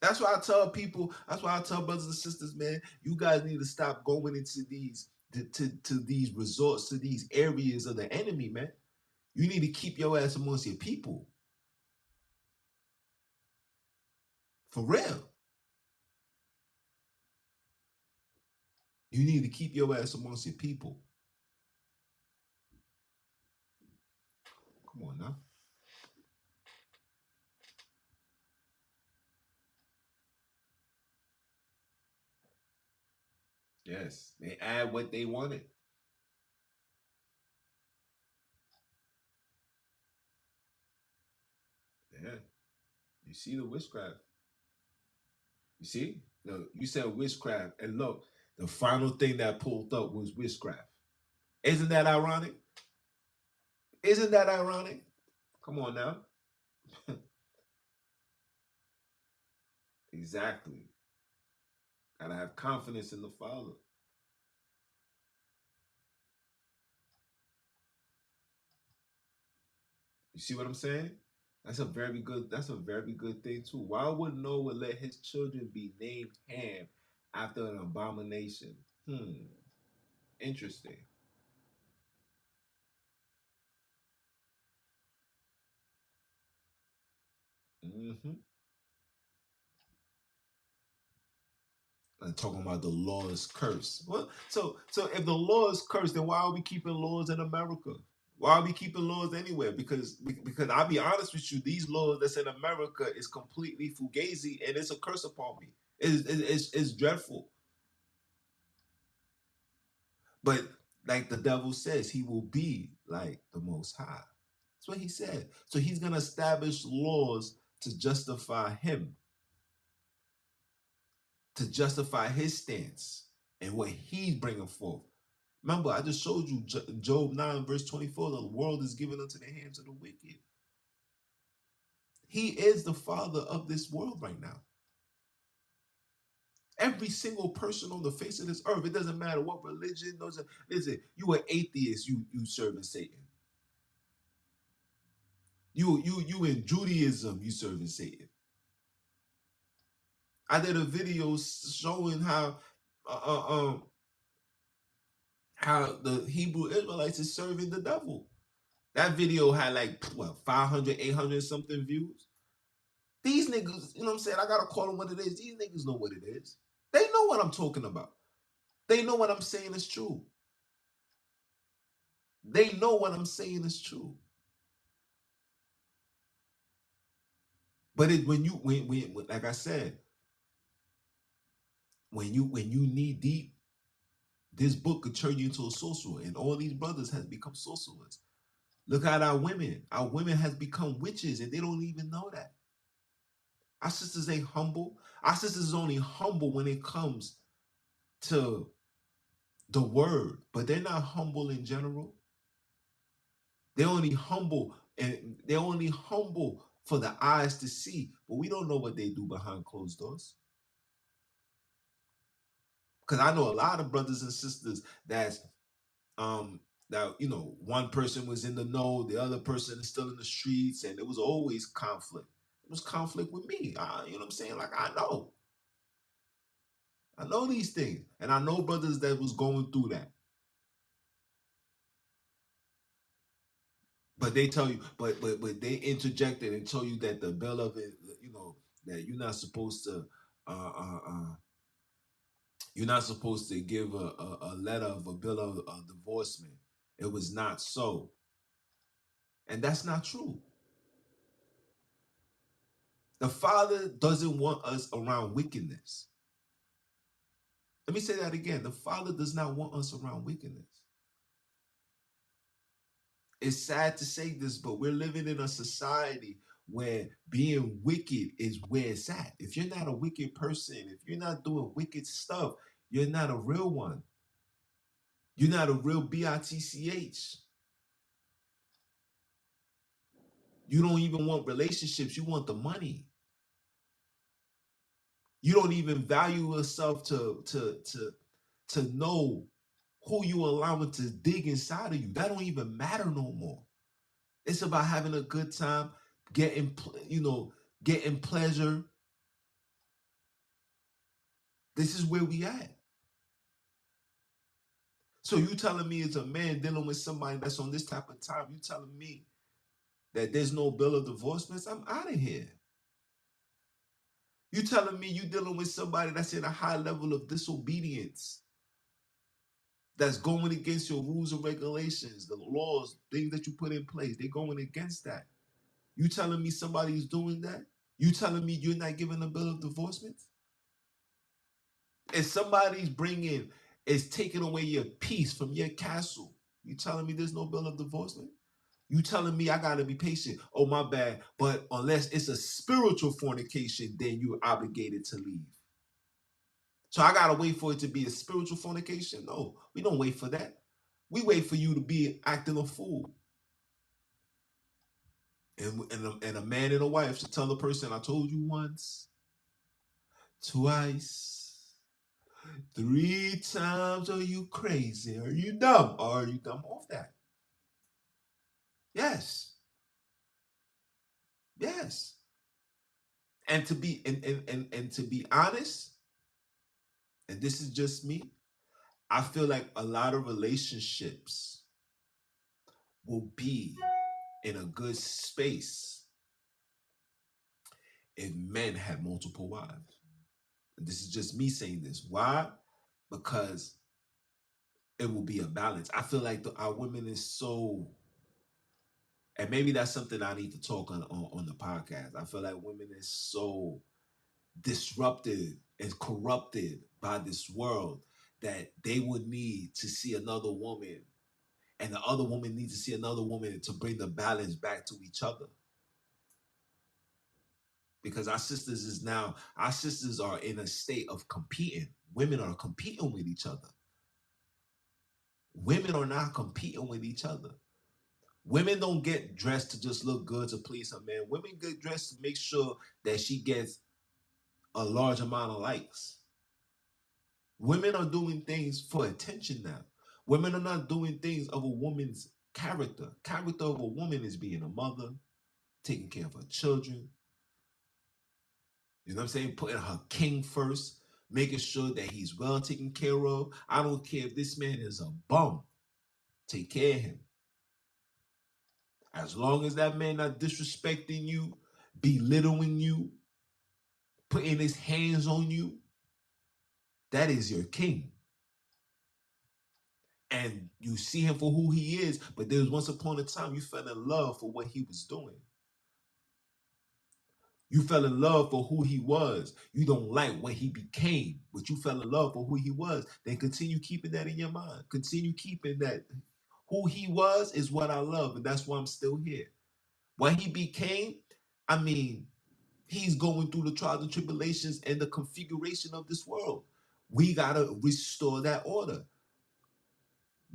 That's why I tell people. That's why I tell brothers and sisters, man, you guys need to stop going into these to these resorts, to these areas of the enemy, man. You need to keep your ass amongst your people, for real. You need to keep your ass amongst your people. Come on now. Yes, they add what they wanted. Yeah, you see the witchcraft. You see, no, you said witchcraft, and look, the final thing that pulled up was witchcraft. Isn't that ironic? Isn't that ironic? Come on now. Exactly. Gotta have confidence in the Father. You see what I'm saying? That's a very good thing too. Why would Noah let his children be named Ham after an abomination? Interesting. hmm And talking about the law is cursed. Well, so if the law is cursed, then why are we keeping laws in America? Why are we keeping laws anywhere? Because I'll be honest with you, these laws that's in America is completely fugazi and it's a curse upon me. It's dreadful. But like the devil says, he will be like the Most High. That's what he said. So he's gonna establish laws to justify him, to justify his stance and what he's bringing forth. Remember, I just showed you Job 9, verse 24. The world is given unto the hands of the wicked. He is the father of this world right now. Every single person on the face of this earth, it doesn't matter what religion, listen, you an atheist, you serving Satan. You in Judaism, you serving Satan. I did a video showing uh, uh, um how the Hebrew Israelites is serving the devil. That video had like what 500, 800 something views. These niggas, you know what I'm saying? I gotta call them what it is. These niggas know what it is. They know what I'm talking about. They know what I'm saying is true. They know what I'm saying is true. But when you when like I said, when you knee deep, this book could turn you into a sorcerer, and all these brothers has become sorcerers. Look at our women. Our women has become witches, and they don't even know that. Our sisters ain't humble. Our sisters is only humble when it comes to the word, but they're not humble in general. They're only humble, and they're only humble for the eyes to see, but we don't know what they do behind closed doors. Because I know a lot of brothers and sisters um that one person was in the know, the other person is still in the streets, and it was always conflict. It was conflict with me. You know what I'm saying? Like I know these things, and I know brothers that was going through that. But they tell you, but they interjected and tell you that the bill of it, that you're not supposed to, uh, uh, uh, you're not supposed to give a letter of a bill of divorcement. It was not so, and that's not true. The Father doesn't want us around wickedness. Let me say that again. The Father does not want us around wickedness. It's sad to say this, but we're living in a society where being wicked is where it's at. If you're not a wicked person, if you're not doing wicked stuff, you're not a real one. You're not a real bitch. You don't even want relationships. You want the money. You don't even value yourself to know who you allowing to dig inside of you. That don't even matter no more. It's about having a good time, getting pleasure. This is where we at. So you telling me as a man dealing with somebody that's on this type of time, you telling me that there's no bill of divorcements? I'm out of here. You telling me you dealing with somebody that's in a high level of disobedience, that's going against your rules and regulations, the laws, things that you put in place, they're going against that. You telling me somebody's doing that? You telling me you're not giving a bill of divorcements? If somebody's is taking away your peace from your castle, you telling me there's no bill of divorcement? You telling me I gotta be patient? Oh, my bad. But unless it's a spiritual fornication, then you're obligated to leave. So I gotta wait for it to be a spiritual fornication? No, we don't wait for that. We wait for you to be acting a fool. And a man and a wife should tell the person, I told you once, twice, three times. Are you crazy? Are you dumb? Are you dumb off that? Yes. Yes. And to be honest, and this is just me, I feel like a lot of relationships will be in a good space if men had multiple wives. And this is just me saying this. Why? Because it will be a balance. I feel like our women is so, and maybe that's something I need to talk on the podcast. I feel like women is so disrupted and corrupted by this world that they would need to see another woman, and the other woman needs to see another woman to bring the balance back to each other. Because our sisters are in a state of competing. Women are competing with each other. Women are not competing with each other. Women don't get dressed to just look good to please a man. Women get dressed to make sure that she gets a large amount of likes. Women are doing things for attention now. Women are not doing things of a woman's character. Character of a woman is being a mother, taking care of her children. You know what I'm saying? Putting her king first, making sure that he's well taken care of. I don't care if this man is a bum. Take care of him. As long as that man not disrespecting you, belittling you, putting his hands on you, that is your king. And you see him for who he is, but there was once upon a time you fell in love for what he was doing. You fell in love for who he was. You don't like what he became, but you fell in love for who he was. Then continue keeping that in your mind. Continue keeping that. Who he was is what I love, and that's why I'm still here. What he became, I mean, he's going through the trials and tribulations and the configuration of this world. We got to restore that order.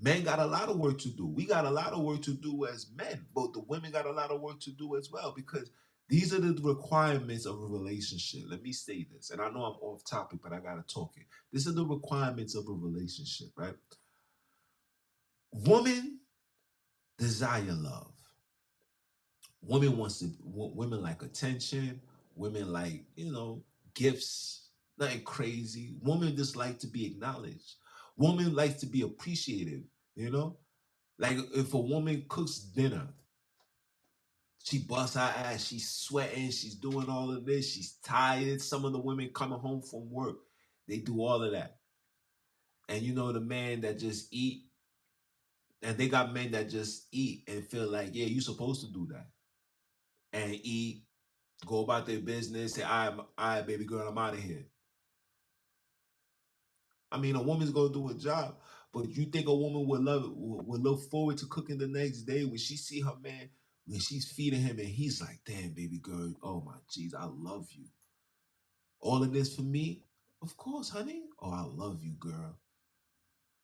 Men got a lot of work to do. We got a lot of work to do as men, but the women got a lot of work to do as well, because These are the requirements of a relationship. Let me say this, and I know I'm off topic, but I gotta talk it. These are the requirements of a relationship, right? Woman desire love. Women like attention. Women like, gifts. Nothing crazy. Women just like to be acknowledged. Woman likes to be appreciative. You know, like if a woman cooks dinner, she busts her ass, she's sweating, she's doing all of this, she's tired. Some of the women coming home from work, they do all of that. And you know the man that just eat, and they got men that just eat and feel like, yeah, you supposed to do that. And eat, go about their business, say, all right, baby girl, I'm out of here. I mean, a woman's gonna do a job, but you think a woman would look forward to cooking the next day when she see her man, when she's feeding him and he's like, damn, baby girl, oh my jeez, I love you. All of this for me? Of course, honey. Oh, I love you, girl.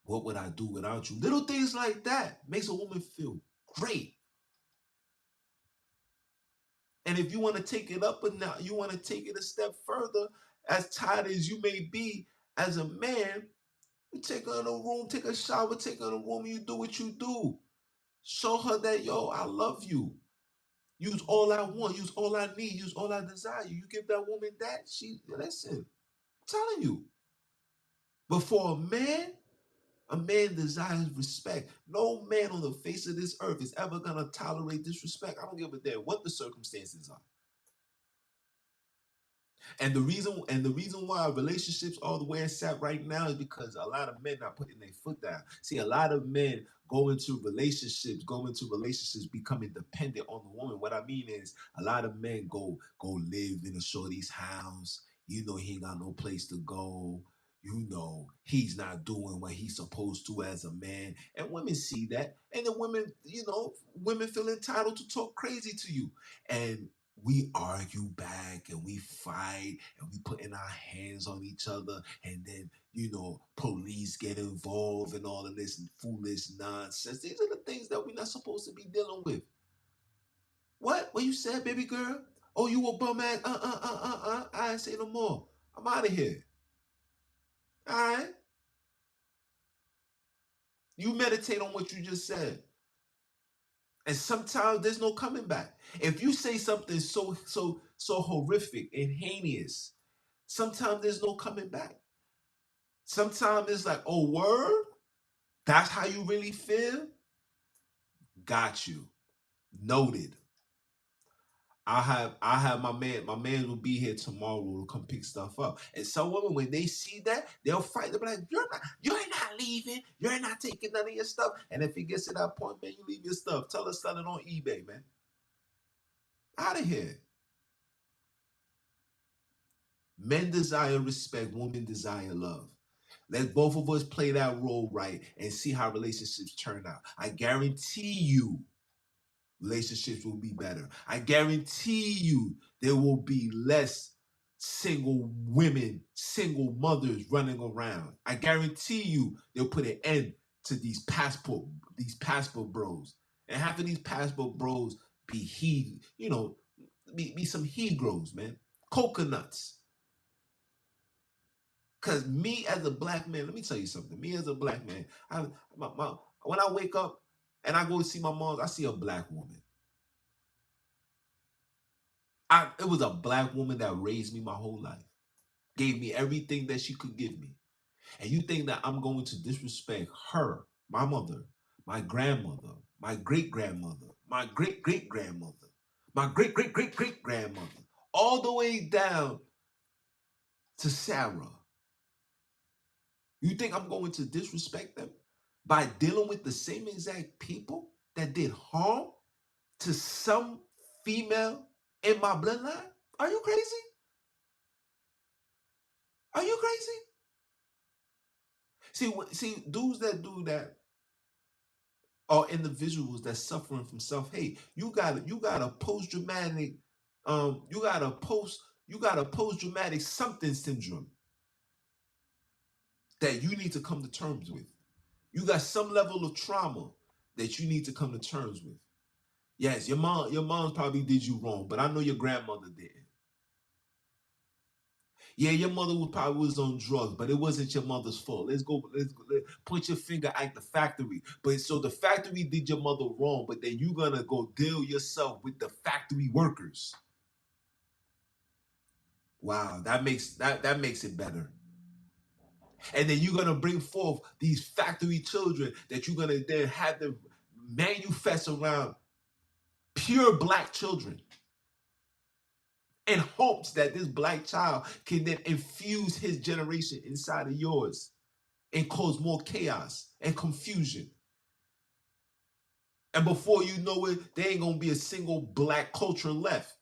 What would I do without you? Little things like that makes a woman feel great. And if you want to take it up, but now you want to take it a step further, as tired as you may be as a man, you take her in a room, take a shower, take her in a room, and you do what you do. Show her that, yo, I love you. Use all I want, use all I need, use all I desire. You give that woman that, listen, I'm telling you. But for a man desires respect. No man on the face of this earth is ever going to tolerate disrespect. I don't give a damn what the circumstances are. And the reason why relationships are the way it's at right now is because a lot of men not putting their foot down. See, a lot of men go into relationships becoming dependent on the woman. What I mean is a lot of men go live in a shorty's house. He ain't got no place to go. He's not doing what he's supposed to as a man. And women see that. And the women feel entitled to talk crazy to you. And we argue back and we fight and we putting our hands on each other, and then police get involved and all of this foolish nonsense. These are the things that we're not supposed to be dealing with. What you said, baby girl? Oh, you a bum ass? I ain't say no more. I'm out of here. All right. You meditate on what you just said. And sometimes there's no coming back. If you say something so horrific and heinous, sometimes there's no coming back. Sometimes it's like, oh, word? That's how you really feel? Got you. Noted. I have my man will be here tomorrow to come pick stuff up. And some women, when they see that, they'll fight. They'll be like, you're not leaving. You're not taking none of your stuff. And if it gets to that point, man, you leave your stuff. Tell us sell it on eBay, man. Out of here. Men desire respect, women desire love. Let both of us play that role right and see how relationships turn out. I guarantee you relationships will be better. I guarantee you there will be less single women, single mothers running around. I guarantee you they'll put an end to these passport bros. And half of these passport bros be some he-gros, man. Coconuts. Cause me as a black man, let me tell you something. Me as a black man, when I wake up and I go to see my mom, I see a black woman. It was a black woman that raised me my whole life, gave me everything that she could give me. And you think that I'm going to disrespect her, my mother, my grandmother, my great grandmother, my great great grandmother, my great great great great grandmother, all the way down to Sarah. You think I'm going to disrespect them by dealing with the same exact people that did harm to some female in my bloodline? Are you crazy? Are you crazy? See, dudes that do that are individuals that's suffering from self-hate. You got a post-traumatic, you got a post-traumatic something syndrome that you need to come to terms with. You got some level of trauma that you need to come to terms with. Yes, your mom probably did you wrong, but I know your grandmother didn't. Yeah, your mother was probably was on drugs, but it wasn't your mother's fault. Point your finger at the factory. But so the factory did your mother wrong, but then you're gonna go deal yourself with the factory workers. Wow, that makes it better. And then you're gonna bring forth these factory children that you're gonna then have them manufacture around pure black children in hopes that this black child can then infuse his generation inside of yours and cause more chaos and confusion. And before you know it, there ain't gonna be a single black culture left.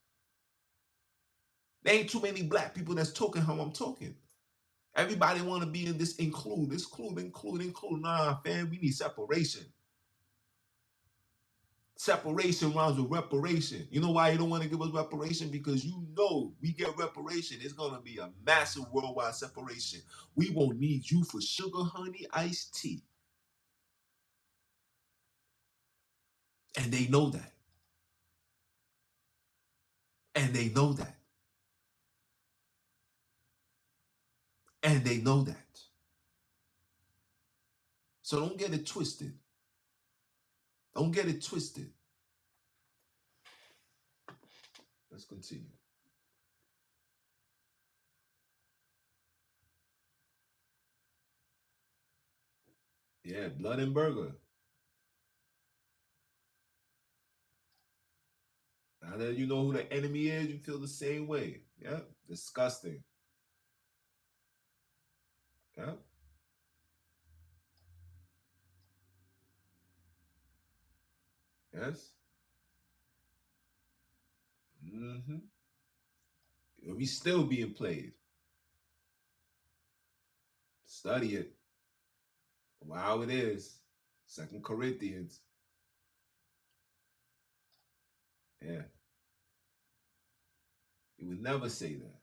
There ain't too many black people that's talking how I'm talking. Everybody want to be in this include. Nah, fam, we need separation. Separation rhymes with reparation. You know why you don't want to give us reparation? Because you know we get reparation, it's gonna be a massive worldwide separation. We won't need you for sugar, honey, iced tea. And they know that. And they know that. And they know that. So don't get it twisted. Don't get it twisted. Let's continue. Yeah, blood and burger. Now that you know who the enemy is, you feel the same way. Yeah, disgusting. Yeah, yes. Mm-hmm. We still being played. Study it. Wow, it is. Second Corinthians. Yeah, he would never say that.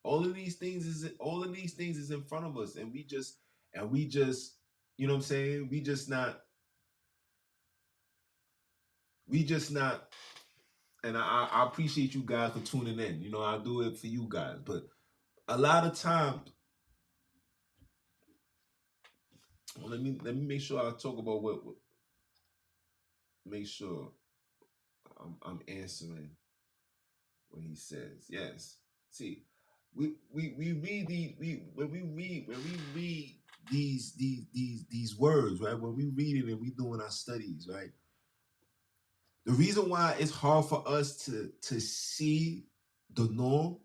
All of these things is in front of us, and we just, you know what I'm saying? We just not. And I appreciate you guys for tuning in. You know, I do it for you guys, but a lot of times, let me make sure I talk about what make sure I'm answering what he says. Yes. See, we read the we when we read these words, right? When we read it and we doing our studies, right? The reason why it's hard for us to see the norm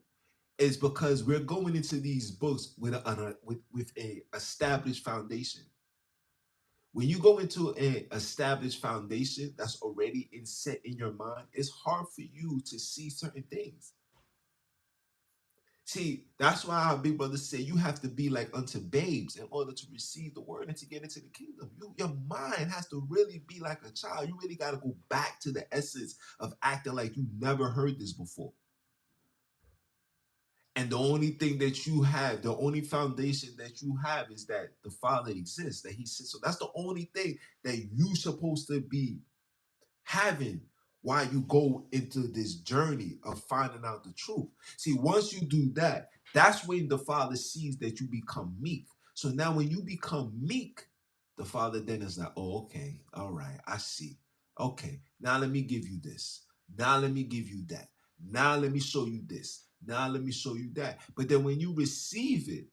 is because we're going into these books with a established foundation. When you go into an established foundation that's already set in your mind, it's hard for you to see certain things. See, that's why our big brother said you have to be like unto babes in order to receive the word and to get into the kingdom. Your mind has to really be like a child. You really got to go back to the essence of acting like you never heard this before. And the only thing that you have, the only foundation that you have is that the Father exists, that He sits. So that's the only thing that you supposed to be having while you go into this journey of finding out the truth. See, once you do that, that's when the Father sees that you become meek. So now when you become meek, the Father then is like, oh, okay, all right, I see. Okay, now let me give you this. Now let me give you that. Now let me show you this. Now let me show you that. But then when you receive it,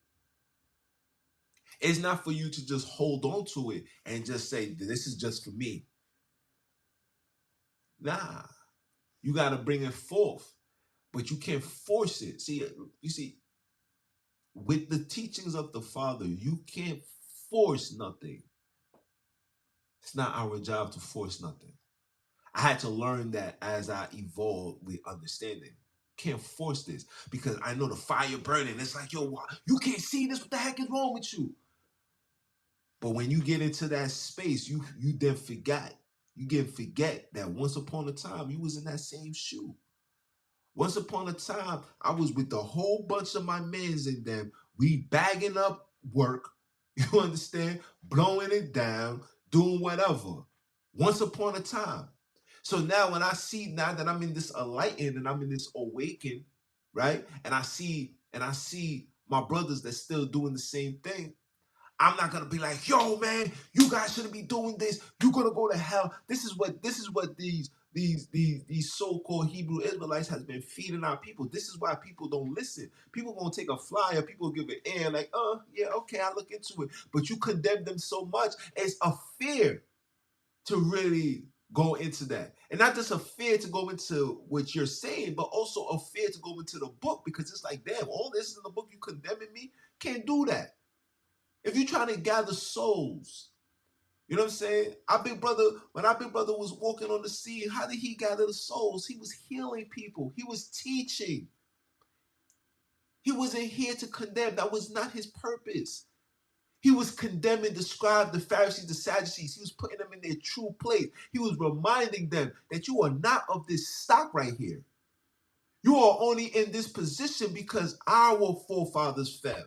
it's not for you to just hold on to it and just say, this is just for me. Nah, you got to bring it forth, but you can't force it. See, you see, with the teachings of the Father, you can't force nothing. It's not our job to force nothing. I had to learn that as I evolved with understanding. Can't force this because I know the fire burning. It's like, yo, you can't see this. What the heck is wrong with you? But when you get into that space, you then forget. You can forget that once upon a time you was in that same shoe. Once upon a time, I was with a whole bunch of my mans in them. We bagging up work, you understand? Blowing it down, doing whatever. Once upon a time. So now when I see, now that I'm in this enlightened and I'm in this awakened, right? And I see my brothers that's still doing the same thing. I'm not gonna be like, yo, man, you guys shouldn't be doing this. You're gonna go to hell. This is what these so-called Hebrew Israelites has been feeding our people. This is why people don't listen. People gonna take a flyer, people give it air, like, yeah, okay, I'll look into it. But you condemn them so much, it's a fear to really go into that. And not just a fear to go into what you're saying, but also a fear to go into the book, because it's like, damn, all this is in the book, you condemning me? Can't do that. If you're trying to gather souls, you know what I'm saying? When our big brother was walking on the sea, how did he gather the souls? He was healing people. He was teaching. He wasn't here to condemn. That was not his purpose. He was condemning the scribes, the Pharisees, the Sadducees. He was putting them in their true place. He was reminding them that you are not of this stock right here. You are only in this position because our forefathers fell.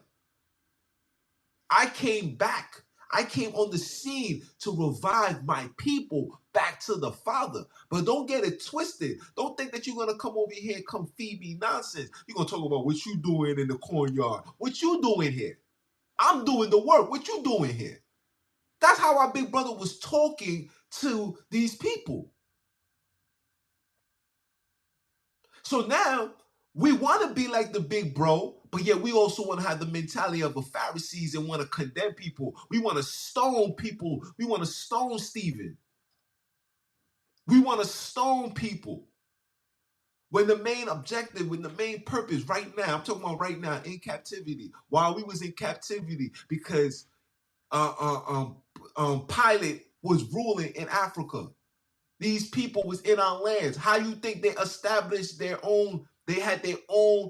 I came back. I came on the scene to revive my people back to the Father. But don't get it twisted. Don't think that you're going to come over here and come feed me nonsense. You're going to talk about what you doing in the cornyard. What you doing here? I'm doing the work. What you doing here? That's how our big brother was talking to these people. So now we want to be like the big bro, but yet we also want to have the mentality of the Pharisees and want to condemn people. We want to stone people. We want to stone Stephen. We want to stone people. When the main objective, when the main purpose right now, I'm talking about right now in captivity, while we was in captivity, because Pilate was ruling in Africa. These people was in our lands. How you think they established their own? They had their own.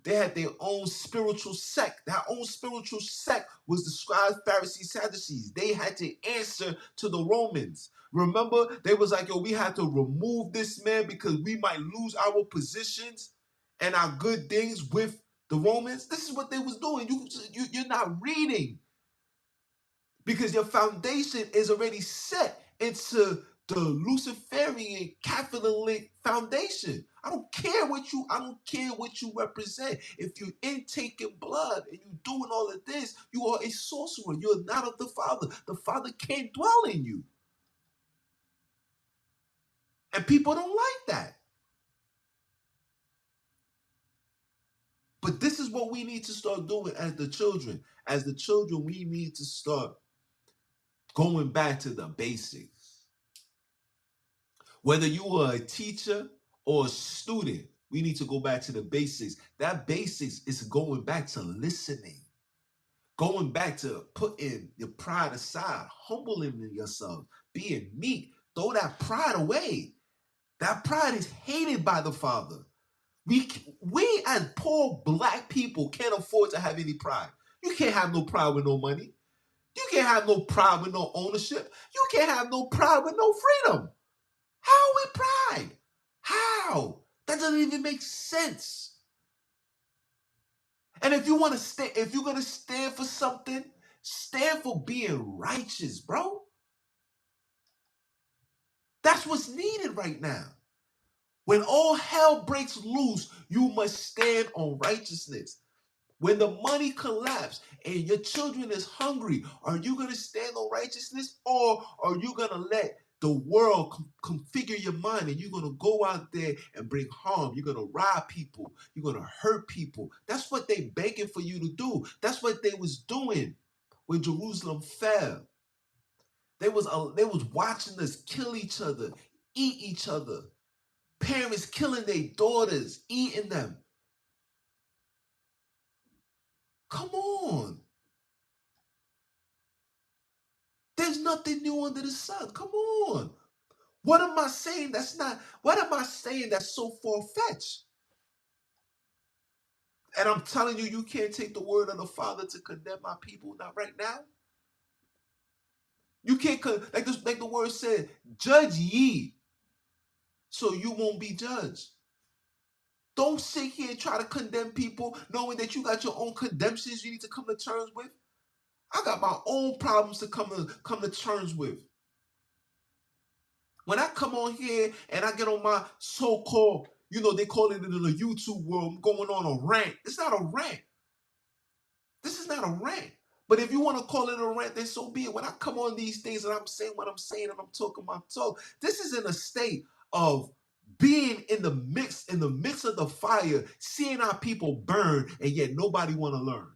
They had their own spiritual sect. That own spiritual sect was the scribes, Pharisees, Sadducees. They had to answer to the Romans. Remember, they was like, yo, we had to remove this man because we might lose our positions and our good things with the Romans. This is what they was doing. You're not reading, because your foundation is already set into the Luciferian Catholic foundation. I don't care what you represent. If you're intaking blood and you're doing all of this, you are a sorcerer. You're not of the Father. The Father can't dwell in you. And people don't like that. But this is what we need to start doing as the children. As the children, we need to start going back to the basics. Whether you are a teacher or a student, we need to go back to the basics. That basics is going back to listening, going back to putting your pride aside, humbling yourself, being meek. Throw that pride away. That pride is hated by the Father. We as poor black people can't afford to have any pride. You can't have no pride with no money. You can't have no pride with no ownership. You can't have no pride with no freedom. How with pride? How? That doesn't even make sense. And if you want to stand, if you're gonna stand for something, stand for being righteous, bro. That's what's needed right now. When all hell breaks loose, you must stand on righteousness. When the money collapses and your children is hungry, are you going to stand on righteousness, or are you going to let the world configure your mind and you're going to go out there and bring harm? You're going to rob people. You're going to hurt people. That's what they begging for you to do. That's what they was doing when Jerusalem fell. They was watching us kill each other, eat each other. Parents killing their daughters, eating them. Come on. There's nothing new under the sun. Come on. What am I saying that's so far-fetched? And I'm telling you, you can't take the word of the Father to condemn my people, not right now. You can't, like the word said, judge ye, so you won't be judged. Don't sit here and try to condemn people knowing that you got your own condemnations you need to come to terms with. I got my own problems to come to terms with. When I come on here and I get on my so-called, they call it in the YouTube world, I'm going on a rant. It's not a rant. This is not a rant. But if you want to call it a rant, then so be it. When I come on these things and I'm saying what I'm saying and I'm talking my talk, this is in a state of being in the midst of the fire, seeing our people burn, and yet nobody want to learn.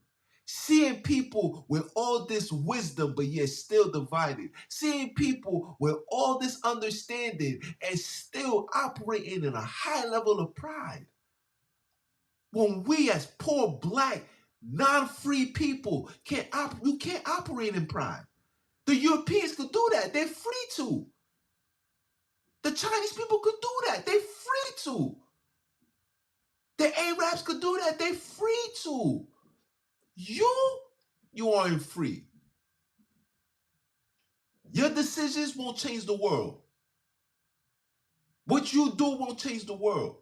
Seeing people with all this wisdom, but yet still divided. Seeing people with all this understanding and still operating in a high level of pride. When we as poor black non-free people you can't operate in pride. The Europeans could do that. They're free to. The Chinese people could do that. They're free to. The Arabs could do that. They're free to. You aren't free. Your decisions won't change the world. What you do won't change the world.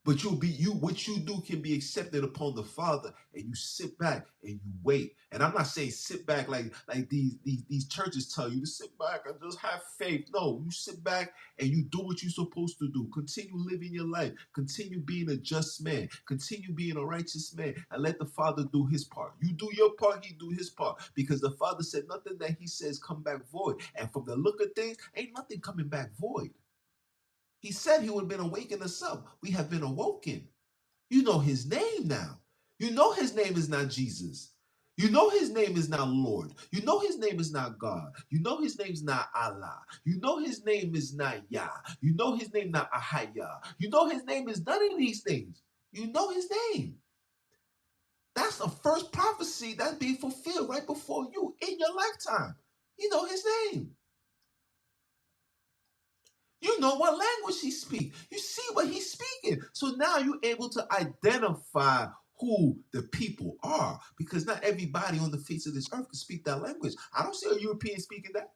But what you do can be accepted upon the Father, and you sit back and you wait. And I'm not saying sit back like these churches tell you to sit back and just have faith. No, you sit back and you do what you're supposed to do. Continue living your life. Continue being a just man. Continue being a righteous man, and let the Father do his part. You do your part, he do his part. Because the Father said nothing that he says come back void. And from the look of things, ain't nothing coming back void. He said he would have been awakened us up. We have been awoken. You know his name now. You know his name is not Jesus. You know his name is not Lord. You know his name is not God. You know his name is not Allah. You know his name is not Yah. You know his name not Ahaya. You know his name is none of these things. You know his name. That's the first prophecy that's being fulfilled right before you in your lifetime. You know his name. You know what language he speaks. You see what he's speaking. So now you're able to identify who the people are, because not everybody on the face of this earth can speak that language. I don't see a European speaking that.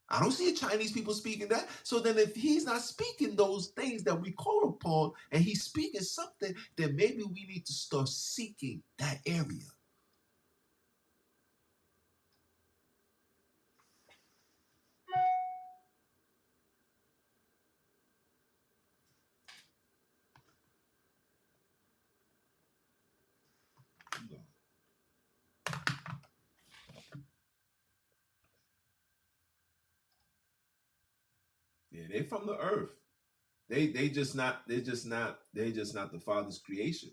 I don't see a Chinese people speaking that. So then if he's not speaking those things that we call upon and he's speaking something, then maybe we need to start seeking that area. Yeah, they from the earth. They're just not the Father's creation.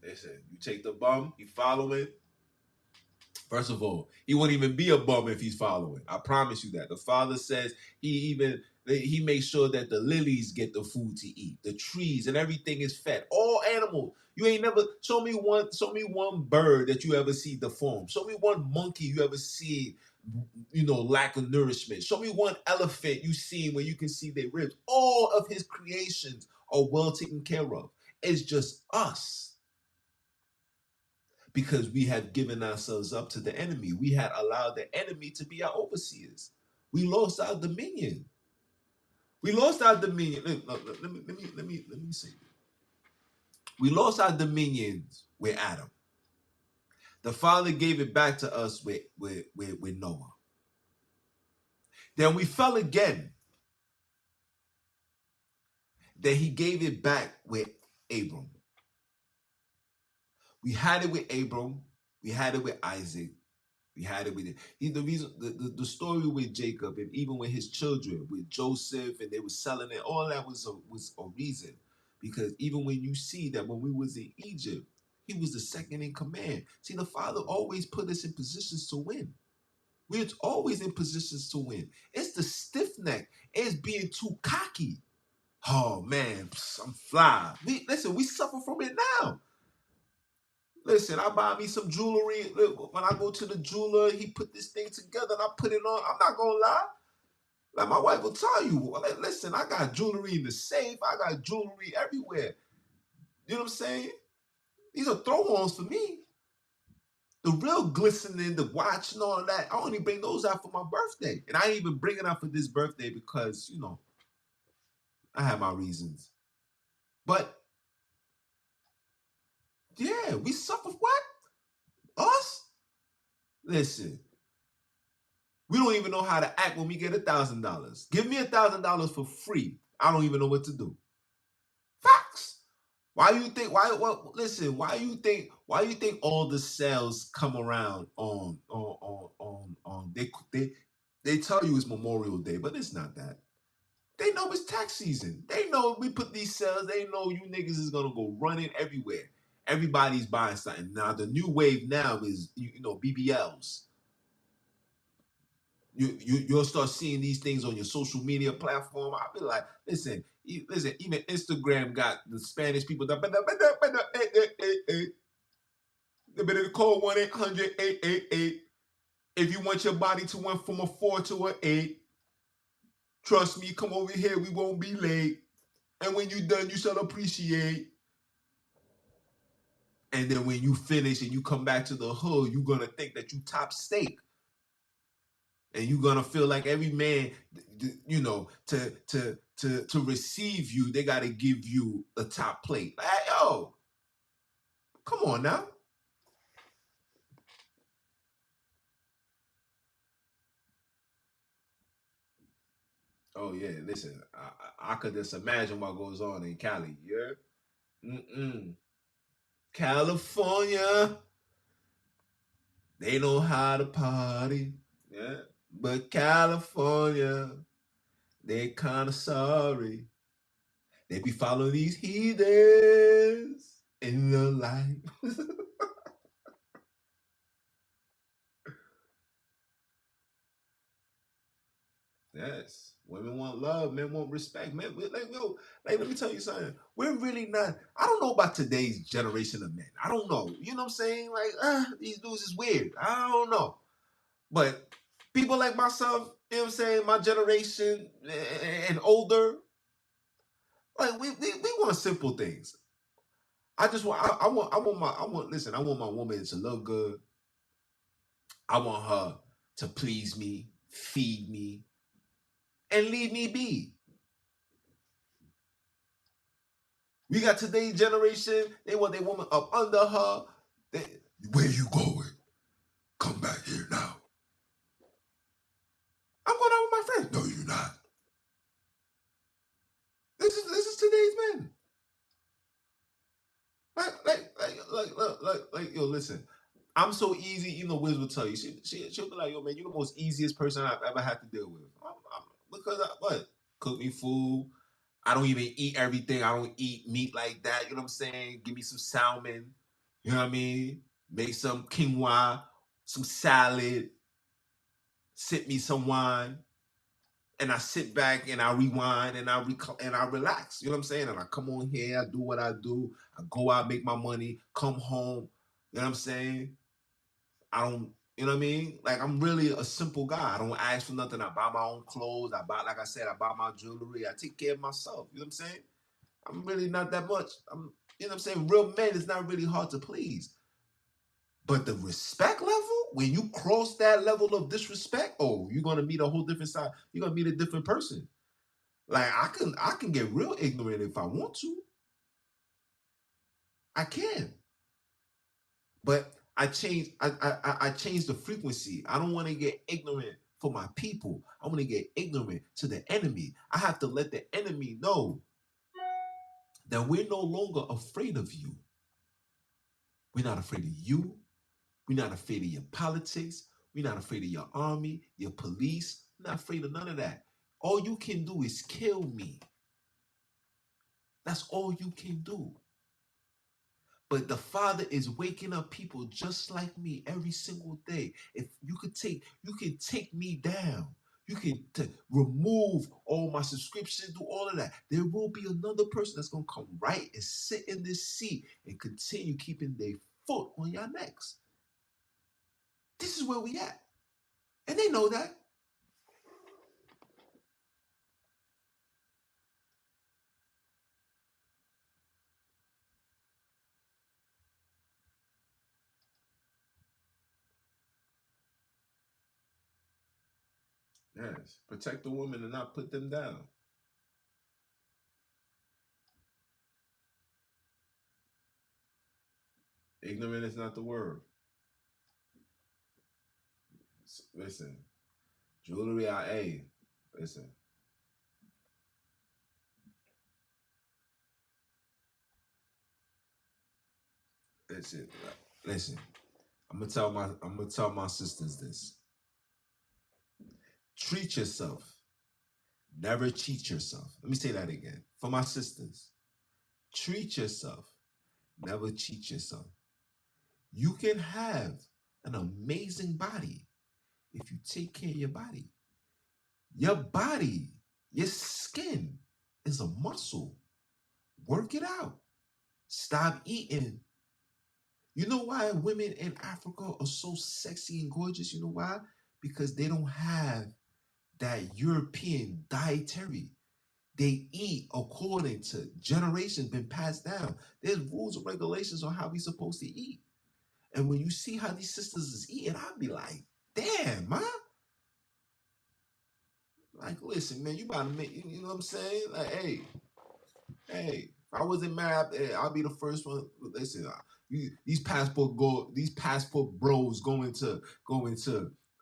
They said, you take the bum, he following. First of all, he wouldn't even be a bum if he's following. I promise you that. The Father says he makes sure that the lilies get the food to eat, the trees and everything is fed. All animals. You ain't never show me one bird that you ever see deformed. Show me one monkey you ever see, lack of nourishment. Show me one elephant you see where you can see their ribs. All of his creations are well taken care of. It's just us, because we had given ourselves up to the enemy. We had allowed the enemy to be our overseers. We lost our dominion. We lost our dominion. Let me say this. We lost our dominions with Adam. The Father gave it back to us with Noah. Then we fell again. Then he gave it back with Abram. We had it with Abram. We had it with Isaac. We had it with it. The reason, the story with Jacob, and even with his children, with Joseph, and they were selling it. All that was a reason, because even when you see that when we was in Egypt, he was the second in command. See, the Father always put us in positions to win. We're always in positions to win. It's the stiff neck. It's being too cocky. Oh man, I'm fly. We suffer from it now. Listen, I buy me some jewelry. When I go to the jeweler, he put this thing together and I put it on. I'm not gonna lie. Like my wife will tell you, listen, I got jewelry in the safe. I got jewelry everywhere. You know what I'm saying? These are throw-ons for me. The real glistening, the watch and all of that, I only bring those out for my birthday. And I ain't even bring it out for this birthday because, I have my reasons. But, yeah, we suffer what? Us? Listen, we don't even know how to act when we get $1,000. Give me $1,000 for free. I don't even know what to do. Facts. Why you think? Why? What? Listen. Why you think? Why you think all the sales come around on? They tell you it's Memorial Day, but it's not that. They know it's tax season. They know we put these sales. They know you niggas is gonna go running everywhere. Everybody's buying something now. The new wave now is BBLs. You'll start seeing these things on your social media platform. I'll be like, listen, listen. Even Instagram got the Spanish people. They better call 1-800-888 if you want your body to went from a 4 to an 8. Trust me, come over here. We won't be late. And when you're done, you shall appreciate. And then when you finish and you come back to the hood, you're gonna think that you top steak. And you're gonna feel like every man, to receive you, they gotta give you a top plate. Like, yo, come on now. Oh yeah, listen, I could just imagine what goes on in Cali. Yeah, California, they know how to party. Yeah, but California, they kind of sorry. They be following these heathens in real life. Yes. Women want love, men want respect. Men, like, yo, like, let me tell you something. We're really not, I don't know about today's generation of men. I don't know. You know what I'm saying? Like, these dudes is weird. I don't know. But people like myself, you know what I'm saying, my generation and older, like we want simple things. I just want listen, I want my woman to look good. I want her to please me, feed me, and leave me be. We got today's generation. They want their woman up under her. Where you going? Come back here now. I'm going out with my friends. No, you're not. This is today's men. Yo, listen. I'm so easy. Wiz will tell you. She'll be like, yo, man, you're the most easiest person I've ever had to deal with. Because what? Cook me food. I don't even eat everything. I don't eat meat like that. You know what I'm saying? Give me some salmon. You know what I mean? Make some quinoa, some salad, sip me some wine, and I sit back and I rewind and and I relax. You know what I'm saying? And I come on here, I do what I do. I go out, make my money, come home. You know what I'm saying? I don't, you know what I mean? Like, I'm really a simple guy. I don't ask for nothing. I buy my own clothes. Like I said, I buy my jewelry. I take care of myself. You know what I'm saying? I'm really not that much. You know what I'm saying? Real men is not really hard to please. But the respect level, when you cross that level of disrespect, oh, you're gonna meet a whole different side. You're gonna meet a different person. Like, I can get real ignorant if I want to. I can. But I change the frequency. I don't want to get ignorant for my people. I want to get ignorant to the enemy. I have to let the enemy know that we're no longer afraid of you. We're not afraid of you. We're not afraid of your politics. We're not afraid of your army, your police. We're not afraid of none of that. All you can do is kill me. That's all you can do. But the Father is waking up people just like me every single day. If you can take me down. You can remove all my subscriptions, do all of that. There will be another person that's gonna come right and sit in this seat and continue keeping their foot on your necks. This is where we at. And they know that. Yes. Protect the woman and not put them down. Ignorant is not the word. Listen, jewelry, listen, listen, listen. I'm gonna tell my sisters this. Treat yourself. Never cheat yourself. Let me say that again. For my sisters, treat yourself. Never cheat yourself. You can have an amazing body if you take care of your body. Your body, your skin is a muscle. Work it out. Stop eating. You know why women in Africa are so sexy and gorgeous? You know why? Because they don't have that European dietary. They eat according to generations been passed down. There's rules and regulations on how we supposed to eat. And when you see how these sisters is eating, I'll be like, damn, man. Like, listen, man, you about to make, you know what I'm saying? Like, hey, if I wasn't mad, I'll be the first one. Listen, these passport bros going to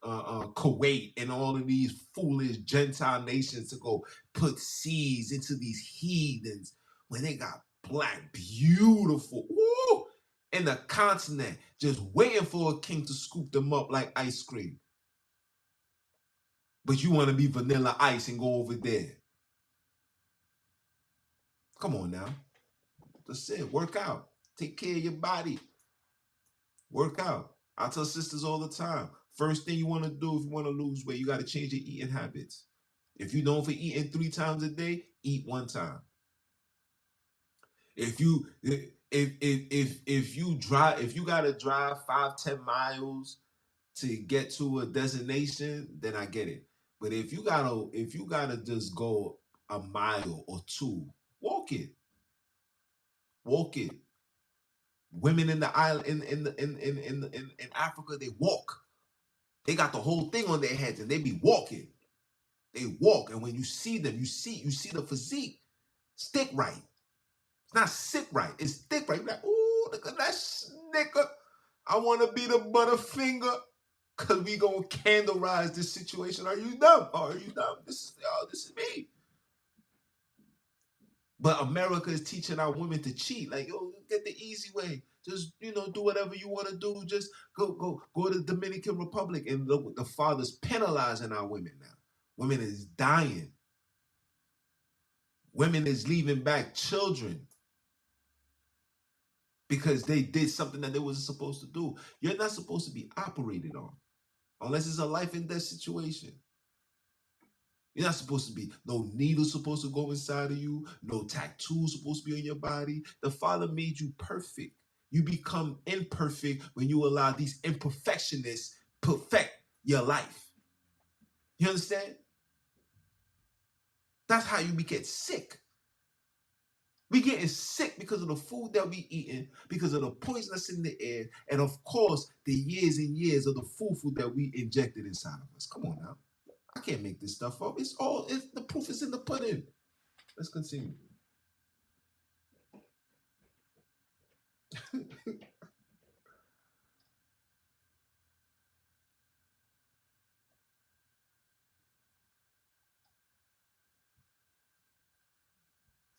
Kuwait and all of these foolish Gentile nations to go put seeds into these heathens when they got black, beautiful, woo, in the continent, just waiting for a king to scoop them up like ice cream. But you want to be vanilla ice and go over there. Come on now. That's it. Work out. Take care of your body. Work out. I tell sisters all the time. First thing you want to do if you want to lose weight, you got to change your eating habits. If you're known for eating 3 times a day, eat 1 time. If you gotta drive 5-10 miles to get to a destination, then I get it. But if you gotta just go a mile or two, walk it. Walk it. Women in the island in Africa, they walk. They got the whole thing on their heads and they be walking. They walk, and when you see them, you see the physique. Stick right. It's not sit right. It's thick right. You're like, ooh, look at that snicker. I want to be the butterfinger. Cause we gonna candleize this situation. Are you dumb? Oh, are you dumb? This is me. But America is teaching our women to cheat. Like, yo, get the easy way. Just do whatever you want to do. Just go to the Dominican Republic, and the father's penalizing our women now. Women is dying. Women is leaving back children because they did something that they wasn't supposed to do. You're not supposed to be operated on unless it's a life and death situation. You're not supposed to be, no needle supposed to go inside of you, no tattoo supposed to be on your body. The Father made you perfect. You become imperfect when you allow these imperfectionists perfect your life. You understand? That's how you get sick. We getting sick because of the food that we eating, because of the poison that's in the air, and of course, the years and years of the food that we injected inside of us. Come on now. I can't make this stuff up. The proof is in the pudding. Let's continue.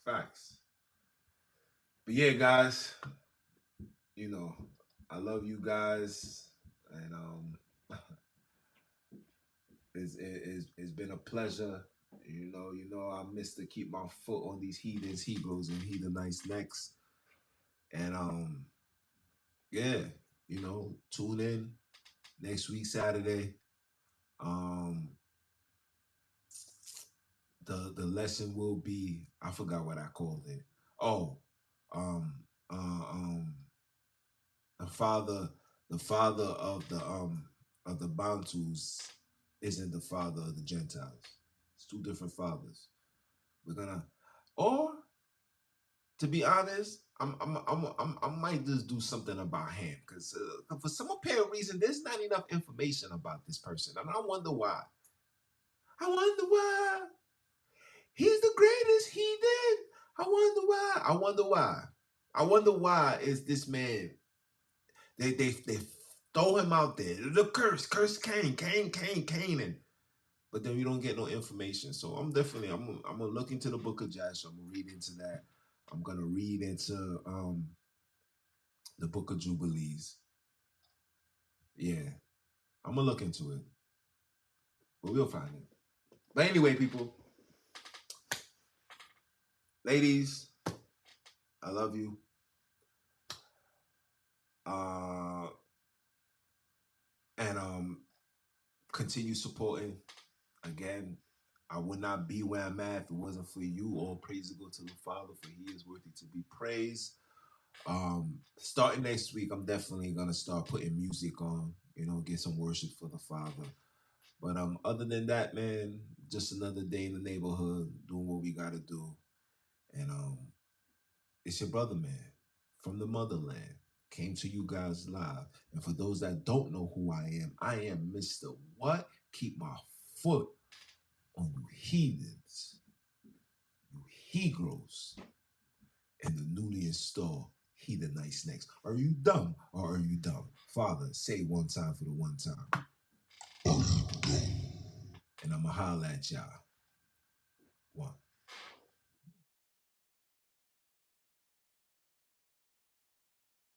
Facts. But yeah, guys, you know, I love you guys, and it's been a pleasure. I miss to keep my foot on these heathens, Hebrews, and heathenites necks, and yeah, tune in next week Saturday. Um, the lesson will be, I forgot what I called it. Oh, um, um, the father of the Bantus isn't the father of the Gentiles. It's two different fathers. We're gonna, or to be honest, I might just do something about him because for some apparent reason, there's not enough information about this person, and I wonder why. I wonder why. He's the greatest. He did. I wonder why. I wonder why is this man? They Throw him out there. The curse Cain, Cain, and but then we don't get no information. So I'm gonna look into the book of Joshua. I'm gonna read into that. I'm gonna read into the book of Jubilees. Yeah, I'm gonna look into it, but we'll find it. But anyway, people, ladies, I love you. And continue supporting. Again, I would not be where I'm at if it wasn't for you. All praise to go to the Father, for He is worthy to be praised. Starting next week, I'm definitely gonna start putting music on. Get some worship for the Father. But other than that, man, just another day in the neighborhood doing what we gotta do. And it's your brother, man, from the motherland. Came to you guys live. And for those that don't know who I am Mr. What? Keep my foot on you heathens, you he-gros, and the newly installed heathenites next. Are you dumb or are you dumb? Father, say one time for the one time. And I'ma holler at y'all. One.